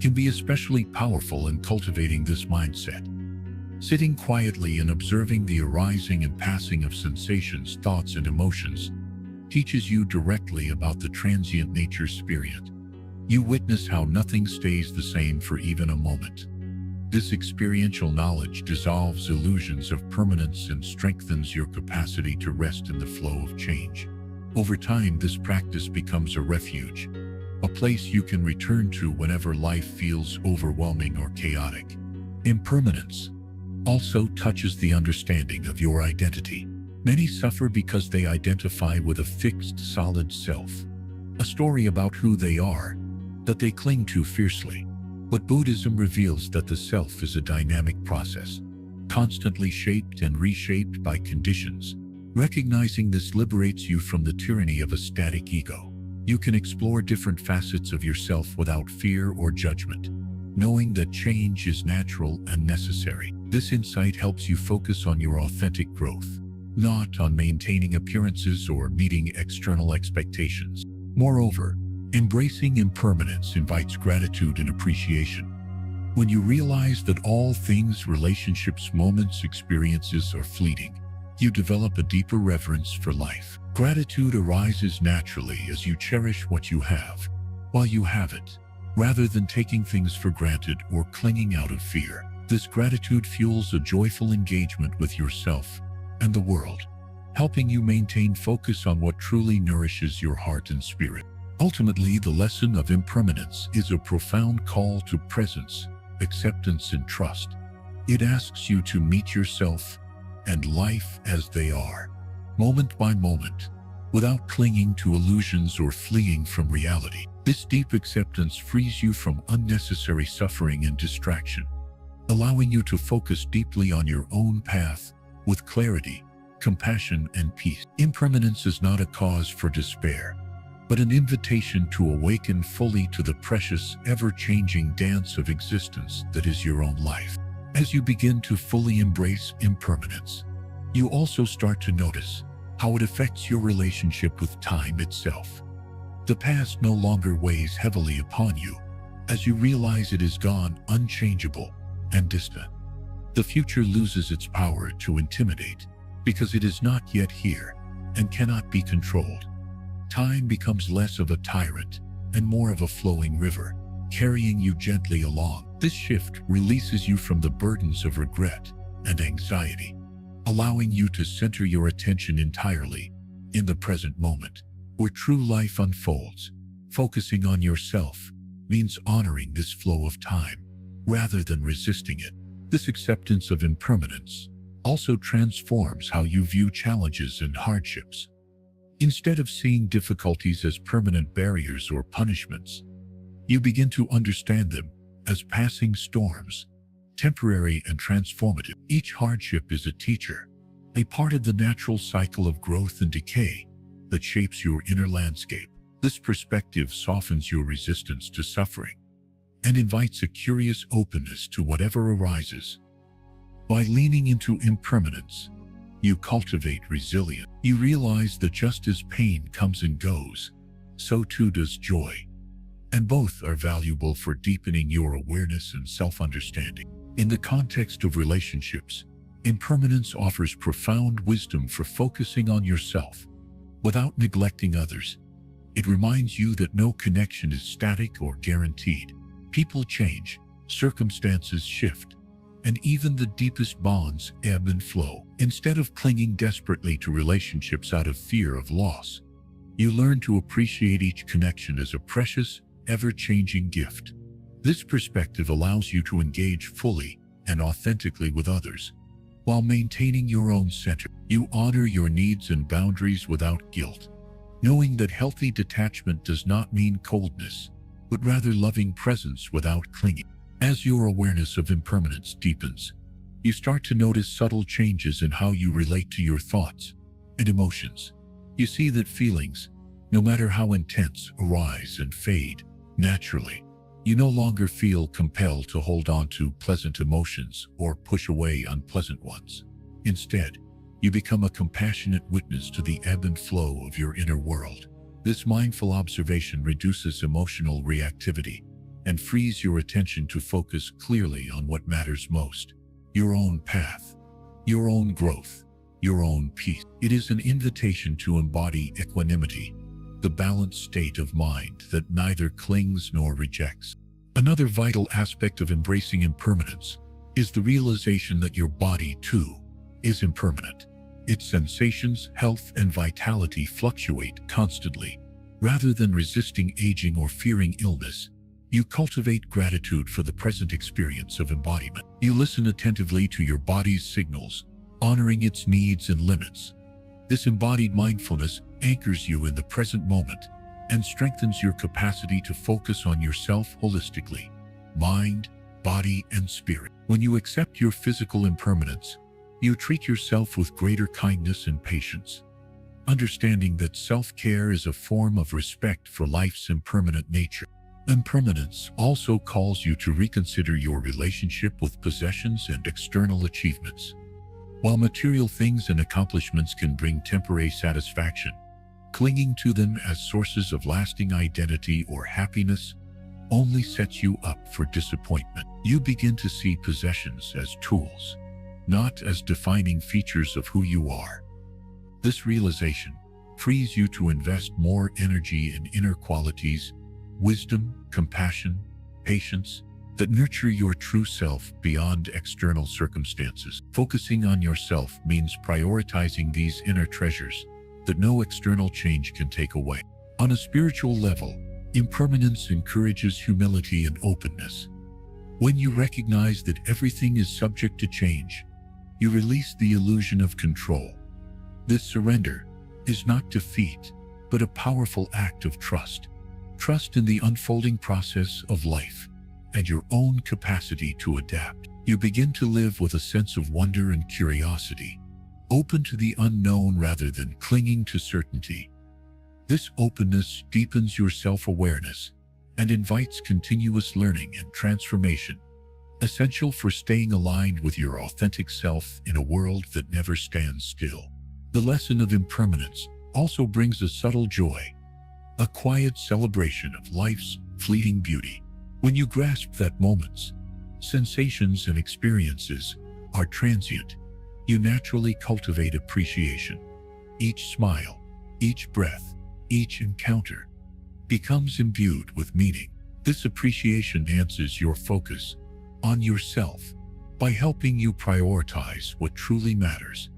can be especially powerful in cultivating this mindset. Sitting quietly and observing the arising and passing of sensations, thoughts, and emotions teaches you directly about the transient nature spirit. You witness how nothing stays the same for even a moment. This experiential knowledge dissolves illusions of permanence and strengthens your capacity to rest in the flow of change. Over time, this practice becomes a refuge, a place you can return to whenever life feels overwhelming or chaotic. Impermanence also touches the understanding of your identity. Many suffer because they identify with a fixed, solid self, a story about who they are that they cling to fiercely. But Buddhism reveals that the self is a dynamic process, constantly shaped and reshaped by conditions. Recognizing this liberates you from the tyranny of a static ego. You can explore different facets of yourself without fear or judgment, knowing that change is natural and necessary. This insight helps you focus on your authentic growth, not on maintaining appearances or meeting external expectations. Moreover, embracing impermanence invites gratitude and appreciation. When you realize that all things, relationships, moments, experiences are fleeting, you develop a deeper reverence for life. Gratitude arises naturally as you cherish what you have while you have it, rather than taking things for granted or clinging out of fear. This gratitude fuels a joyful engagement with yourself and the world, helping you maintain focus on what truly nourishes your heart and spirit. Ultimately, the lesson of impermanence is a profound call to presence, acceptance, and trust. It asks you to meet yourself and life as they are, moment by moment, without clinging to illusions or fleeing from reality. This deep acceptance frees you from unnecessary suffering and distraction, allowing you to focus deeply on your own path with clarity, compassion, and peace. Impermanence is not a cause for despair, but an invitation to awaken fully to the precious, ever-changing dance of existence that is your own life. As you begin to fully embrace impermanence, you also start to notice how it affects your relationship with time itself. The past no longer weighs heavily upon you, as you realize it is gone, unchangeable and distant. The future loses its power to intimidate, because it is not yet here and cannot be controlled. Time becomes less of a tyrant and more of a flowing river, carrying you gently along. This shift releases you from the burdens of regret and anxiety, allowing you to center your attention entirely in the present moment, where true life unfolds. Focusing on yourself means honoring this flow of time rather than resisting it. This acceptance of impermanence also transforms how you view challenges and hardships. Instead of seeing difficulties as permanent barriers or punishments, you begin to understand them as passing storms, temporary and transformative. Each hardship is a teacher, a part of the natural cycle of growth and decay that shapes your inner landscape. This perspective softens your resistance to suffering and invites a curious openness to whatever arises. By leaning into impermanence, you cultivate resilience. You realize that just as pain comes and goes, so too does joy, and both are valuable for deepening your awareness and self-understanding. In the context of relationships, impermanence offers profound wisdom for focusing on yourself without neglecting others. It reminds you that no connection is static or guaranteed. People change, circumstances shift, and even the deepest bonds ebb and flow. Instead of clinging desperately to relationships out of fear of loss, you learn to appreciate each connection as a precious, ever-changing gift. This perspective allows you to engage fully and authentically with others, while maintaining your own center. You honor your needs and boundaries without guilt, knowing that healthy detachment does not mean coldness, but rather loving presence without clinging. As your awareness of impermanence deepens, you start to notice subtle changes in how you relate to your thoughts and emotions. You see that feelings, no matter how intense, arise and fade naturally. You no longer feel compelled to hold on to pleasant emotions or push away unpleasant ones. Instead, you become a compassionate witness to the ebb and flow of your inner world. This mindful observation reduces emotional reactivity and frees your attention to focus clearly on what matters most: your own path, your own growth, your own peace. It is an invitation to embody equanimity, the balanced state of mind that neither clings nor rejects. Another vital aspect of embracing impermanence is the realization that your body, too, is impermanent. Its sensations, health, and vitality fluctuate constantly. Rather than resisting aging or fearing illness, you cultivate gratitude for the present experience of embodiment. You listen attentively to your body's signals, honoring its needs and limits. This embodied mindfulness anchors you in the present moment and strengthens your capacity to focus on yourself holistically, mind, body, and spirit. When you accept your physical impermanence, you treat yourself with greater kindness and patience, understanding that self-care is a form of respect for life's impermanent nature. Impermanence also calls you to reconsider your relationship with possessions and external achievements. While material things and accomplishments can bring temporary satisfaction, clinging to them as sources of lasting identity or happiness only sets you up for disappointment. You begin to see possessions as tools, not as defining features of who you are. This realization frees you to invest more energy in inner qualities, wisdom, compassion, patience, that nurture your true self beyond external circumstances. Focusing on yourself means prioritizing these inner treasures that no external change can take away. On a spiritual level, impermanence encourages humility and openness. When you recognize that everything is subject to change, you release the illusion of control. This surrender is not defeat, but a powerful act of trust. Trust in the unfolding process of life and your own capacity to adapt. You begin to live with a sense of wonder and curiosity, open to the unknown rather than clinging to certainty. This openness deepens your self-awareness and invites continuous learning and transformation, essential for staying aligned with your authentic self in a world that never stands still. The lesson of impermanence also brings a subtle joy, a quiet celebration of life's fleeting beauty. When you grasp that moments, sensations, and experiences are transient, you naturally cultivate appreciation. Each smile, each breath, each encounter becomes imbued with meaning. This appreciation enhances your focus on yourself by helping you prioritize what truly matters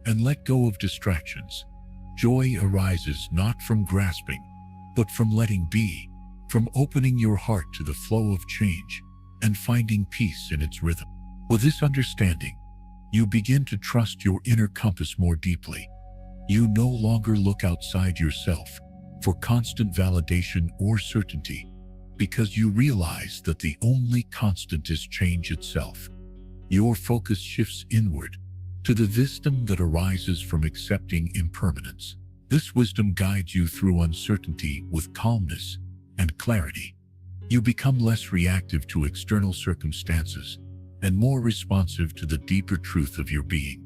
and let go of distractions. Joy arises not from grasping, but from letting be, from opening your heart to the flow of change and finding peace in its rhythm. With this understanding, you begin to trust your inner compass more deeply. You no longer look outside yourself for constant validation or certainty, because you realize that the only constant is change itself. Your focus shifts inward to the wisdom that arises from accepting impermanence. This wisdom guides you through uncertainty with calmness and clarity. You become less reactive to external circumstances and more responsive to the deeper truth of your being,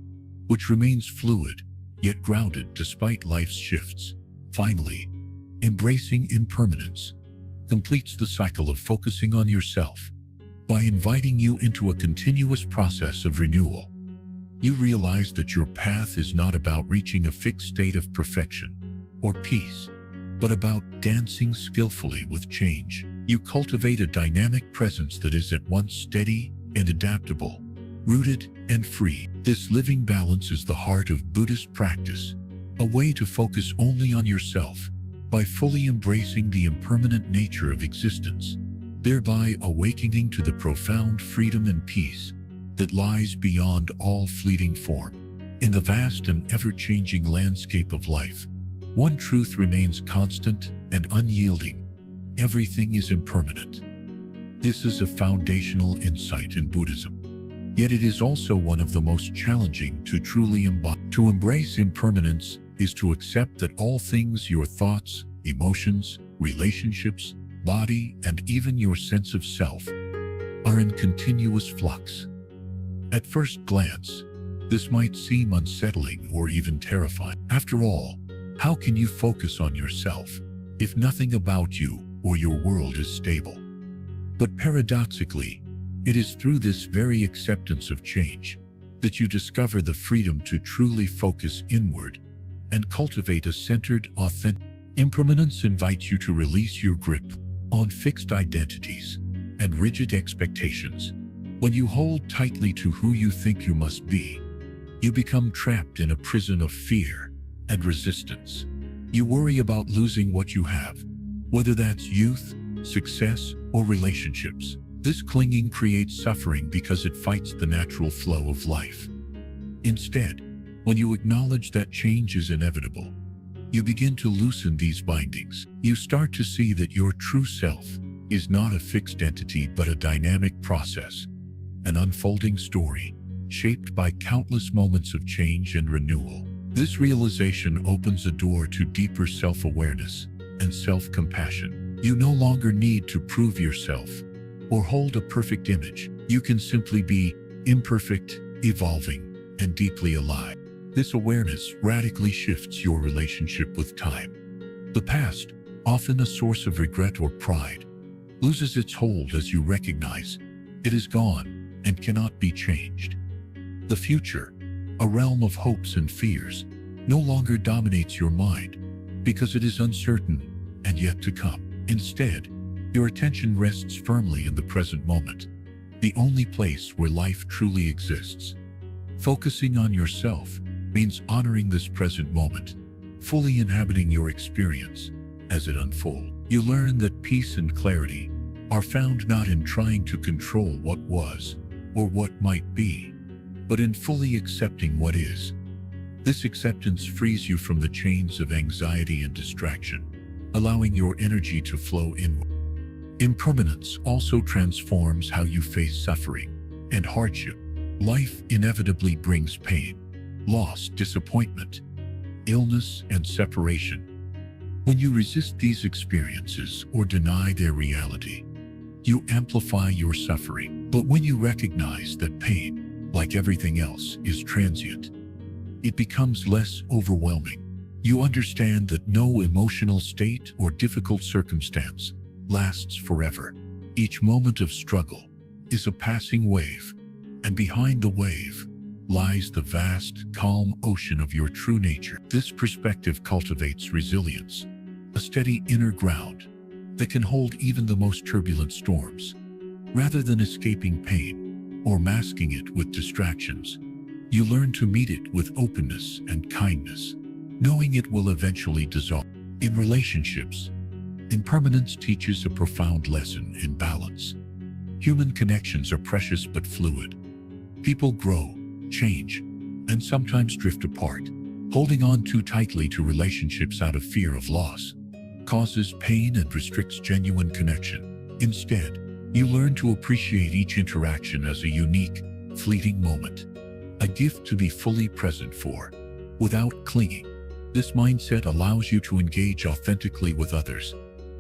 which remains fluid yet grounded despite life's shifts. Finally, embracing impermanence completes the cycle of focusing on yourself by inviting you into a continuous process of renewal. You realize that your path is not about reaching a fixed state of perfection or peace, but about dancing skillfully with change. You cultivate a dynamic presence that is at once steady and adaptable, rooted and free. This living balance is the heart of Buddhist practice, a way to focus only on yourself by fully embracing the impermanent nature of existence, thereby awakening to the profound freedom and peace that lies beyond all fleeting form. In the vast and ever-changing landscape of life, one truth remains constant and unyielding: everything is impermanent. This is a foundational insight in Buddhism, yet it is also one of the most challenging to truly embody. To embrace impermanence is to accept that all things, your thoughts, emotions, relationships, body, and even your sense of self, are in continuous flux. At first glance, this might seem unsettling or even terrifying. After all, how can you focus on yourself if nothing about you or your world is stable? But paradoxically, it is through this very acceptance of change that you discover the freedom to truly focus inward and cultivate a centered, authentic. Impermanence invites you to release your grip on fixed identities and rigid expectations, When you hold tightly to who you think you must be, you become trapped in a prison of fear and resistance. You worry about losing what you have, whether that's youth, success, or relationships. This clinging creates suffering because it fights the natural flow of life. Instead, when you acknowledge that change is inevitable, you begin to loosen these bindings. You start to see that your true self is not a fixed entity but a dynamic process, an unfolding story shaped by countless moments of change and renewal. This realization opens a door to deeper self-awareness and self-compassion. You no longer need to prove yourself or hold a perfect image. You can simply be imperfect, evolving, and deeply alive. This awareness radically shifts your relationship with time. The past, often a source of regret or pride, loses its hold as you recognize it is gone and cannot be changed. The future, a realm of hopes and fears, no longer dominates your mind because it is uncertain and yet to come. Instead, your attention rests firmly in the present moment, the only place where life truly exists. Focusing on yourself means honoring this present moment, fully inhabiting your experience as it unfolds. You learn that peace and clarity are found not in trying to control what was or what might be, but in fully accepting what is. This acceptance frees you from the chains of anxiety and distraction, allowing your energy to flow inward. Impermanence also transforms how you face suffering and hardship. Life inevitably brings pain, loss, disappointment, illness, and separation. When you resist these experiences or deny their reality, you amplify your suffering. But when you recognize that pain, like everything else, is transient, it becomes less overwhelming. You understand that no emotional state or difficult circumstance lasts forever. Each moment of struggle is a passing wave, and behind the wave lies the vast, calm ocean of your true nature. This perspective cultivates resilience, a steady inner ground that can hold even the most turbulent storms. Rather than escaping pain or masking it with distractions, you learn to meet it with openness and kindness, knowing it will eventually dissolve. In relationships, impermanence teaches a profound lesson in balance. Human connections are precious but fluid. People grow, change, and sometimes drift apart. Holding on too tightly to relationships out of fear of loss causes pain and restricts genuine connection. Instead, you learn to appreciate each interaction as a unique, fleeting moment, a gift to be fully present for, without clinging. This mindset allows you to engage authentically with others,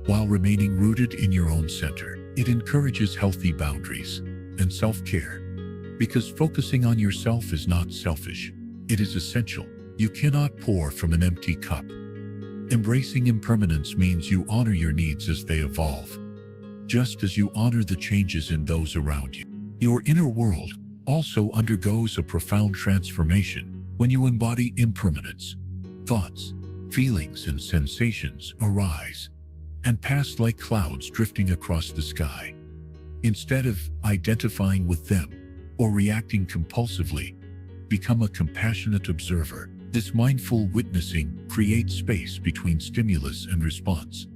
while remaining rooted in your own center. It encourages healthy boundaries and self-care, because focusing on yourself is not selfish, it is essential. You cannot pour from an empty cup. Embracing impermanence means you honor your needs as they evolve, just as you honor the changes in those around you. Your inner world also undergoes a profound transformation when you embody impermanence. Thoughts, feelings, and sensations arise and pass like clouds drifting across the sky. Instead of identifying with them or reacting compulsively, become a compassionate observer. This mindful witnessing creates space between stimulus and response,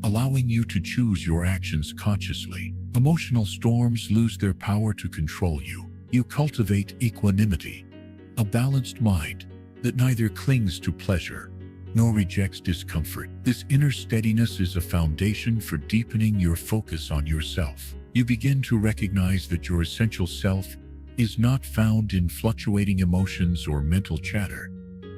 allowing you to choose your actions consciously. Emotional storms lose their power to control you. You cultivate equanimity, a balanced mind that neither clings to pleasure nor rejects discomfort. This inner steadiness is a foundation for deepening your focus on yourself. You begin to recognize that your essential self is not found in fluctuating emotions or mental chatter,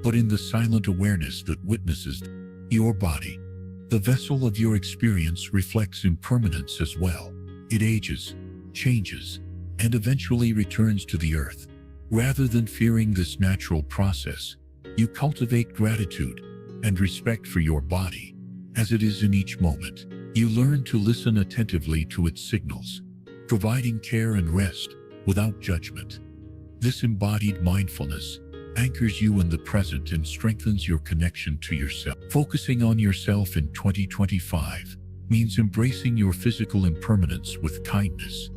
but in the silent awareness that witnesses your body. The vessel of your experience reflects impermanence as well. It ages, changes, and eventually returns to the earth. Rather than fearing this natural process, you cultivate gratitude and respect for your body, as it is in each moment. You learn to listen attentively to its signals, providing care and rest without judgment. This embodied mindfulness anchors you in the present and strengthens your connection to yourself. Focusing on yourself in 2025 means embracing your physical impermanence with kindness,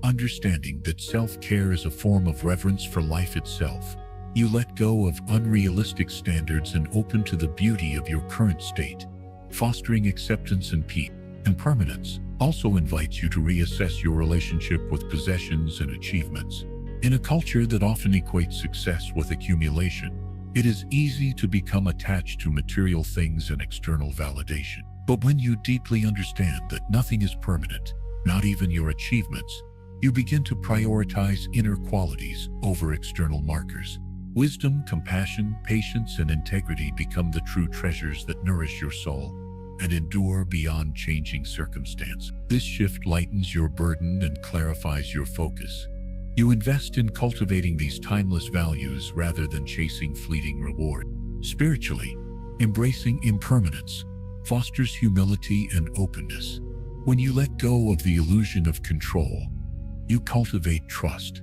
Understanding that self-care is a form of reverence for life itself, you let go of unrealistic standards and open to the beauty of your current state. Fostering acceptance and peace. Impermanence also invites you to reassess your relationship with possessions and achievements. In a culture that often equates success with accumulation, it is easy to become attached to material things and external validation. But when you deeply understand that nothing is permanent, not even your achievements, you begin to prioritize inner qualities over external markers. Wisdom, compassion, patience, and integrity become the true treasures that nourish your soul and endure beyond changing circumstance. This shift lightens your burden and clarifies your focus. You invest in cultivating these timeless values rather than chasing fleeting reward. Spiritually, embracing impermanence fosters humility and openness. When you let go of the illusion of control, you cultivate trust.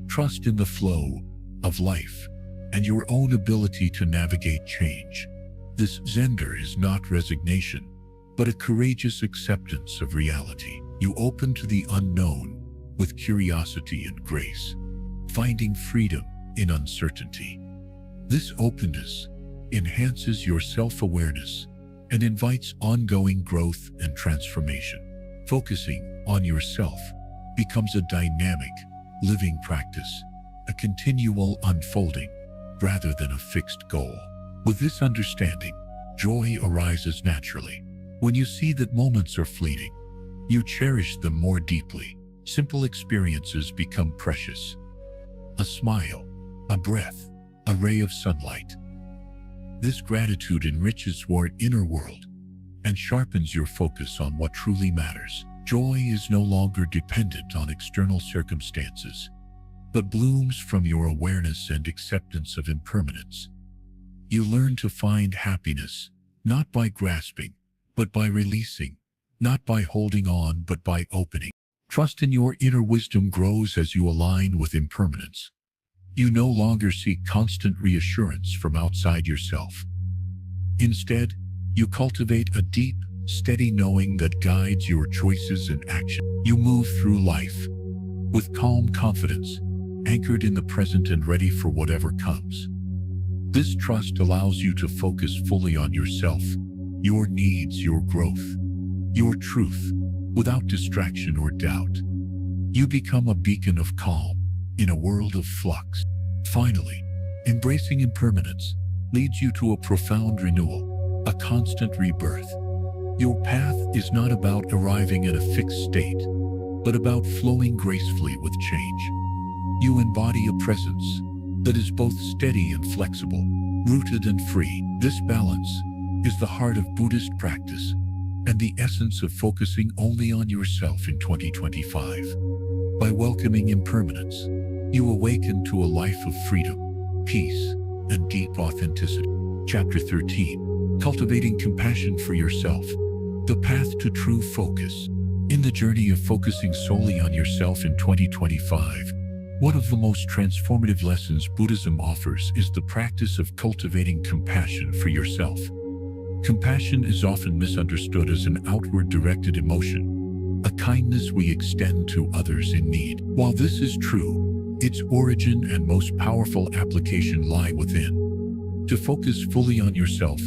Trust in the flow of life and your own ability to navigate change. This zender is not resignation, but a courageous acceptance of reality. You open to the unknown with curiosity and grace, finding freedom in uncertainty. This openness enhances your self-awareness and invites ongoing growth and transformation. Focusing on yourself becomes a dynamic, living practice, a continual unfolding rather than a fixed goal. With this understanding, joy arises naturally. When you see that moments are fleeting, you cherish them more deeply. Simple experiences become precious. A smile, a breath, a ray of sunlight. This gratitude enriches your inner world and sharpens your focus on what truly matters. Joy is no longer dependent on external circumstances, but blooms from your awareness and acceptance of impermanence. You learn to find happiness, not by grasping, but by releasing, not by holding on, but by opening. Trust in your inner wisdom grows as you align with impermanence. You no longer seek constant reassurance from outside yourself. Instead, you cultivate a deep, steady knowing that guides your choices and action. You move through life with calm confidence, anchored in the present and ready for whatever comes. This trust allows you to focus fully on yourself, your needs, your growth, your truth, without distraction or doubt. You become a beacon of calm in a world of flux. Finally, embracing impermanence leads you to a profound renewal, a constant rebirth. Your path is not about arriving at a fixed state, but about flowing gracefully with change. You embody a presence that is both steady and flexible, rooted and free. This balance is the heart of Buddhist practice and the essence of focusing only on yourself in 2025. By welcoming impermanence, you awaken to a life of freedom, peace, and deep authenticity. Chapter 13. Cultivating compassion for yourself. The path to true focus. In the journey of focusing solely on yourself in 2025, one of the most transformative lessons Buddhism offers is the practice of cultivating compassion for yourself. Compassion is often misunderstood as an outward-directed emotion, a kindness we extend to others in need. While this is true, its origin and most powerful application lie within. To focus fully on yourself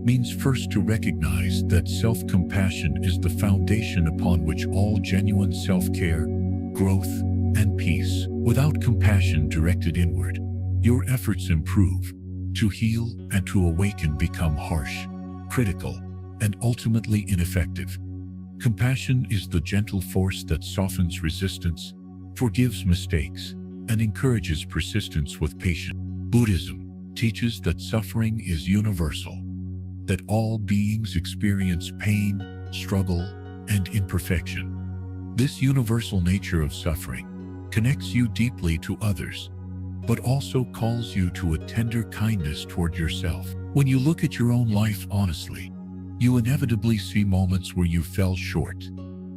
means first to recognize that self-compassion is the foundation upon which all genuine self-care, growth, and peace. Without compassion directed inward, your efforts improve, to heal and to awaken become harsh, critical, and ultimately ineffective. Compassion is the gentle force that softens resistance, forgives mistakes, and encourages persistence with patience. Buddhism teaches that suffering is universal, that all beings experience pain, struggle, and imperfection. This universal nature of suffering connects you deeply to others, but also calls you to a tender kindness toward yourself. When you look at your own life honestly, you inevitably see moments where you fell short,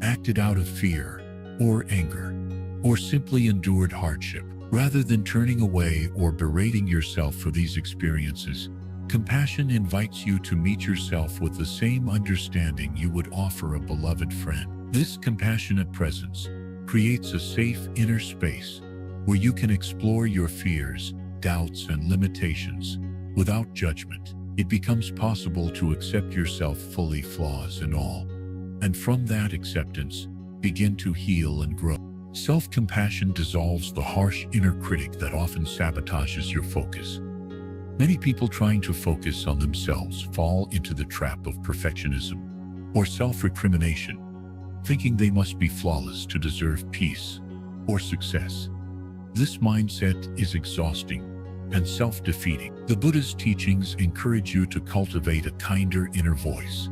acted out of fear or anger, or simply endured hardship. Rather than turning away or berating yourself for these experiences, compassion invites you to meet yourself with the same understanding you would offer a beloved friend. This compassionate presence creates a safe inner space where you can explore your fears, doubts, and limitations without judgment. It becomes possible to accept yourself fully, flaws and all, and from that acceptance, begin to heal and grow. Self-compassion dissolves the harsh inner critic that often sabotages your focus. Many people trying to focus on themselves fall into the trap of perfectionism or self-recrimination, thinking they must be flawless to deserve peace or success. This mindset is exhausting and self-defeating. The Buddhist teachings encourage you to cultivate a kinder inner voice,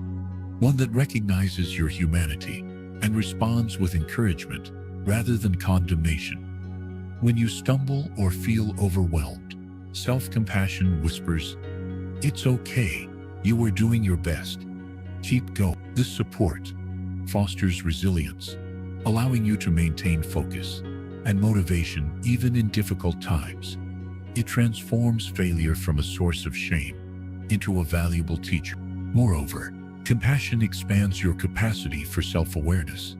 one that recognizes your humanity and responds with encouragement rather than condemnation. When you stumble or feel overwhelmed, self-compassion whispers, "It's okay, you are doing your best. Keep going." This support fosters resilience, allowing you to maintain focus and motivation even in difficult times. It transforms failure from a source of shame into a valuable teacher. Moreover, compassion expands your capacity for self-awareness.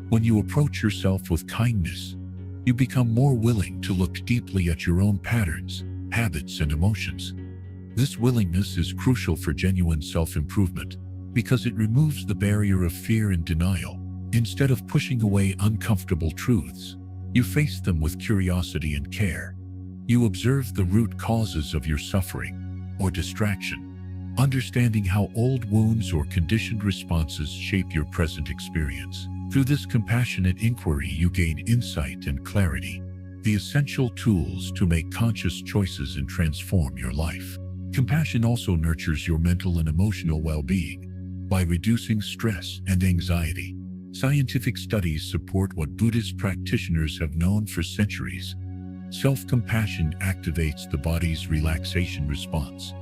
When you approach yourself with kindness, you become more willing to look deeply at your own patterns, habits, and emotions. This willingness is crucial for genuine self-improvement because it removes the barrier of fear and denial. Instead of pushing away uncomfortable truths, you face them with curiosity and care. You observe the root causes of your suffering or distraction, understanding how old wounds or conditioned responses shape your present experience. Through this compassionate inquiry, you gain insight and clarity, the essential tools to make conscious choices and transform your life. Compassion also nurtures your mental and emotional well-being by reducing stress and anxiety. Scientific studies support what Buddhist practitioners have known for centuries. Self-compassion activates the body's relaxation response,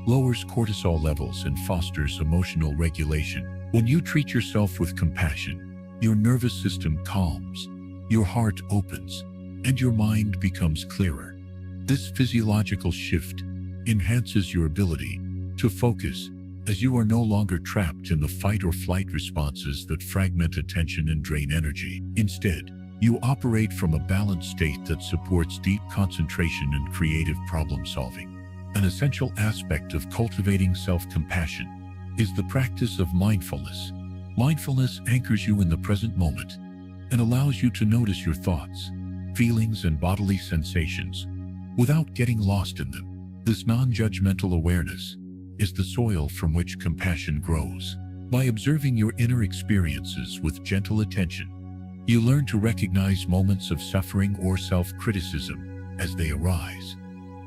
lowers cortisol levels, and fosters emotional regulation. When you treat yourself with compassion, your nervous system calms, your heart opens, and your mind becomes clearer. This physiological shift enhances your ability to focus, as you are no longer trapped in the fight or flight responses that fragment attention and drain energy. Instead, you operate from a balanced state that supports deep concentration and creative problem solving. An essential aspect of cultivating self-compassion is the practice of mindfulness. Mindfulness anchors you in the present moment and allows you to notice your thoughts, feelings, and bodily sensations without getting lost in them. This non-judgmental awareness is the soil from which compassion grows. By observing your inner experiences with gentle attention, you learn to recognize moments of suffering or self-criticism as they arise.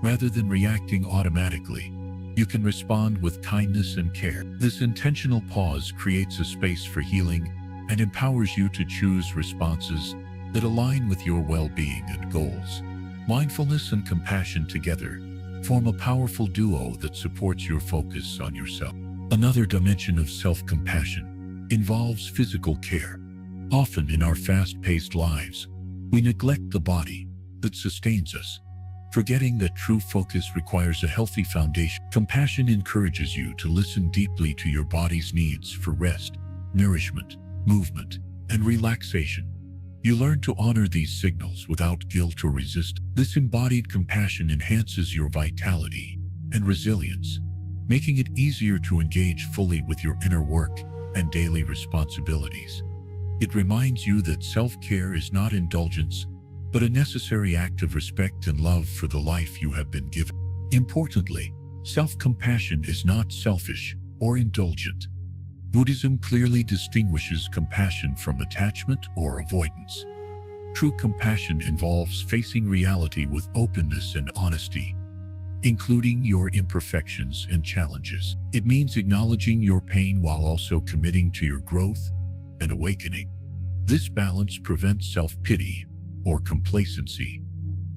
Rather than reacting automatically, you can respond with kindness and care. This intentional pause creates a space for healing and empowers you to choose responses that align with your well-being and goals. Mindfulness and compassion together form a powerful duo that supports your focus on yourself. Another dimension of self-compassion involves physical care. Often in our fast-paced lives, we neglect the body that sustains us, forgetting that true focus requires a healthy foundation. Compassion encourages you to listen deeply to your body's needs for rest, nourishment, movement, and relaxation. You learn to honor these signals without guilt or resistance. This embodied compassion enhances your vitality and resilience, making it easier to engage fully with your inner work and daily responsibilities. It reminds you that self-care is not indulgence, but a necessary act of respect and love for the life you have been given. Importantly, self-compassion is not selfish or indulgent. Buddhism clearly distinguishes compassion from attachment or avoidance. True compassion involves facing reality with openness and honesty, including your imperfections and challenges. It means acknowledging your pain while also committing to your growth and awakening. This balance prevents self-pity or complacency,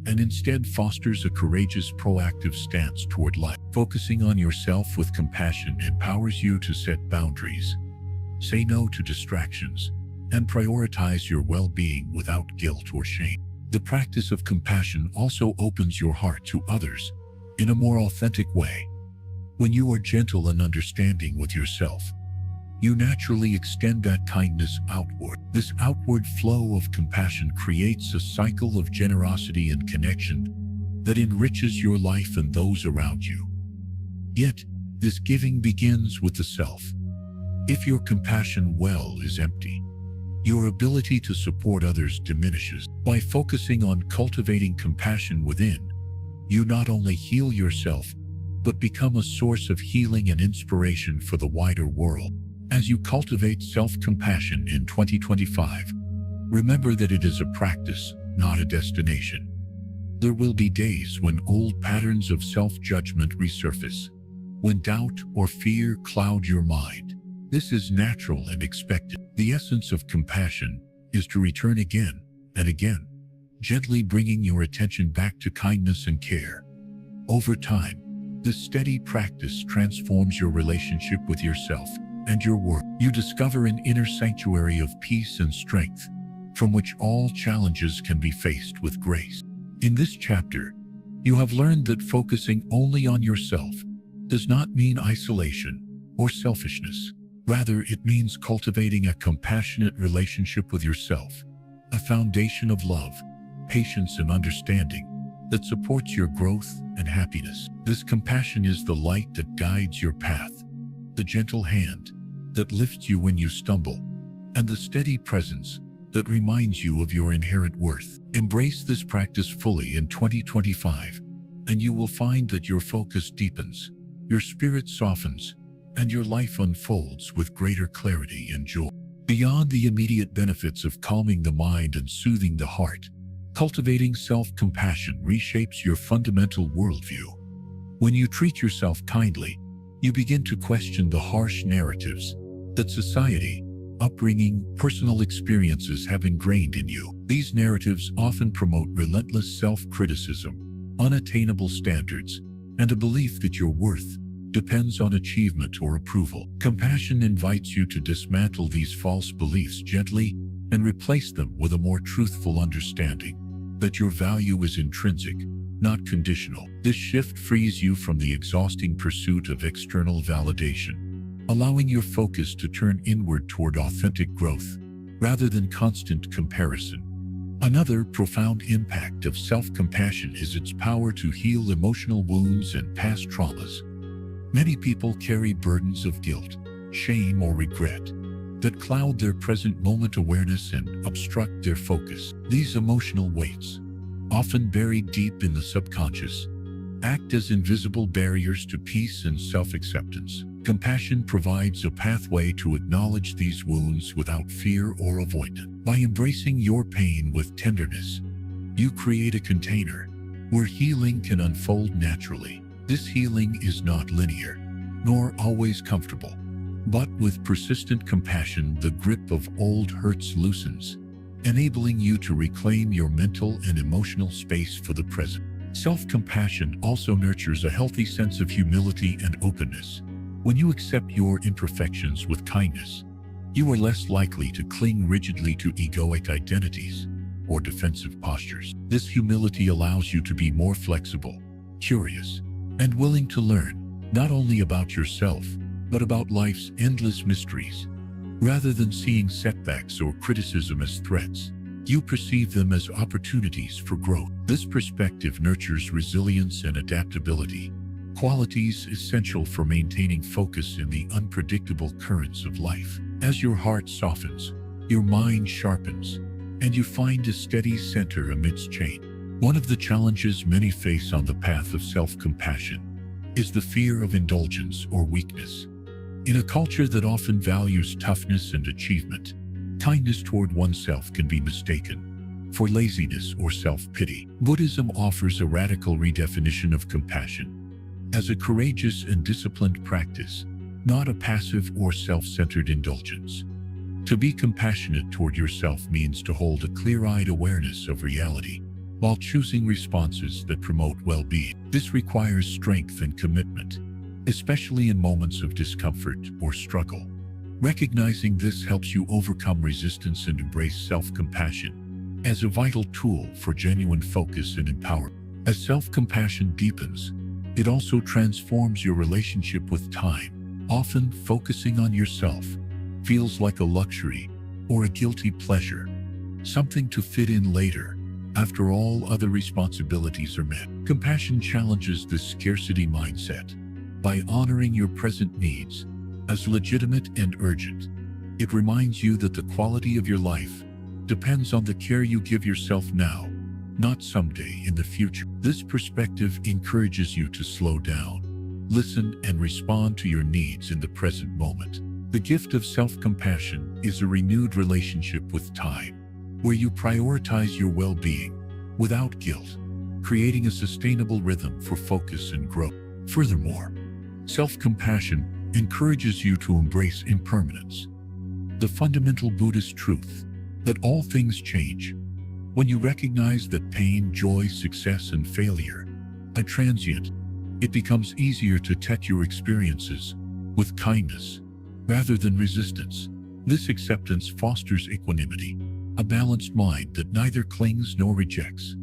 and instead fosters a courageous, proactive stance toward life. Focusing on yourself with compassion empowers you to set boundaries, say no to distractions, and prioritize your well-being without guilt or shame. The practice of compassion also opens your heart to others in a more authentic way. When you are gentle and understanding with yourself, you naturally extend that kindness outward. This outward flow of compassion creates a cycle of generosity and connection that enriches your life and those around you. Yet, this giving begins with the self. If your compassion well is empty, your ability to support others diminishes. By focusing on cultivating compassion within, you not only heal yourself, but become a source of healing and inspiration for the wider world. As you cultivate self-compassion in 2025, remember that it is a practice, not a destination. There will be days when old patterns of self-judgment resurface, when doubt or fear cloud your mind. This is natural and expected. The essence of compassion is to return again and again, gently bringing your attention back to kindness and care. Over time, this steady practice transforms your relationship with yourself and your work. You discover an inner sanctuary of peace and strength, from which all challenges can be faced with grace. In this chapter, you have learned that focusing only on yourself does not mean isolation or selfishness. Rather, it means cultivating a compassionate relationship with yourself, a foundation of love, patience, and understanding that supports your growth and happiness. This compassion is the light that guides your path, the gentle hand that lifts you when you stumble, and the steady presence that reminds you of your inherent worth. Embrace this practice fully in 2025, and you will find that your focus deepens, your spirit softens, and your life unfolds with greater clarity and joy. Beyond the immediate benefits of calming the mind and soothing the heart, cultivating self-compassion reshapes your fundamental worldview. When you treat yourself kindly, you begin to question the harsh narratives that society, upbringing, personal experiences have ingrained in you. These narratives often promote relentless self-criticism, unattainable standards, and a belief that your worth depends on achievement or approval. Compassion invites you to dismantle these false beliefs gently and replace them with a more truthful understanding that your value is intrinsic, not conditional. This shift frees you from the exhausting pursuit of external validation, allowing your focus to turn inward toward authentic growth rather than constant comparison. Another profound impact of self-compassion is its power to heal emotional wounds and past traumas. Many people carry burdens of guilt, shame, or regret that cloud their present moment awareness and obstruct their focus. These emotional weights, often buried deep in the subconscious, act as invisible barriers to peace and self-acceptance. Compassion provides a pathway to acknowledge these wounds without fear or avoidance. By embracing your pain with tenderness, you create a container where healing can unfold naturally. This healing is not linear, nor always comfortable, but with persistent compassion, the grip of old hurts loosens, enabling you to reclaim your mental and emotional space for the present. Self-compassion also nurtures a healthy sense of humility and openness. When you accept your imperfections with kindness, you are less likely to cling rigidly to egoic identities or defensive postures. This humility allows you to be more flexible, curious, and willing to learn, not only about yourself, but about life's endless mysteries. Rather than seeing setbacks or criticism as threats, you perceive them as opportunities for growth. This perspective nurtures resilience and adaptability, qualities essential for maintaining focus in the unpredictable currents of life. As your heart softens, your mind sharpens, and you find a steady center amidst change. One of the challenges many face on the path of self-compassion is the fear of indulgence or weakness. In a culture that often values toughness and achievement, kindness toward oneself can be mistaken for laziness or self-pity. Buddhism offers a radical redefinition of compassion as a courageous and disciplined practice, not a passive or self-centered indulgence. To be compassionate toward yourself means to hold a clear-eyed awareness of reality, while choosing responses that promote well-being. This requires strength and commitment, especially in moments of discomfort or struggle. Recognizing this helps you overcome resistance and embrace self-compassion as a vital tool for genuine focus and empowerment. As self-compassion deepens, it also transforms your relationship with time, often focusing on yourself feels like a luxury or a guilty pleasure, something to fit in later, after all other responsibilities are met. Compassion challenges this scarcity mindset by honoring your present needs as legitimate and urgent. It reminds you that the quality of your life depends on the care you give yourself now, not someday in the future. This perspective encourages you to slow down, listen, and respond to your needs in the present moment. The gift of self-compassion is a renewed relationship with time, where you prioritize your well-being without guilt, creating a sustainable rhythm for focus and growth. Furthermore, self-compassion encourages you to embrace impermanence, the fundamental Buddhist truth that all things change. When you recognize that pain, joy, success, and failure are transient, it becomes easier to treat your experiences with kindness rather than resistance. This acceptance fosters equanimity, a balanced mind that neither clings nor rejects.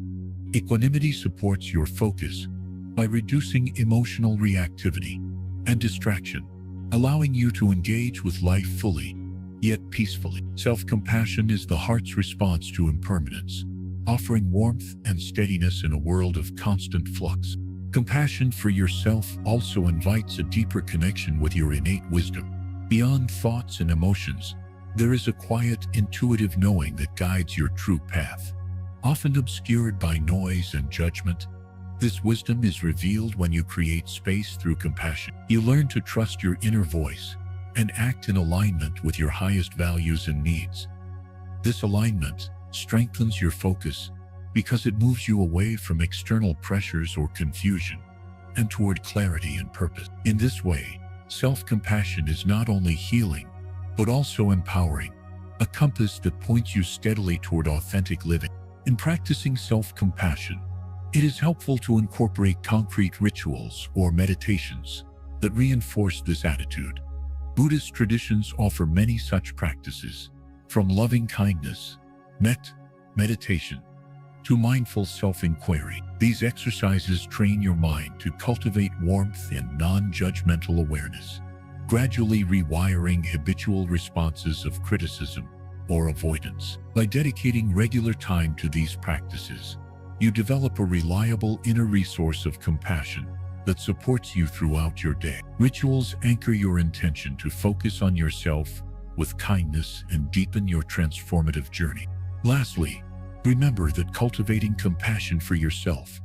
Equanimity supports your focus by reducing emotional reactivity and distraction, allowing you to engage with life fully, yet peacefully. Self-compassion is the heart's response to impermanence, offering warmth and steadiness in a world of constant flux. Compassion for yourself also invites a deeper connection with your innate wisdom. Beyond thoughts and emotions, there is a quiet, intuitive knowing that guides your true path. Often obscured by noise and judgment, this wisdom is revealed when you create space through compassion. You learn to trust your inner voice and act in alignment with your highest values and needs. This alignment strengthens your focus because it moves you away from external pressures or confusion and toward clarity and purpose. In this way, self-compassion is not only healing, but also empowering, a compass that points you steadily toward authentic living. In practicing self-compassion, it is helpful to incorporate concrete rituals or meditations that reinforce this attitude. Buddhist traditions offer many such practices, from loving kindness, meditation, to mindful self-inquiry. These exercises train your mind to cultivate warmth and non-judgmental awareness, gradually rewiring habitual responses of criticism or avoidance. By dedicating regular time to these practices, you develop a reliable inner resource of compassion that supports you throughout your day. Rituals anchor your intention to focus on yourself with kindness and deepen your transformative journey. Lastly, remember that cultivating compassion for yourself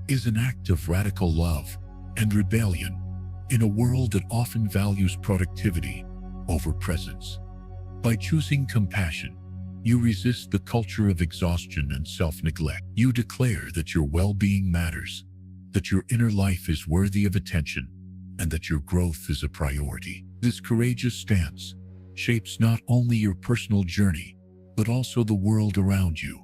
is an act of radical love and rebellion in a world that often values productivity over presence. By choosing compassion, you resist the culture of exhaustion and self-neglect. You declare that your well-being matters, that your inner life is worthy of attention, and that your growth is a priority. This courageous stance shapes not only your personal journey, but also the world around you,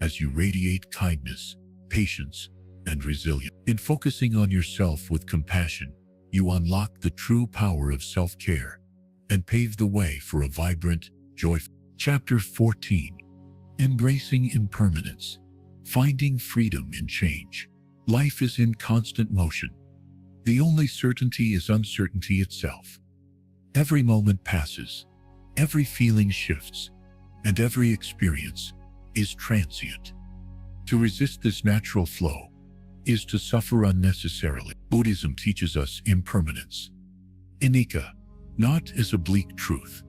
as you radiate kindness, patience, and resilience. In focusing on yourself with compassion, you unlock the true power of self-care and pave the way for a vibrant, joyful. Chapter 14. Embracing Impermanence. Finding freedom in change. Life is in constant motion. The only certainty is uncertainty itself. Every moment passes, every feeling shifts, and every experience is transient. To resist this natural flow is to suffer unnecessarily. Buddhism teaches us impermanence, anicca, not as a bleak truth,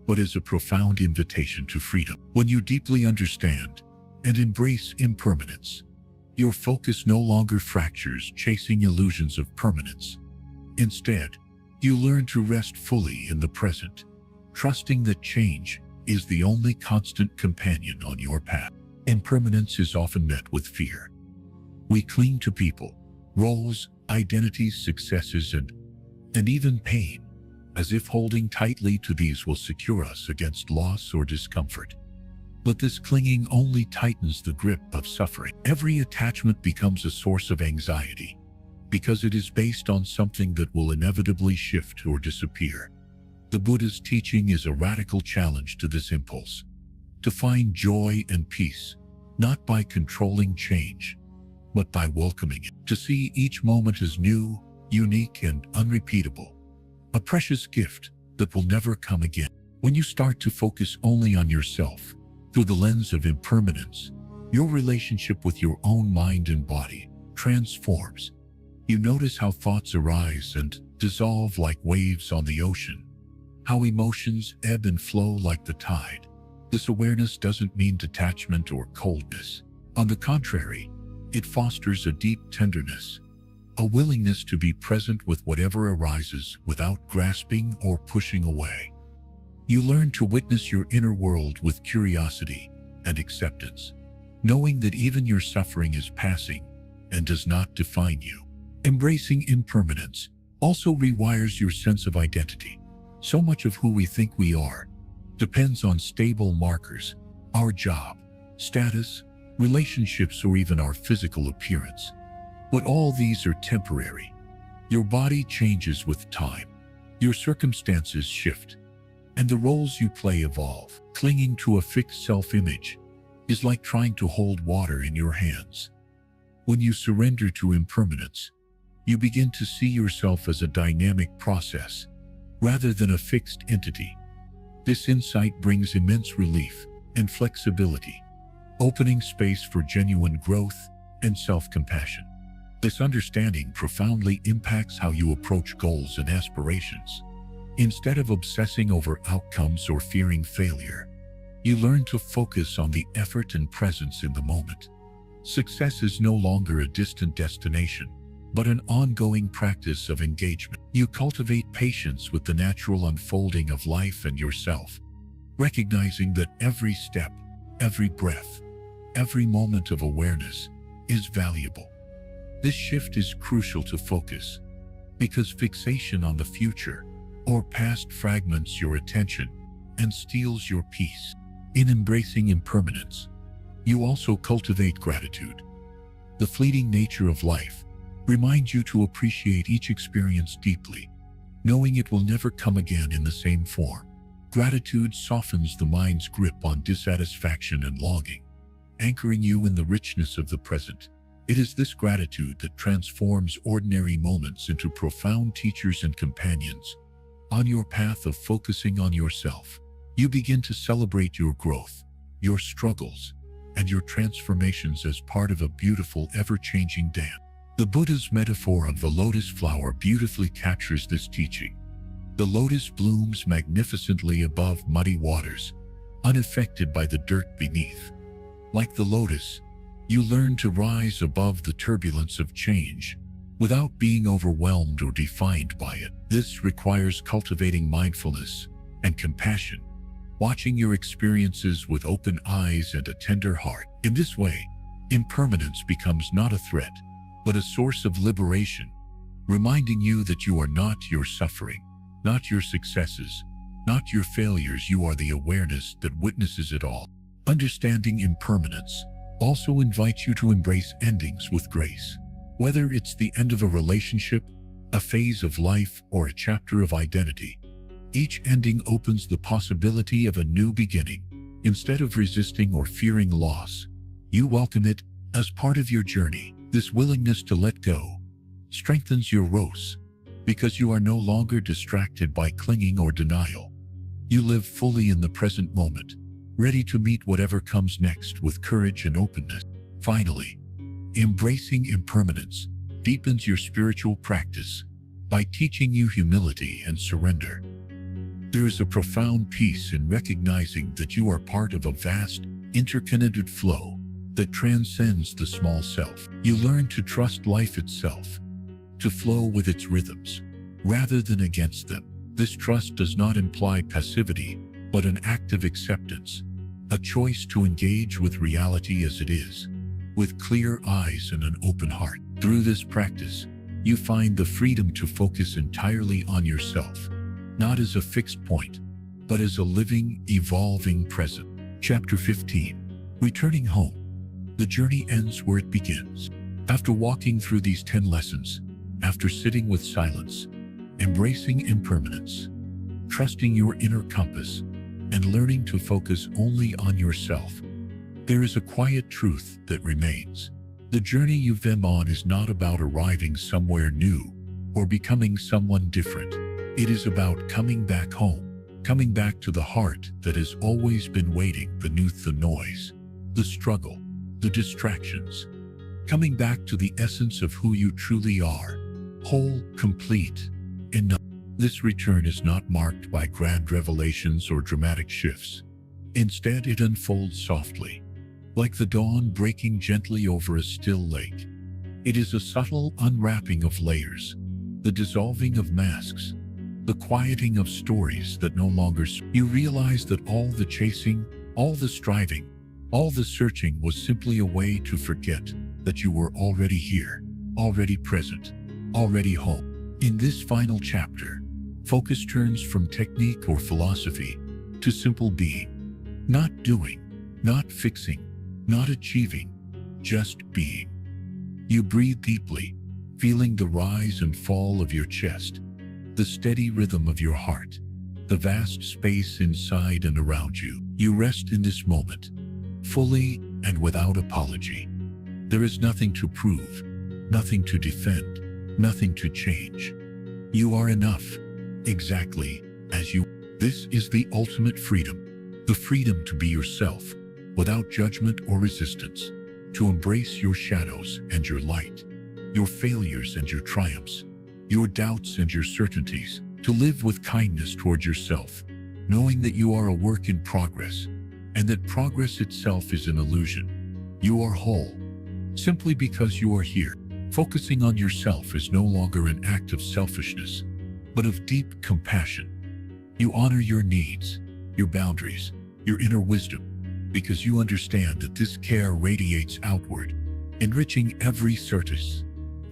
but as a profound invitation to freedom. When you deeply understand and embrace impermanence, your focus no longer fractures chasing illusions of permanence. Instead, you learn to rest fully in the present, trusting that change is the only constant companion on your path. Impermanence is often met with fear. We cling to people, roles, identities, successes, and even pain, as if holding tightly to these will secure us against loss or discomfort. But this clinging only tightens the grip of suffering. Every attachment becomes a source of anxiety, because it is based on something that will inevitably shift or disappear. The Buddha's teaching is a radical challenge to this impulse, to find joy and peace, not by controlling change, but by welcoming it, to see each moment as new, unique, and unrepeatable, a precious gift that will never come again. When you start to focus only on yourself through the lens of impermanence, your relationship with your own mind and body transforms. You notice how thoughts arise and dissolve like waves on the ocean, how emotions ebb and flow like the tide. This awareness doesn't mean detachment or coldness. On the contrary, it fosters a deep tenderness, a willingness to be present with whatever arises without grasping or pushing away. You learn to witness your inner world with curiosity and acceptance, knowing that even your suffering is passing and does not define you. Embracing impermanence also rewires your sense of identity. So much of who we think we are depends on stable markers, our job, status, relationships, or even our physical appearance. But all these are temporary. Your body changes with time, your circumstances shift, and the roles you play evolve. Clinging to a fixed self-image is like trying to hold water in your hands. When you surrender to impermanence, you begin to see yourself as a dynamic process rather than a fixed entity. This insight brings immense relief and flexibility, opening space for genuine growth and self-compassion. This understanding profoundly impacts how you approach goals and aspirations. Instead of obsessing over outcomes or fearing failure, you learn to focus on the effort and presence in the moment. Success is no longer a distant destination, but an ongoing practice of engagement. You cultivate patience with the natural unfolding of life and yourself, recognizing that every step, every breath, every moment of awareness is valuable. This shift is crucial to focus, because fixation on the future or past fragments your attention and steals your peace. In embracing impermanence, you also cultivate gratitude. The fleeting nature of life reminds you to appreciate each experience deeply, knowing it will never come again in the same form. Gratitude softens the mind's grip on dissatisfaction and longing, anchoring you in the richness of the present. It is this gratitude that transforms ordinary moments into profound teachers and companions. On your path of focusing on yourself, you begin to celebrate your growth, your struggles, and your transformations as part of a beautiful, ever-changing dance. The Buddha's metaphor of the lotus flower beautifully captures this teaching. The lotus blooms magnificently above muddy waters, unaffected by the dirt beneath. Like the lotus, you learn to rise above the turbulence of change without being overwhelmed or defined by it. This requires cultivating mindfulness and compassion, watching your experiences with open eyes and a tender heart. In this way, impermanence becomes not a threat, but a source of liberation, reminding you that you are not your suffering, not your successes, not your failures. You are the awareness that witnesses it all. Understanding impermanence also invites you to embrace endings with grace. Whether it's the end of a relationship, a phase of life, or a chapter of identity, each ending opens the possibility of a new beginning. Instead of resisting or fearing loss, you welcome it as part of your journey. This willingness to let go strengthens your roots, because you are no longer distracted by clinging or denial. You live fully in the present moment, ready to meet whatever comes next with courage and openness. Finally, embracing impermanence deepens your spiritual practice by teaching you humility and surrender. There is a profound peace in recognizing that you are part of a vast, interconnected flow that transcends the small self. You learn to trust life itself, to flow with its rhythms, rather than against them. This trust does not imply passivity, but an active acceptance, a choice to engage with reality as it is, with clear eyes and an open heart. Through this practice, you find the freedom to focus entirely on yourself, not as a fixed point, but as a living, evolving present. Chapter 15. Returning home. The journey ends where it begins. After walking through these 10 lessons, after sitting with silence, embracing impermanence, trusting your inner compass, and learning to focus only on yourself, there is a quiet truth that remains. The journey you've been on is not about arriving somewhere new or becoming someone different. It is about coming back home, coming back to the heart that has always been waiting beneath the noise, the struggle, the distractions, coming back to the essence of who you truly are, whole, complete, enough. This return is not marked by grand revelations or dramatic shifts. Instead, it unfolds softly, like the dawn breaking gently over a still lake. It is a subtle unwrapping of layers, the dissolving of masks, the quieting of stories that no longer you realize that all the chasing, all the striving, all the searching was simply a way to forget that you were already here, already present, already home. In this final chapter, focus turns from technique or philosophy to simple being. Not doing, not fixing, not achieving, just being. You breathe deeply, feeling the rise and fall of your chest, the steady rhythm of your heart, the vast space inside and around you. You rest in this moment, fully and without apology. There is nothing to prove, nothing to defend, nothing to change. You are enough, exactly as you. This is the ultimate freedom. The freedom to be yourself, without judgment or resistance, to embrace your shadows and your light, your failures and your triumphs, your doubts and your certainties, to live with kindness toward yourself, knowing that you are a work in progress, and that progress itself is an illusion. You are whole, simply because you are here. Focusing on yourself is no longer an act of selfishness, but of deep compassion. You honor your needs, your boundaries, your inner wisdom, because you understand that this care radiates outward, enriching every certus,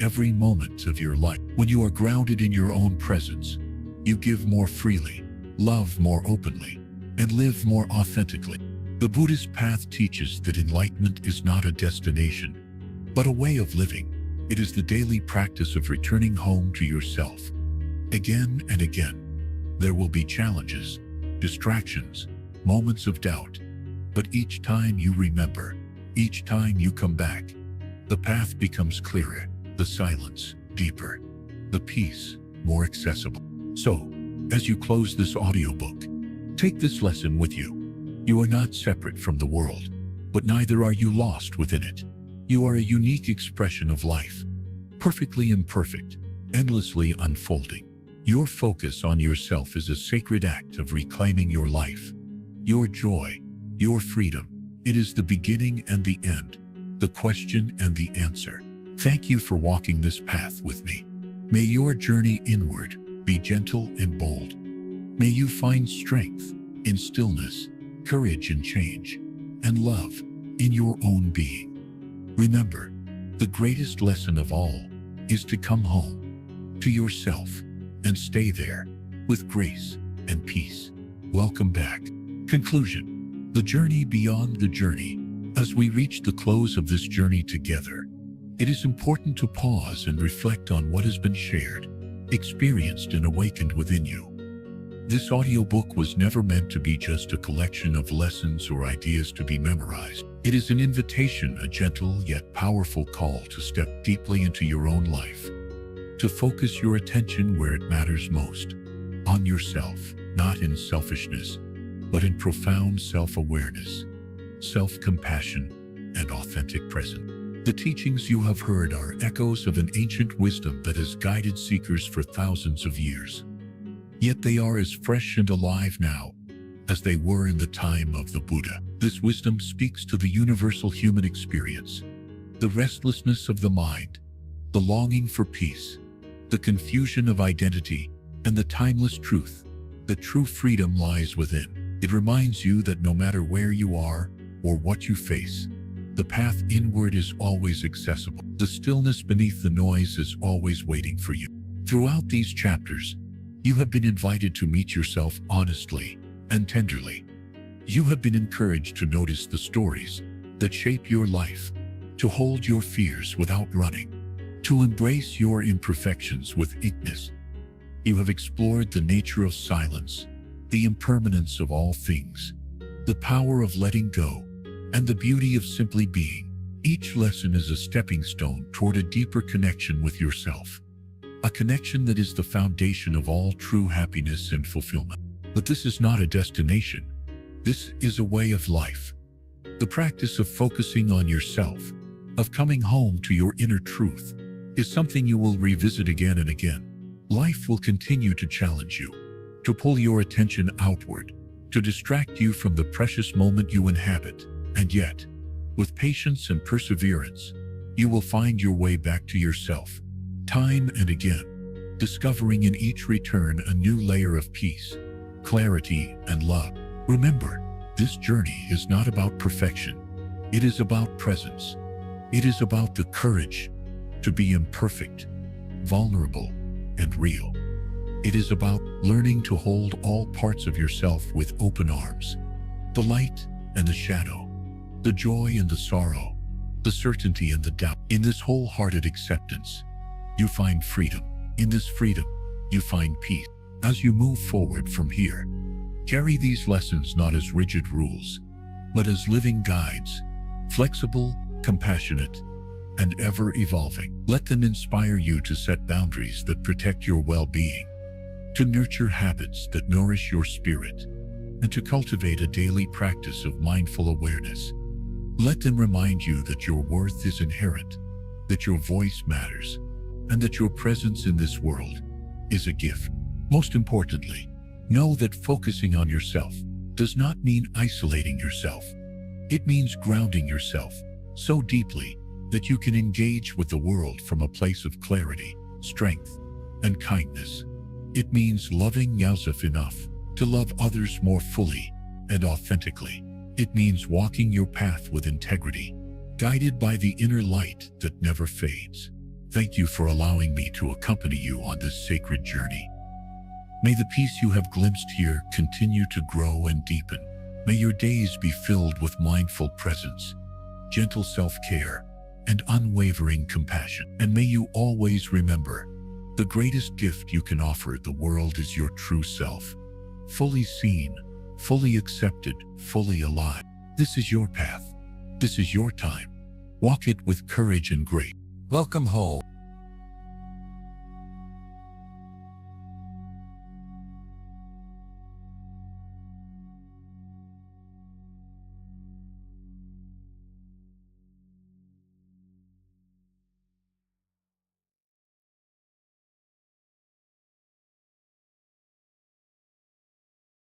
every moment of your life. When you are grounded in your own presence, you give more freely, love more openly, and live more authentically. The Buddhist path teaches that enlightenment is not a destination, but a way of living. It is the daily practice of returning home to yourself. Again and again, there will be challenges, distractions, moments of doubt, but each time you remember, each time you come back, the path becomes clearer, the silence deeper, the peace more accessible. So, as you close this audiobook, take this lesson with you. You are not separate from the world, but neither are you lost within it. You are a unique expression of life, perfectly imperfect, endlessly unfolding. Your focus on yourself is a sacred act of reclaiming your life, your joy, your freedom. It is the beginning and the end, the question and the answer. Thank you for walking this path with me. May your journey inward be gentle and bold. May you find strength in stillness, courage in change, and love in your own being. Remember, the greatest lesson of all is to come home to yourself and stay there with grace and peace. Welcome back. Conclusion. The journey beyond the journey. As we reach the close of this journey together, it is important to pause and reflect on what has been shared, experienced, and awakened within you. This audiobook was never meant to be just a collection of lessons or ideas to be memorized. It is an invitation, a gentle yet powerful call to step deeply into your own life, to focus your attention where it matters most, on yourself, not in selfishness, but in profound self-awareness, self-compassion, and authentic presence. The teachings you have heard are echoes of an ancient wisdom that has guided seekers for thousands of years. Yet they are as fresh and alive now as they were in the time of the Buddha. This wisdom speaks to the universal human experience, the restlessness of the mind, the longing for peace, the confusion of identity, and the timeless truth that true freedom lies within. It reminds you that no matter where you are or what you face, the path inward is always accessible. The stillness beneath the noise is always waiting for you. Throughout these chapters, you have been invited to meet yourself honestly and tenderly. You have been encouraged to notice the stories that shape your life, to hold your fears without running, to embrace your imperfections with meekness. You have explored the nature of silence, the impermanence of all things, the power of letting go, and the beauty of simply being. Each lesson is a stepping stone toward a deeper connection with yourself, a connection that is the foundation of all true happiness and fulfillment. But this is not a destination. This is a way of life. The practice of focusing on yourself, of coming home to your inner truth, is something you will revisit again and again. Life will continue to challenge you, to pull your attention outward, to distract you from the precious moment you inhabit. And yet, with patience and perseverance, you will find your way back to yourself, time and again, discovering in each return a new layer of peace, clarity, and love. Remember, this journey is not about perfection. It is about presence. It is about the courage to be imperfect, vulnerable, and real. It is about learning to hold all parts of yourself with open arms, the light and the shadow, the joy and the sorrow, the certainty and the doubt. In this wholehearted acceptance, you find freedom. In this freedom, you find peace. As you move forward from here, carry these lessons not as rigid rules, but as living guides, flexible, compassionate, and ever-evolving. Let them inspire you to set boundaries that protect your well-being, to nurture habits that nourish your spirit, and to cultivate a daily practice of mindful awareness. Let them remind you that your worth is inherent, that your voice matters, and that your presence in this world is a gift. Most importantly, know that focusing on yourself does not mean isolating yourself. It means grounding yourself so deeply that you can engage with the world from a place of clarity, strength, and kindness. It means loving yourself enough to love others more fully and authentically. It means walking your path with integrity, guided by the inner light that never fades. Thank you for allowing me to accompany you on this sacred journey. May the peace you have glimpsed here continue to grow and deepen. May your days be filled with mindful presence, gentle self-care, and unwavering compassion. And may you always remember, the greatest gift you can offer the world is your true self, fully seen, fully accepted, fully alive. This is your path. This is your time. Walk it with courage and grace. Welcome home.